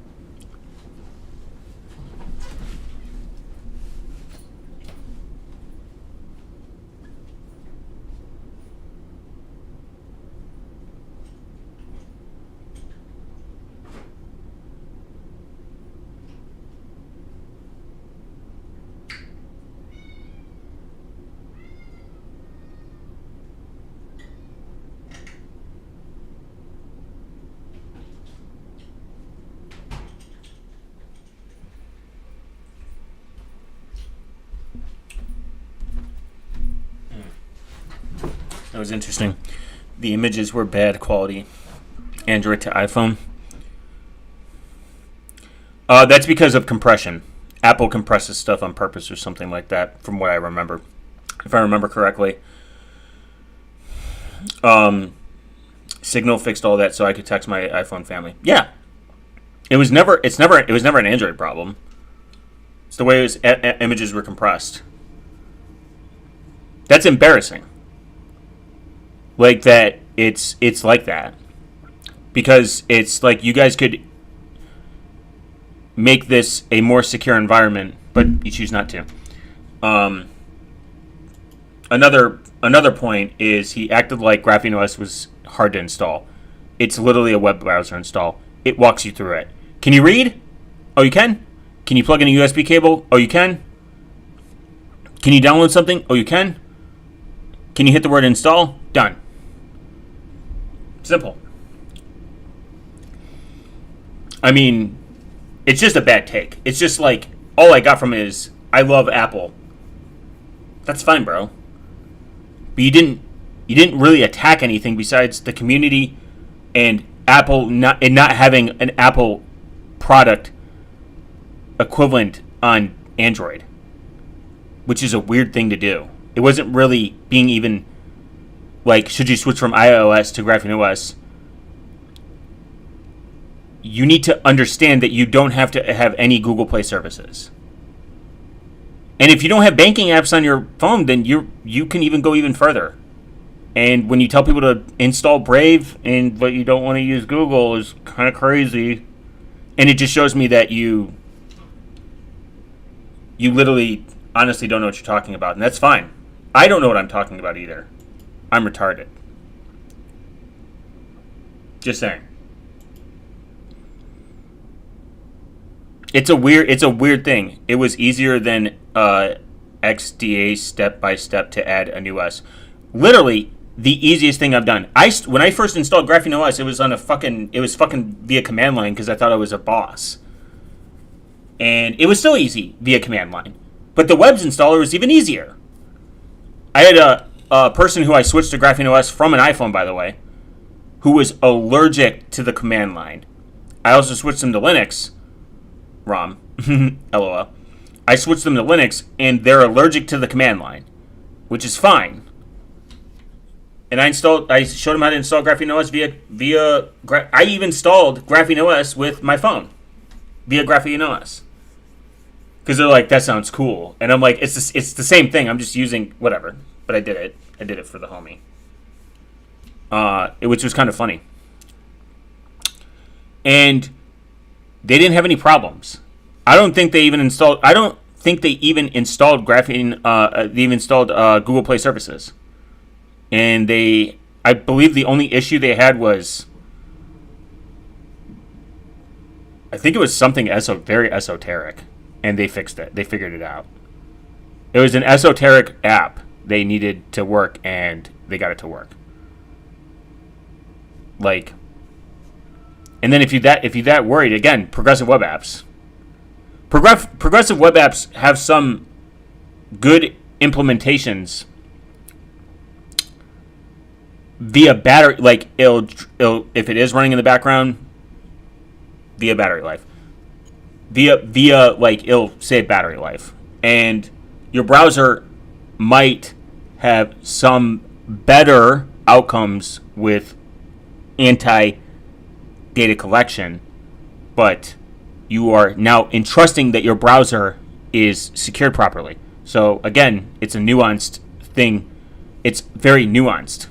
It was interesting. The images were bad quality. Android to iPhone. That's because of compression. Apple compresses stuff on purpose or something like that, from what I remember. If I remember correctly. Signal fixed all that so I could text my iPhone family. Yeah. It was never an Android problem. It's the way images were compressed. That's embarrassing. Like that, it's like that. Because it's like you guys could make this a more secure environment, but you choose not to. Another point is he acted like GrapheneOS was hard to install. It's literally a web browser install. It walks you through it. Can you read? Oh, you can? Can you plug in a USB cable? Oh, you can? Can you download something? Oh, you can? Can you hit the word install? Done. Simple. I mean, it's just a bad take. It's just like, all I got from it is, I love Apple. That's fine, bro. But you didn't really attack anything besides the community and Apple not having an Apple product equivalent on Android, which is a weird thing to do. It wasn't really being even like, should you switch from iOS to GrapheneOS? You need to understand that you don't have to have any Google Play services. And if you don't have banking apps on your phone, then you can even go even further. And when you tell people to install Brave but you don't want to use Google is kind of crazy. And it just shows me that you literally honestly don't know what you're talking about. And that's fine. I don't know what I'm talking about either. I'm retarded. Just saying. It's a weird thing. It was easier than XDA step by step to add a new OS. Literally the easiest thing I've done. When I first installed GrapheneOS, it was fucking via command line because I thought I was a boss. And it was still easy via command line. But the web's installer was even easier. I had a person who I switched to GrapheneOS from an iPhone, by the way, who was allergic to the command line. I also switched them to Linux. ROM. LOL. I switched them to Linux, and they're allergic to the command line, which is fine. And I showed them how to install GrapheneOS I even installed GrapheneOS with my phone via GrapheneOS. Because they're like, that sounds cool. And I'm like, it's the same thing. I'm just using whatever. But I did it. I did it for the homie. Which was kind of funny. And they didn't have any problems. I don't think they even installed Graphene. They even installed Google Play services. And I believe the only issue they had was, I think it was something very esoteric, and they fixed it. They figured it out. It was an esoteric app they needed to work, and they got it to work. Like, and then if you that worried, again, progressive web apps. Progressive web apps have some good implementations via battery, like it'll if it is running in the background via battery life, via like it'll save battery life, and your browser might have some better outcomes with anti-data collection, but you are now entrusting that your browser is secured properly. So again, it's a nuanced thing. It's very nuanced.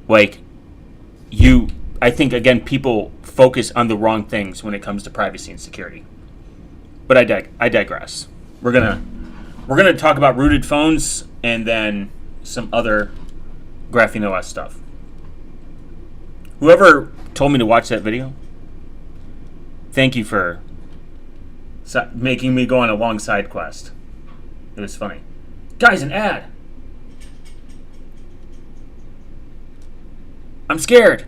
Like, I think, again, people focus on the wrong things when it comes to privacy and security. But I digress. We're gonna talk about rooted phones and then some other GrapheneOS stuff. Whoever told me to watch that video, thank you for making me go on a long side quest. It was funny. Guys, an ad! I'm scared.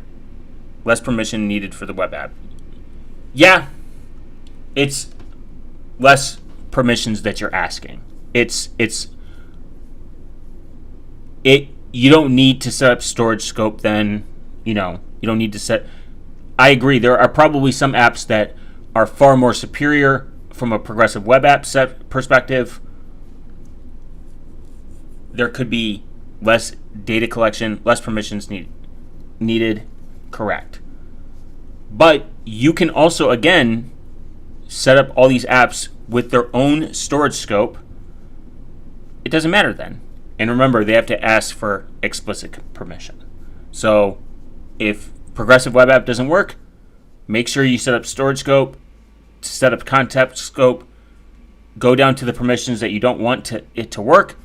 Less permission needed for the web app. Yeah, it's less permissions that you're asking. It's You don't need to set up storage scope then. You don't need to set. I agree. There are probably some apps that are far more superior from a progressive web app set perspective. There could be less data collection, less permissions needed. Correct. But you can also, again, set up all these apps with their own storage scope. It doesn't matter then. And remember, they have to ask for explicit permission. So if progressive web app doesn't work, make sure you set up storage scope, set up context scope, go down to the permissions that you don't want it to work.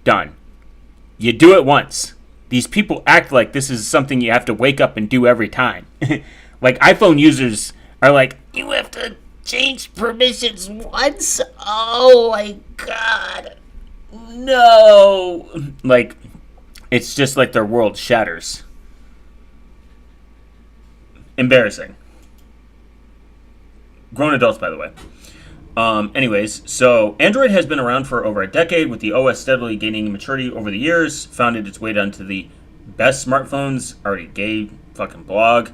Done. You do it once. These people act like this is something you have to wake up and do every time. Like iPhone users are like, you have to change permissions once? Oh my god. No. Like, it's just like their world shatters. Embarrassing. Grown adults, by the way. Anyways, so Android has been around for over a decade, with the OS steadily gaining maturity over the years. Founded its way down to the best smartphones. Already gay fucking blog.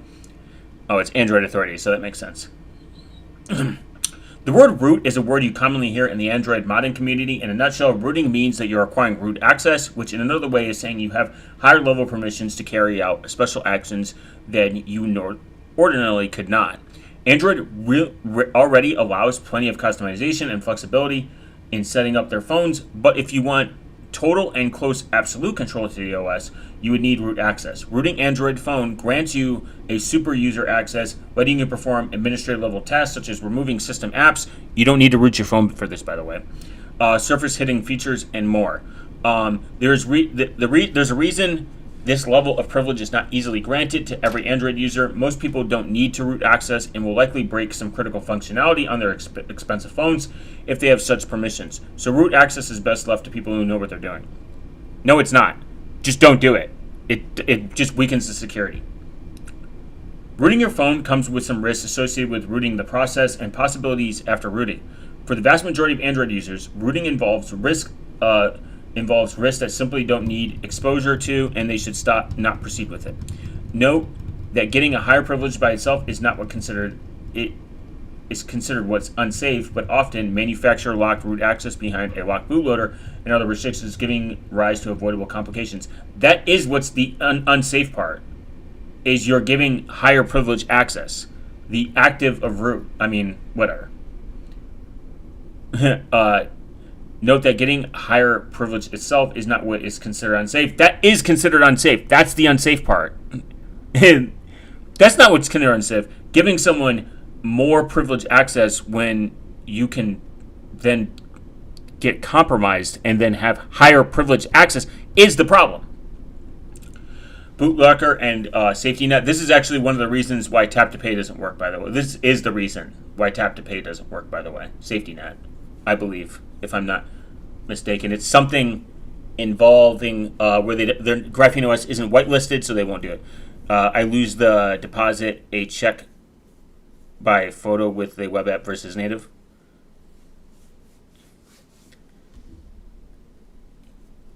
Oh, it's Android Authority, so that makes sense. The word root is a word you commonly hear in the Android modding community. In a nutshell, rooting means that you're acquiring root access, which in another way is saying you have higher level permissions to carry out special actions than you ordinarily could not. Android already allows plenty of customization and flexibility in setting up their phones, but if you want total and close absolute control to the OS, you would need root access. Rooting Android phone grants you a super user access, letting you perform administrative level tasks such as removing system apps. You don't need to root your phone for this, by the way. Surface hitting features and more. There's a reason this level of privilege is not easily granted to every Android user. Most people don't need to root access and will likely break some critical functionality on their expensive phones if they have such permissions. So root access is best left to people who know what they're doing. No, it's not. Just don't do it. It just weakens the security. Rooting your phone comes with some risks associated with rooting the process and possibilities after rooting. For the vast majority of Android users, rooting involves risk that simply don't need exposure to, and they should not proceed with it. Note that getting a higher privilege by itself is not considered what's unsafe, but often manufacturer locked root access behind a locked bootloader and other restrictions, giving rise to avoidable complications. That is what's the unsafe part, is you're giving higher privilege access. The active of root, whatever. Note that getting higher privilege itself is not what is considered unsafe. That is considered unsafe. That's the unsafe part. That's not what's considered unsafe. Giving someone more privileged access when you can then get compromised and then have higher privileged access is the problem. Bootlocker and safety net. This is actually one of the reasons why tap to pay doesn't work, by the way. This is the reason why tap to pay doesn't work, by the way. Safety net, I believe, if I'm not mistaken. It's something involving where their GrapheneOS isn't whitelisted, so they won't do it. I lose the deposit a check by photo with the web app versus native.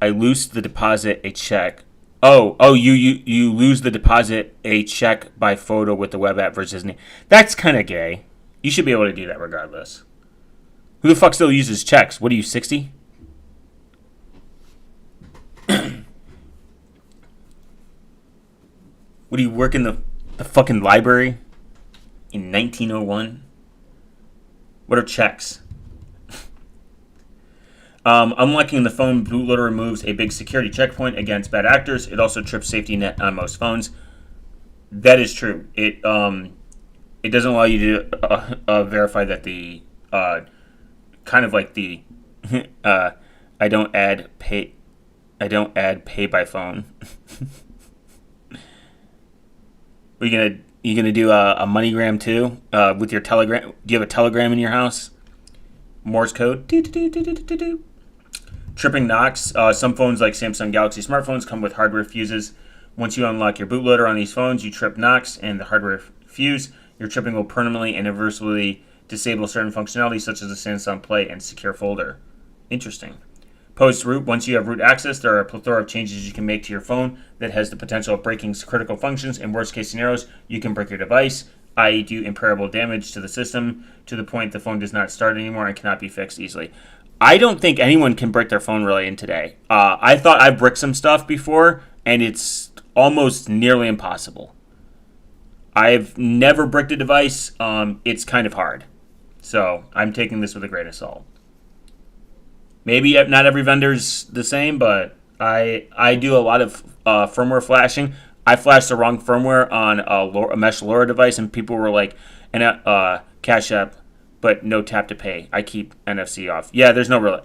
I lose the deposit a check. You lose the deposit a check by photo with the web app versus native. That's kind of gay. You should be able to do that regardless. Who the fuck still uses checks? What are you, 60? What do you work in the fucking library in 1901? What are checks? Unlocking the phone bootloader removes a big security checkpoint against bad actors. It also trips safety net on most phones. That is true. It doesn't allow you to verify that the kind of like the I don't add pay by phone. You gonna do a MoneyGram too with your Telegram? Do you have a Telegram in your house? Morse code. Tripping knocks. Some phones like Samsung Galaxy smartphones come with hardware fuses. Once you unlock your bootloader on these phones, you trip knocks and the hardware fuse. Your tripping will permanently and irreversibly disable certain functionalities such as the Samsung Play and Secure Folder. Interesting. Post-root, once you have root access, there are a plethora of changes you can make to your phone that has the potential of breaking critical functions. In worst-case scenarios, you can break your device, i.e. do irreparable damage to the system to the point the phone does not start anymore and cannot be fixed easily. I don't think anyone can brick their phone really in today. I thought I bricked some stuff before, and it's almost nearly impossible. I've never bricked a device. It's kind of hard. So I'm taking this with a grain of salt. Maybe not every vendor's the same, but I do a lot of firmware flashing. I flashed the wrong firmware on a mesh LoRa device, and people were like, Cash App, but no tap to pay. I keep NFC off. Yeah, there's no real.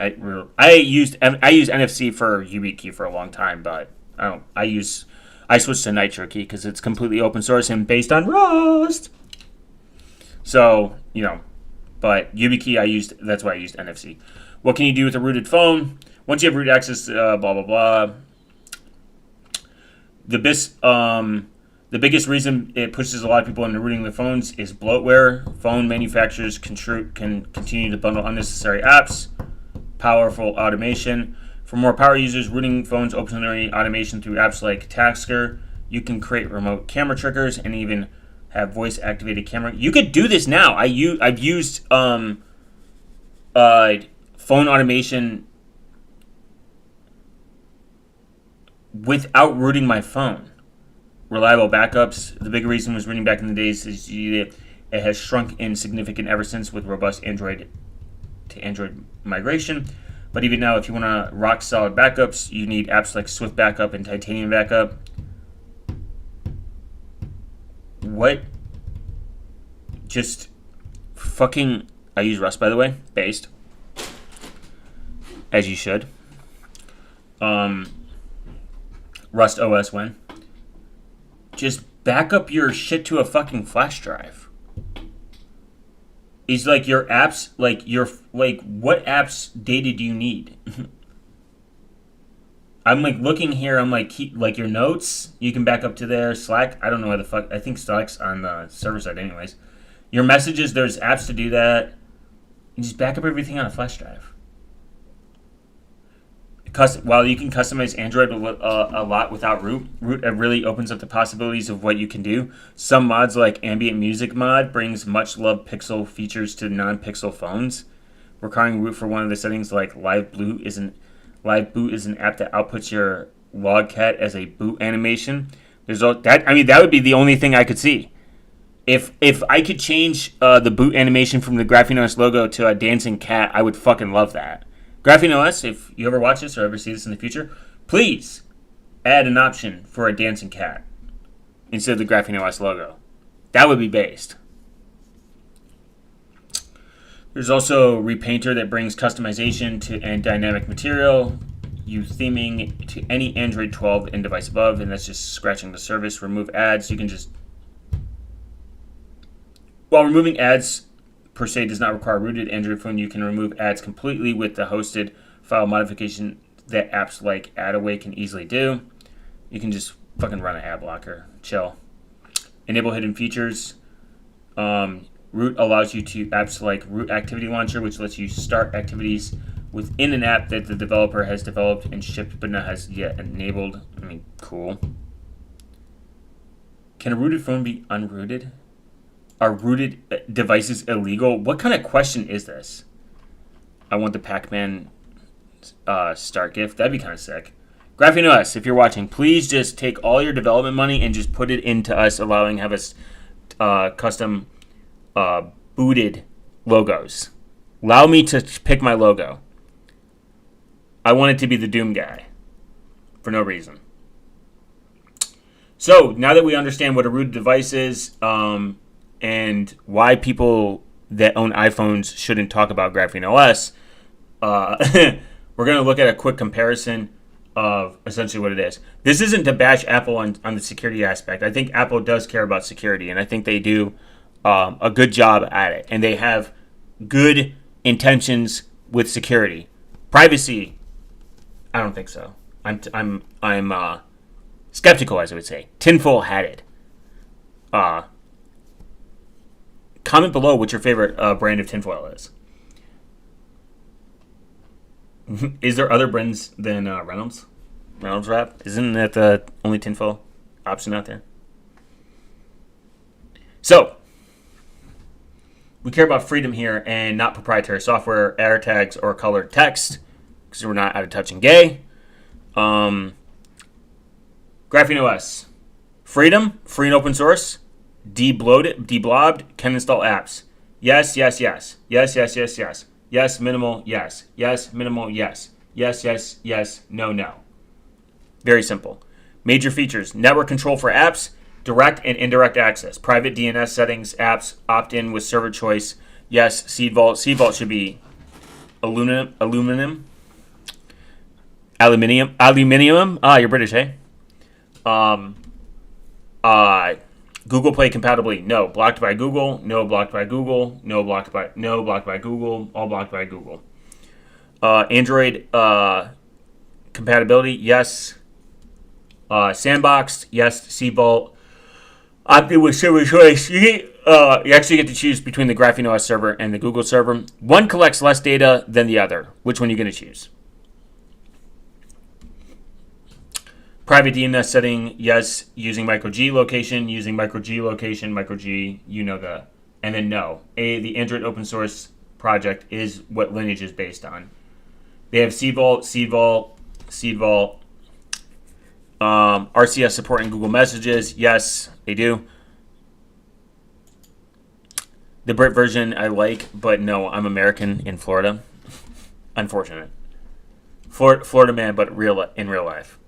I use NFC for YubiKey for a long time, but I switched to Nitro Key because it's completely open source and based on Rust. So but YubiKey that's why I used NFC. What can you do with a rooted phone? Once you have root access, blah blah blah. The biggest reason it pushes a lot of people into rooting their phones is bloatware. Phone manufacturers can continue to bundle unnecessary apps, powerful automation. For more power users, rooting phones opens automation through apps like Tasker. You can create remote camera triggers and even have voice-activated camera. You could do this now. I've used phone automation without rooting my phone. Reliable backups. The big reason was rooting back in the days is it has shrunk in significant ever since with robust Android to Android migration. But even now, if you want to rock solid backups, you need apps like Swift Backup and Titanium Backup. What? Just fucking. I use Rust, by the way, based. As you should. Rust OS when. Just back up your shit to a fucking flash drive. Is like your apps, what apps data do you need? I'm like looking here. I'm like your notes. You can back up to there. Slack. I don't know why the fuck. I think Slack's on the server side, anyways. Your messages. There's apps to do that. You just back up everything on a flash drive. While you can customize Android a lot without root really opens up the possibilities of what you can do. Some mods like Ambient Music mod brings much loved pixel features to non-pixel phones. Requiring root for one of the settings like Live Boot is an app that outputs your logcat as a boot animation. That would be the only thing I could see. If I could change the boot animation from the GrapheneOS logo to a dancing cat, I would fucking love that. GrapheneOS, if you ever watch this or ever see this in the future, please add an option for a dancing cat instead of the GrapheneOS logo. That would be based. There's also Repainter that brings customization and dynamic material. You theming to any Android 12 and device above, and that's just scratching the surface. Remove ads. You can just... While removing ads per se does not require a rooted Android phone, you can remove ads completely with the hosted file modification that apps like AdAway can easily do. You can just fucking run an ad blocker. Chill. Enable hidden features. Root allows you to apps like Root Activity Launcher, which lets you start activities within an app that the developer has developed and shipped but not has yet enabled. Cool. Can a rooted phone be unrooted? Are rooted devices illegal? What kind of question is this? I want the Pac-Man start gift. That'd be kind of sick. GrapheneOS, if you're watching, please just take all your development money and just put it into us, allowing have us custom booted logos. Allow me to pick my logo. I want it to be the Doom guy for no reason. So now that we understand what a rooted device is, and why people that own iPhones shouldn't talk about GrapheneOS, we're going to look at a quick comparison of essentially what it is. This isn't to bash Apple on the security aspect. I think Apple does care about security, and I think they do a good job at it. And they have good intentions with security. Privacy, I don't think so. I'm skeptical, as I would say. Tinfoil-hatted. Comment below what your favorite brand of tinfoil is. Is there other brands than Reynolds? Reynolds Wrap? Isn't that the only tinfoil option out there? So, we care about freedom here and not proprietary software, error tags, or colored text because we're not out of touch and gay. GrapheneOS. Freedom, free and open source, deblobbed, can install apps. Yes, yes, yes. Yes, yes, yes, yes. Yes, minimal, yes. Yes, minimal, yes. Yes, yes, yes, no, no. Very simple. Major features: network control for apps, direct and indirect access, private DNS settings, apps, opt-in with server choice. Yes, seed vault. Seed vault should be aluminium. Ah, you're British, eh? Google Play compatibility. No. Blocked by Google. No. Blocked by Google. No. Blocked by Google. All blocked by Google. Android compatibility. Yes. Sandboxed. Yes. Seedvault. Opt-in with server choice. You actually get to choose between the GrapheneOS server and the Google server. One collects less data than the other. Which one are you going to choose? Private DNS setting, yes. Using micro G location, micro G, you know the. And then no. The Android open source project is what Lineage is based on. They have Seed Vault, RCS support in Google Messages, yes, they do. The Brit version I like, but no, I'm American in Florida. Unfortunate. Florida man, but in real life.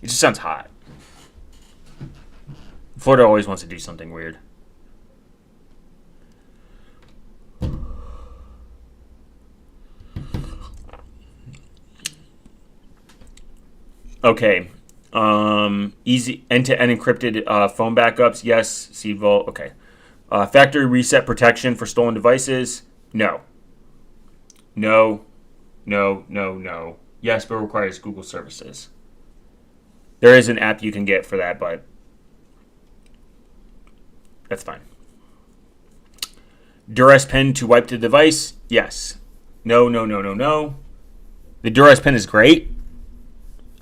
It just sounds hot. Florida always wants to do something weird. Okay. Easy end-to-end encrypted phone backups. Yes. Seed Vault. Okay. Factory reset protection for stolen devices. No. No. Yes, but requires Google services. There is an app you can get for that, but that's fine. Duress Pen to wipe the device? Yes. No. The Duress Pen is great.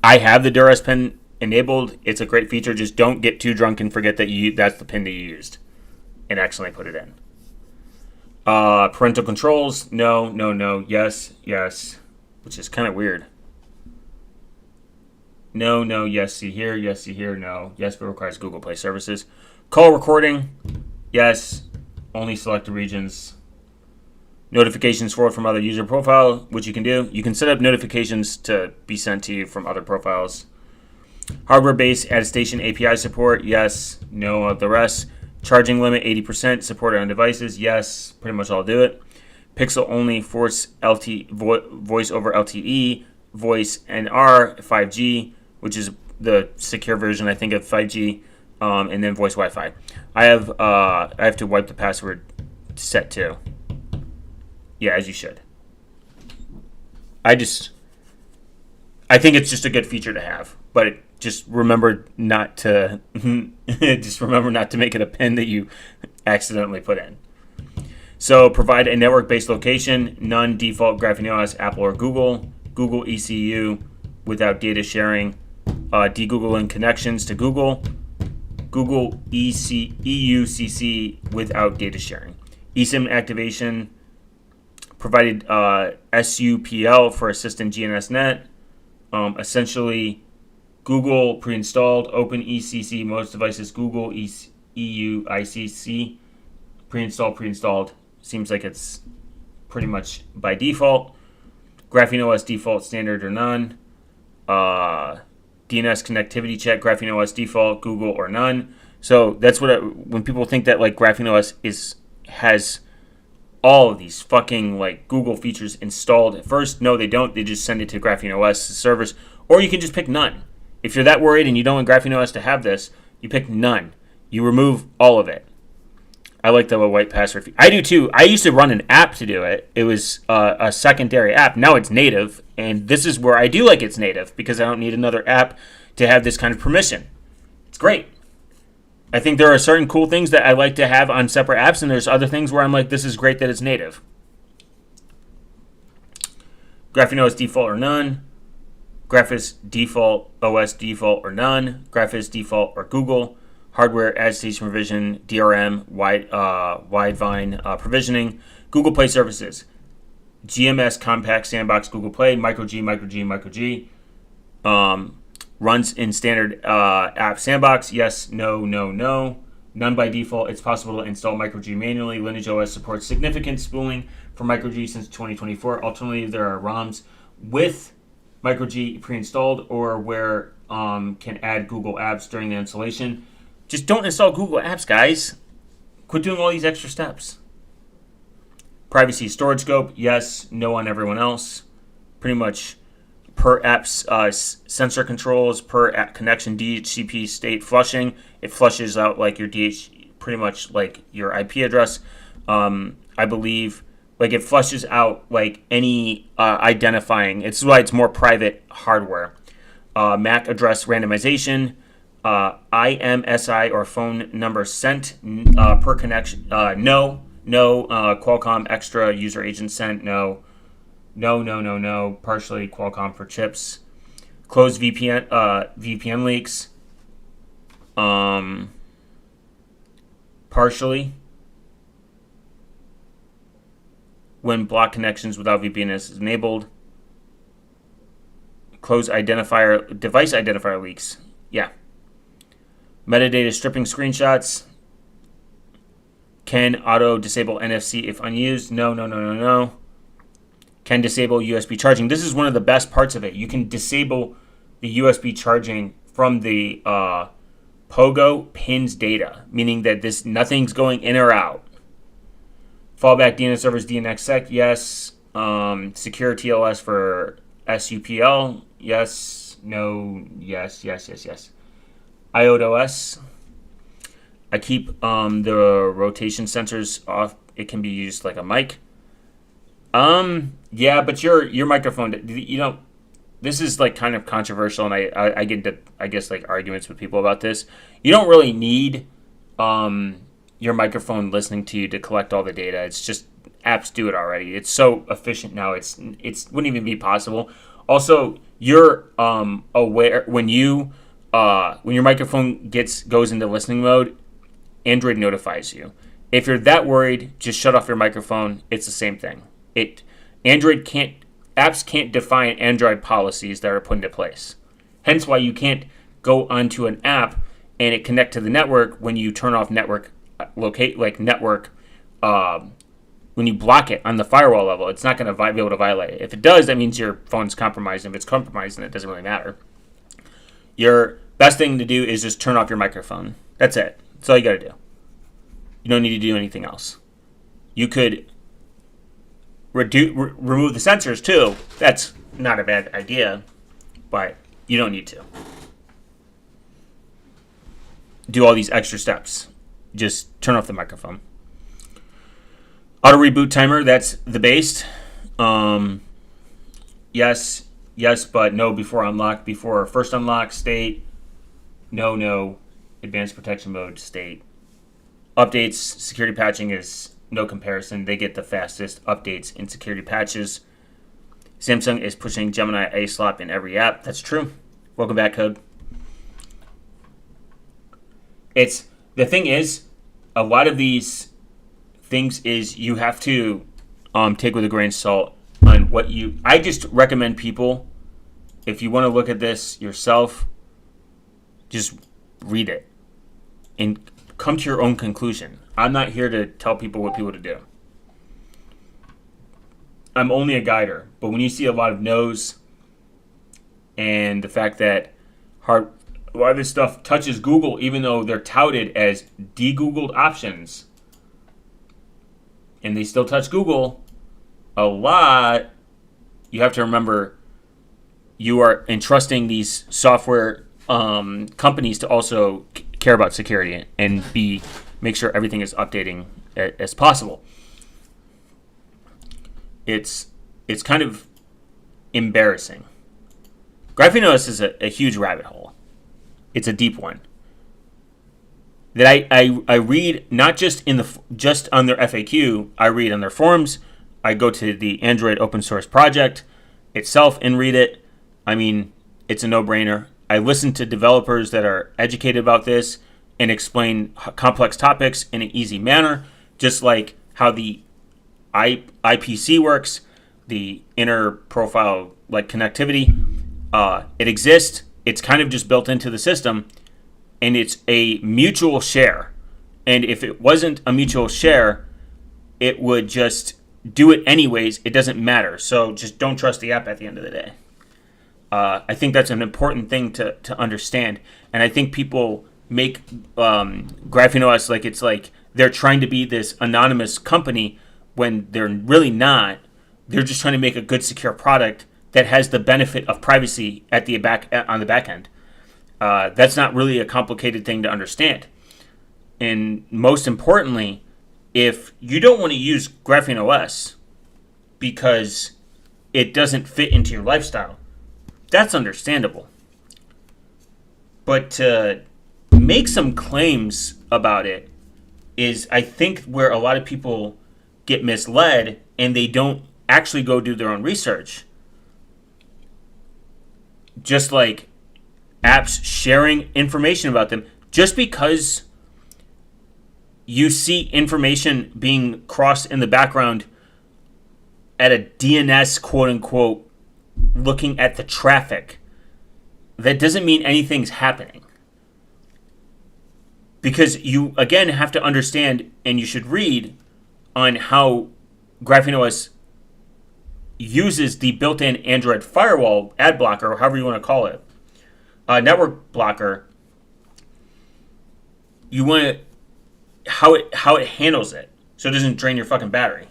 I have the Duress Pen enabled. It's a great feature. Just don't get too drunk and forget that that's the pen that you used and accidentally put it in. Parental controls? No. Yes. Which is kind of weird. No, yes, see here, no. Yes, but requires Google Play services. Call recording, yes, only selected regions. Notifications forward from other user profile, which you can do. You can set up notifications to be sent to you from other profiles. Hardware-based attestation API support, yes, no of the rest. Charging limit 80%, supported on devices, yes, pretty much all do it. Pixel only, voice over LTE, voice NR, 5G, which is the secure version, I think, of 5G, and then voice Wi-Fi. I have to wipe the password set too. Yeah, as you should. I think it's just a good feature to have, but just remember not to make it a pin that you accidentally put in. So provide a network-based location, none default GrapheneOS, Apple or Google ECU without data sharing, de-Googling connections to Google EUCC without data sharing. eSIM activation, provided SUPL for Assistant GNSNet. Essentially, Google pre-installed, OpenECC, most devices, Google EUICC, pre-installed. Seems like it's pretty much by default. GrapheneOS default, standard or none. DNS connectivity check, GrapheneOS default, Google or none. So that's when people think that like GrapheneOS has all of these fucking like Google features installed at first. No, they don't. They just send it to GrapheneOS servers, or you can just pick none. If you're that worried and you don't want GrapheneOS to have this, you pick none. You remove all of it. I like the white password. I do too. I used to run an app to do it. It was a secondary app. Now it's native, and this is where I do like it's native because I don't need another app to have this kind of permission. It's great. I think there are certain cool things that I like to have on separate apps, and there's other things where I'm like, this is great that it's native. GrapheneOS default or none. Graphis default, OS default or none. Graphis default or Google. Hardware agitation provision, DRM, Widevine provisioning. Google Play services. GMS Compact Sandbox Google Play, Micro G. Runs in standard app sandbox. Yes, no. None by default. It's possible to install Micro G manually. Lineage OS supports significant spooling for Micro G since 2024. Alternatively, there are ROMs with Micro G pre-installed or where can add Google apps during the installation. Just don't install Google apps, guys. Quit doing all these extra steps. Privacy storage scope, yes, no on everyone else. Pretty much per app's sensor controls, per app connection, DHCP state flushing. It flushes out like your pretty much like your IP address. I believe like it flushes out like any identifying. It's why it's more private hardware. MAC address randomization. IMSI or phone number sent per connection. No. Qualcomm extra user agent sent. No. Partially Qualcomm for chips. Closed VPN leaks. Partially. When block connections without VPN is enabled. Close device identifier leaks. Yeah. Metadata stripping screenshots. Can auto disable NFC if unused? No. Can disable USB charging. This is one of the best parts of it. You can disable the USB charging from the Pogo pins data, meaning that nothing's going in or out. Fallback DNS servers, DNSSEC, yes. Secure TLS for SUPL, yes. No, yes. iOS. I keep the rotation sensors off. It can be used like a mic. Yeah, but your microphone, this is like kind of controversial, and I get into, I guess, like arguments with people about this. You don't really need your microphone listening to you to collect all the data. It's just apps do it already. It's so efficient now. It's wouldn't even be possible. Also, you're aware when your microphone goes into listening mode, Android notifies you. If you're that worried, just shut off your microphone. It's the same thing. Apps can't define Android policies that are put into place. Hence why you can't go onto an app and it connect to the network when you turn off network when you block it on the firewall level. It's not going to be able to violate it. If it does, that means your phone's compromised. If it's compromised, then it doesn't really matter. Your best thing to do is just turn off your microphone. That's it. That's all you got to do. You don't need to do anything else. You could remove the sensors too. That's not a bad idea, but you don't need to do all these extra steps. Just turn off the microphone. Auto reboot timer, that's the base. Yes, but no before unlock. Before first unlock state. No. Advanced protection mode state. Updates, security patching is no comparison. They get the fastest updates in security patches. Samsung is pushing Gemini ASLOP in every app. That's true. Welcome back, Code. The thing is, a lot of these things is you have to take with a grain of salt on what I just recommend people, if you want to look at this yourself, just read it and come to your own conclusion. I'm not here to tell people what people to do. I'm only a guider, but when you see a lot of no's and the fact that a lot of this stuff touches Google, even though they're touted as de-Googled options, and they still touch Google a lot, you have to remember you are entrusting these software companies to also care about security and make sure everything is updating as possible. It's kind of embarrassing. GrapheneOS is a huge rabbit hole. It's a deep one that I read not just just on their FAQ. I read on their forums. I go to the Android open source project, itself and read it, I mean, it's a no-brainer. I listen to developers that are educated about this and explain complex topics in an easy manner, just like how the IPC works, the inner profile like connectivity. It exists. It's kind of just built into the system, and it's a mutual share. And if it wasn't a mutual share, it would just do it anyways. It doesn't matter. So just don't trust the app at the end of the day. I think that's an important thing to understand. And I think people make GrapheneOS like it's like they're trying to be this anonymous company when they're really not. They're just trying to make a good, secure product that has the benefit of privacy on the back end. That's not really a complicated thing to understand. And most importantly, if you don't want to use GrapheneOS because it doesn't fit into your lifestyle, that's understandable. But to make some claims about it is, I think, where a lot of people get misled and they don't actually go do their own research. Just like apps sharing information about them, just because you see information being crossed in the background at a DNS, quote unquote, looking at the traffic, that doesn't mean anything's happening. Because you, again, have to understand, and you should read on how GrapheneOS uses the built-in Android firewall, ad blocker, or however you want to call it, network blocker. You want to how it handles it, so it doesn't drain your fucking battery.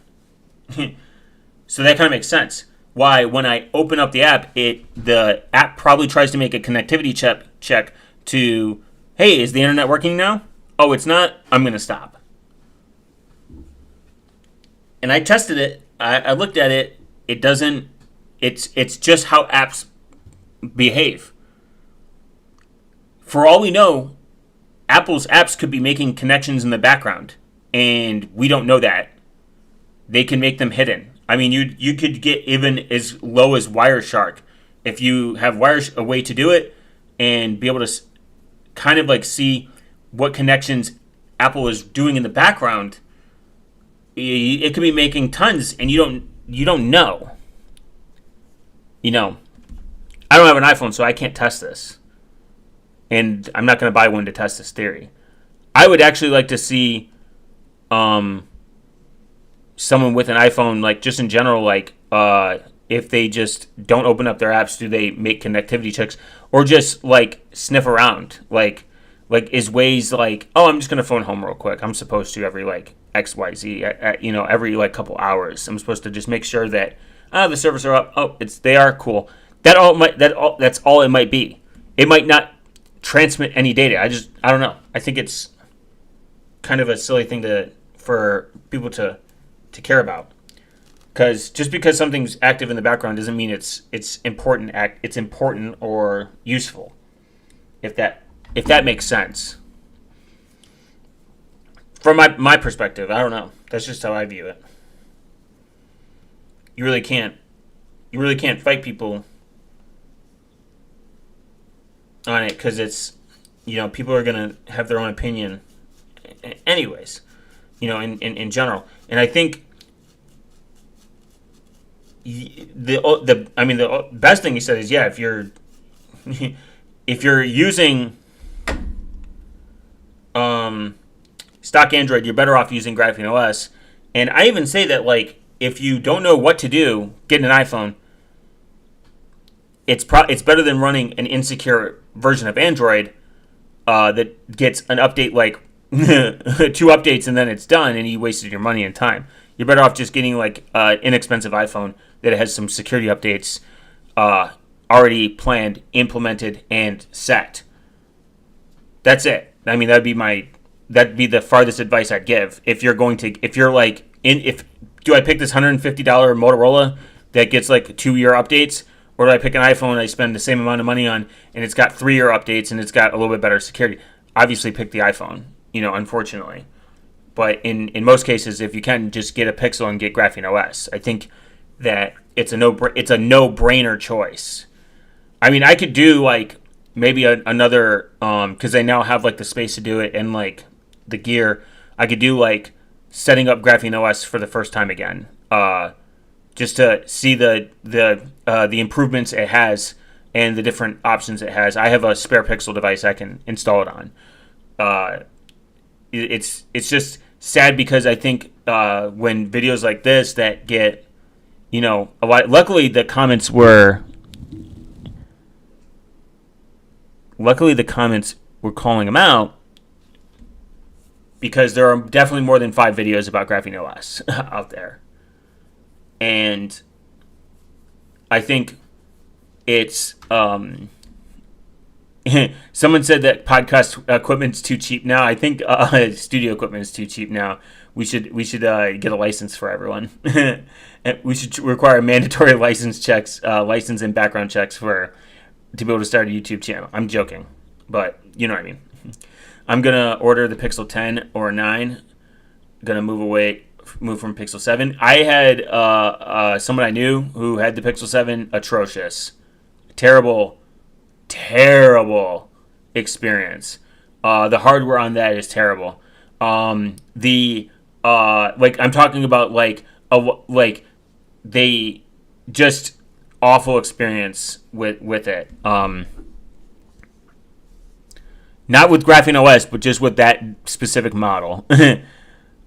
So that kind of makes sense. Why, when I open up the app, the app probably tries to make a connectivity check to, hey, is the internet working now? Oh, it's not? I'm going to stop. And I tested it. I looked at it. It doesn't, it's just how apps behave. For all we know, Apple's apps could be making connections in the background, and we don't know that. They can make them hidden. I mean, you could get even as low as Wireshark if you have a way to do it and be able to kind of like see what connections Apple is doing in the background. It could be making tons, and you don't know. You know, I don't have an iPhone, so I can't test this. And I'm not going to buy one to test this theory. I would actually like to see someone with an iPhone, like just in general, like if they just don't open up their apps, do they make connectivity checks, or just like sniff around, like is ways like, oh, I'm just going to phone home real quick. I'm supposed to every like XYZ, every like couple hours. I'm supposed to just make sure that the servers are up. Oh, they are cool. That's all it might be. It might not transmit any data. I don't know. I think it's kind of a silly thing for people to care about, because just because something's active in the background doesn't mean it's important. It's important or useful. If that makes sense. From my perspective, I don't know. That's just how I view it. You really can't fight people on it, because it's, people are going to have their own opinion anyways, in general. And I think the best thing you said is, yeah, if you're using stock Android, you're better off using GrapheneOS. And I even say that, like, if you don't know what to do, get an iPhone. It's better than running an insecure version of Android that gets an update like 2 updates and then it's done, and you wasted your money and time. You're better off just getting like an inexpensive iPhone that has some security updates already planned, implemented, and set. That's it. I mean, that'd be the farthest advice I'd give. Do I pick this $150 Motorola that gets like 2-year updates? Or do I pick an iPhone I spend the same amount of money on, and it's got 3-year updates and it's got a little bit better security? Obviously pick the iPhone, unfortunately. But in most cases, if you can, just get a Pixel and get GrapheneOS. I think that it's a no-brainer choice. I mean, I could do like maybe another because I now have like the space to do it and like the gear. I could do like setting up GrapheneOS for the first time again, just to see the improvements it has and the different options it has. I have a spare Pixel device I can install it on. It's just sad because I think when videos like this that get a lot. Luckily, the comments were calling them out because there are definitely more than 5 videos about GrapheneOS out there, and I think it's someone said that podcast equipment's too cheap now. I think studio equipment is too cheap now. We should get a license for everyone. We should require mandatory license and background checks to be able to start a YouTube channel. I'm joking, but you know what I mean. I'm gonna order the Pixel 10 or 9. Gonna move from Pixel 7. I had someone I knew who had the Pixel 7. Atrocious, terrible experience. The hardware on that is terrible. I'm talking about they just awful experience with it. Not with GrapheneOS, but just with that specific model.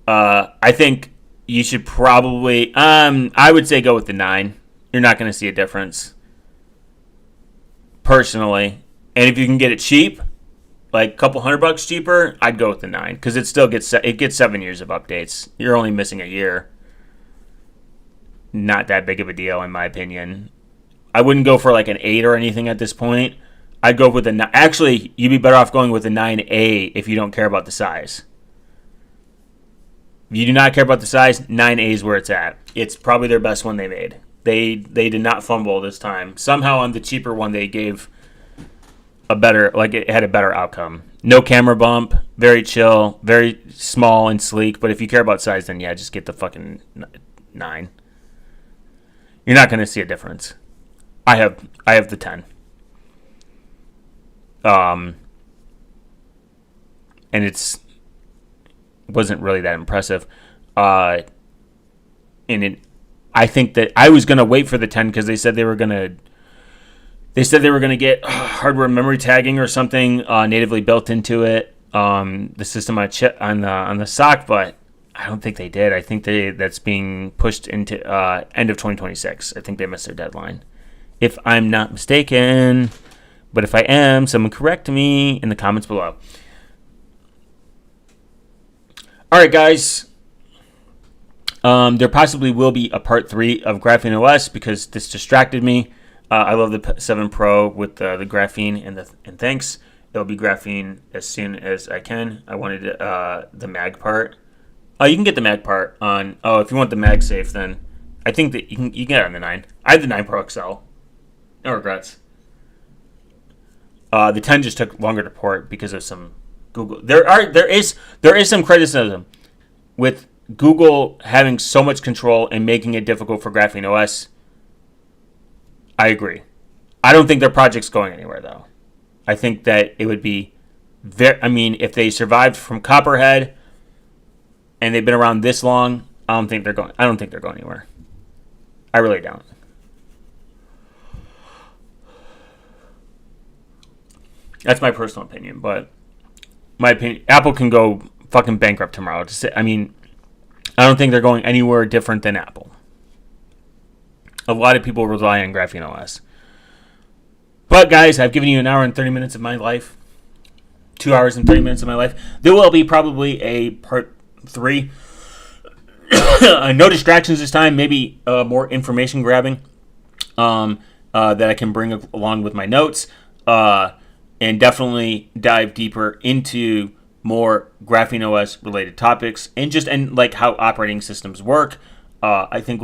I think you should probably I would say go with the 9. You're not going to see a difference, personally. And if you can get it cheap, like a couple $100 cheaper, I'd go with the 9 because it still gets 7 years of updates. You're only missing a year. Not that big of a deal, in my opinion. I wouldn't go for like an 8 or anything at this point. I'd go with actually, you'd be better off going with a 9A if you don't care about the size. If you do not care about the size, 9A is where it's at. It's probably their best one they made. They did not fumble this time. Somehow on the cheaper one they gave it had a better outcome. No camera bump, very chill, very small and sleek. But if you care about size, then yeah, just get the fucking 9. You're not going to see a difference. I have the 10. And it wasn't really that impressive. I think that I was going to wait for the 10 because they said they were going to get hardware memory tagging or something natively built into it, the system on the SoC, but I don't think they did. I think that's being pushed into end of 2026. I think they missed their deadline, if I'm not mistaken. But if I am, someone correct me in the comments below. All right, guys. There possibly will be a part 3 of GrapheneOS because this distracted me. I love the 7 Pro with the graphene and thanks. It'll be graphene as soon as I can. I wanted the mag part. Oh, you can get the mag part on. Oh, if you want the MagSafe, then I think that you can get it on the 9. I have the 9 Pro XL. No regrets. The 10 just took longer to port because of some Google. There is some criticism with Google having so much control and making it difficult for GrapheneOS. I agree. I don't think their project's going anywhere, though. I think that it would be if they survived from Copperhead and they've been around this long, I don't think they're going anywhere. I really don't. That's my personal opinion, but my opinion, Apple can go fucking bankrupt tomorrow. I don't think they're going anywhere different than Apple. A lot of people rely on GrapheneOS. But guys, I've given you an hour and 30 minutes of my life. 2 hours and 30 minutes of my life. There will be probably a part 3. No distractions this time. Maybe more information grabbing that I can bring along with my notes. And definitely dive deeper into more GrapheneOS related topics and like how operating systems work. I think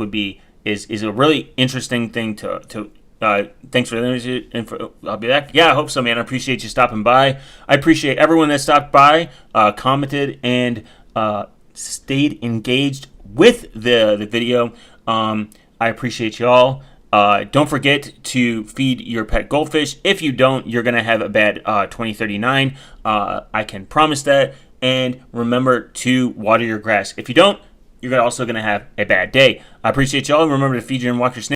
is a really interesting thing to thanks for the I'll be back. Yeah, I hope so, man. I appreciate you stopping by. I appreciate everyone that stopped by, commented, and stayed engaged with the video. I I appreciate y'all. Don't forget to feed your pet goldfish. If you don't, you're going to have a bad 2039. I can promise that. And remember to water your grass. If you don't, you're also going to have a bad day. I appreciate y'all. Remember to feed your and walk your snake.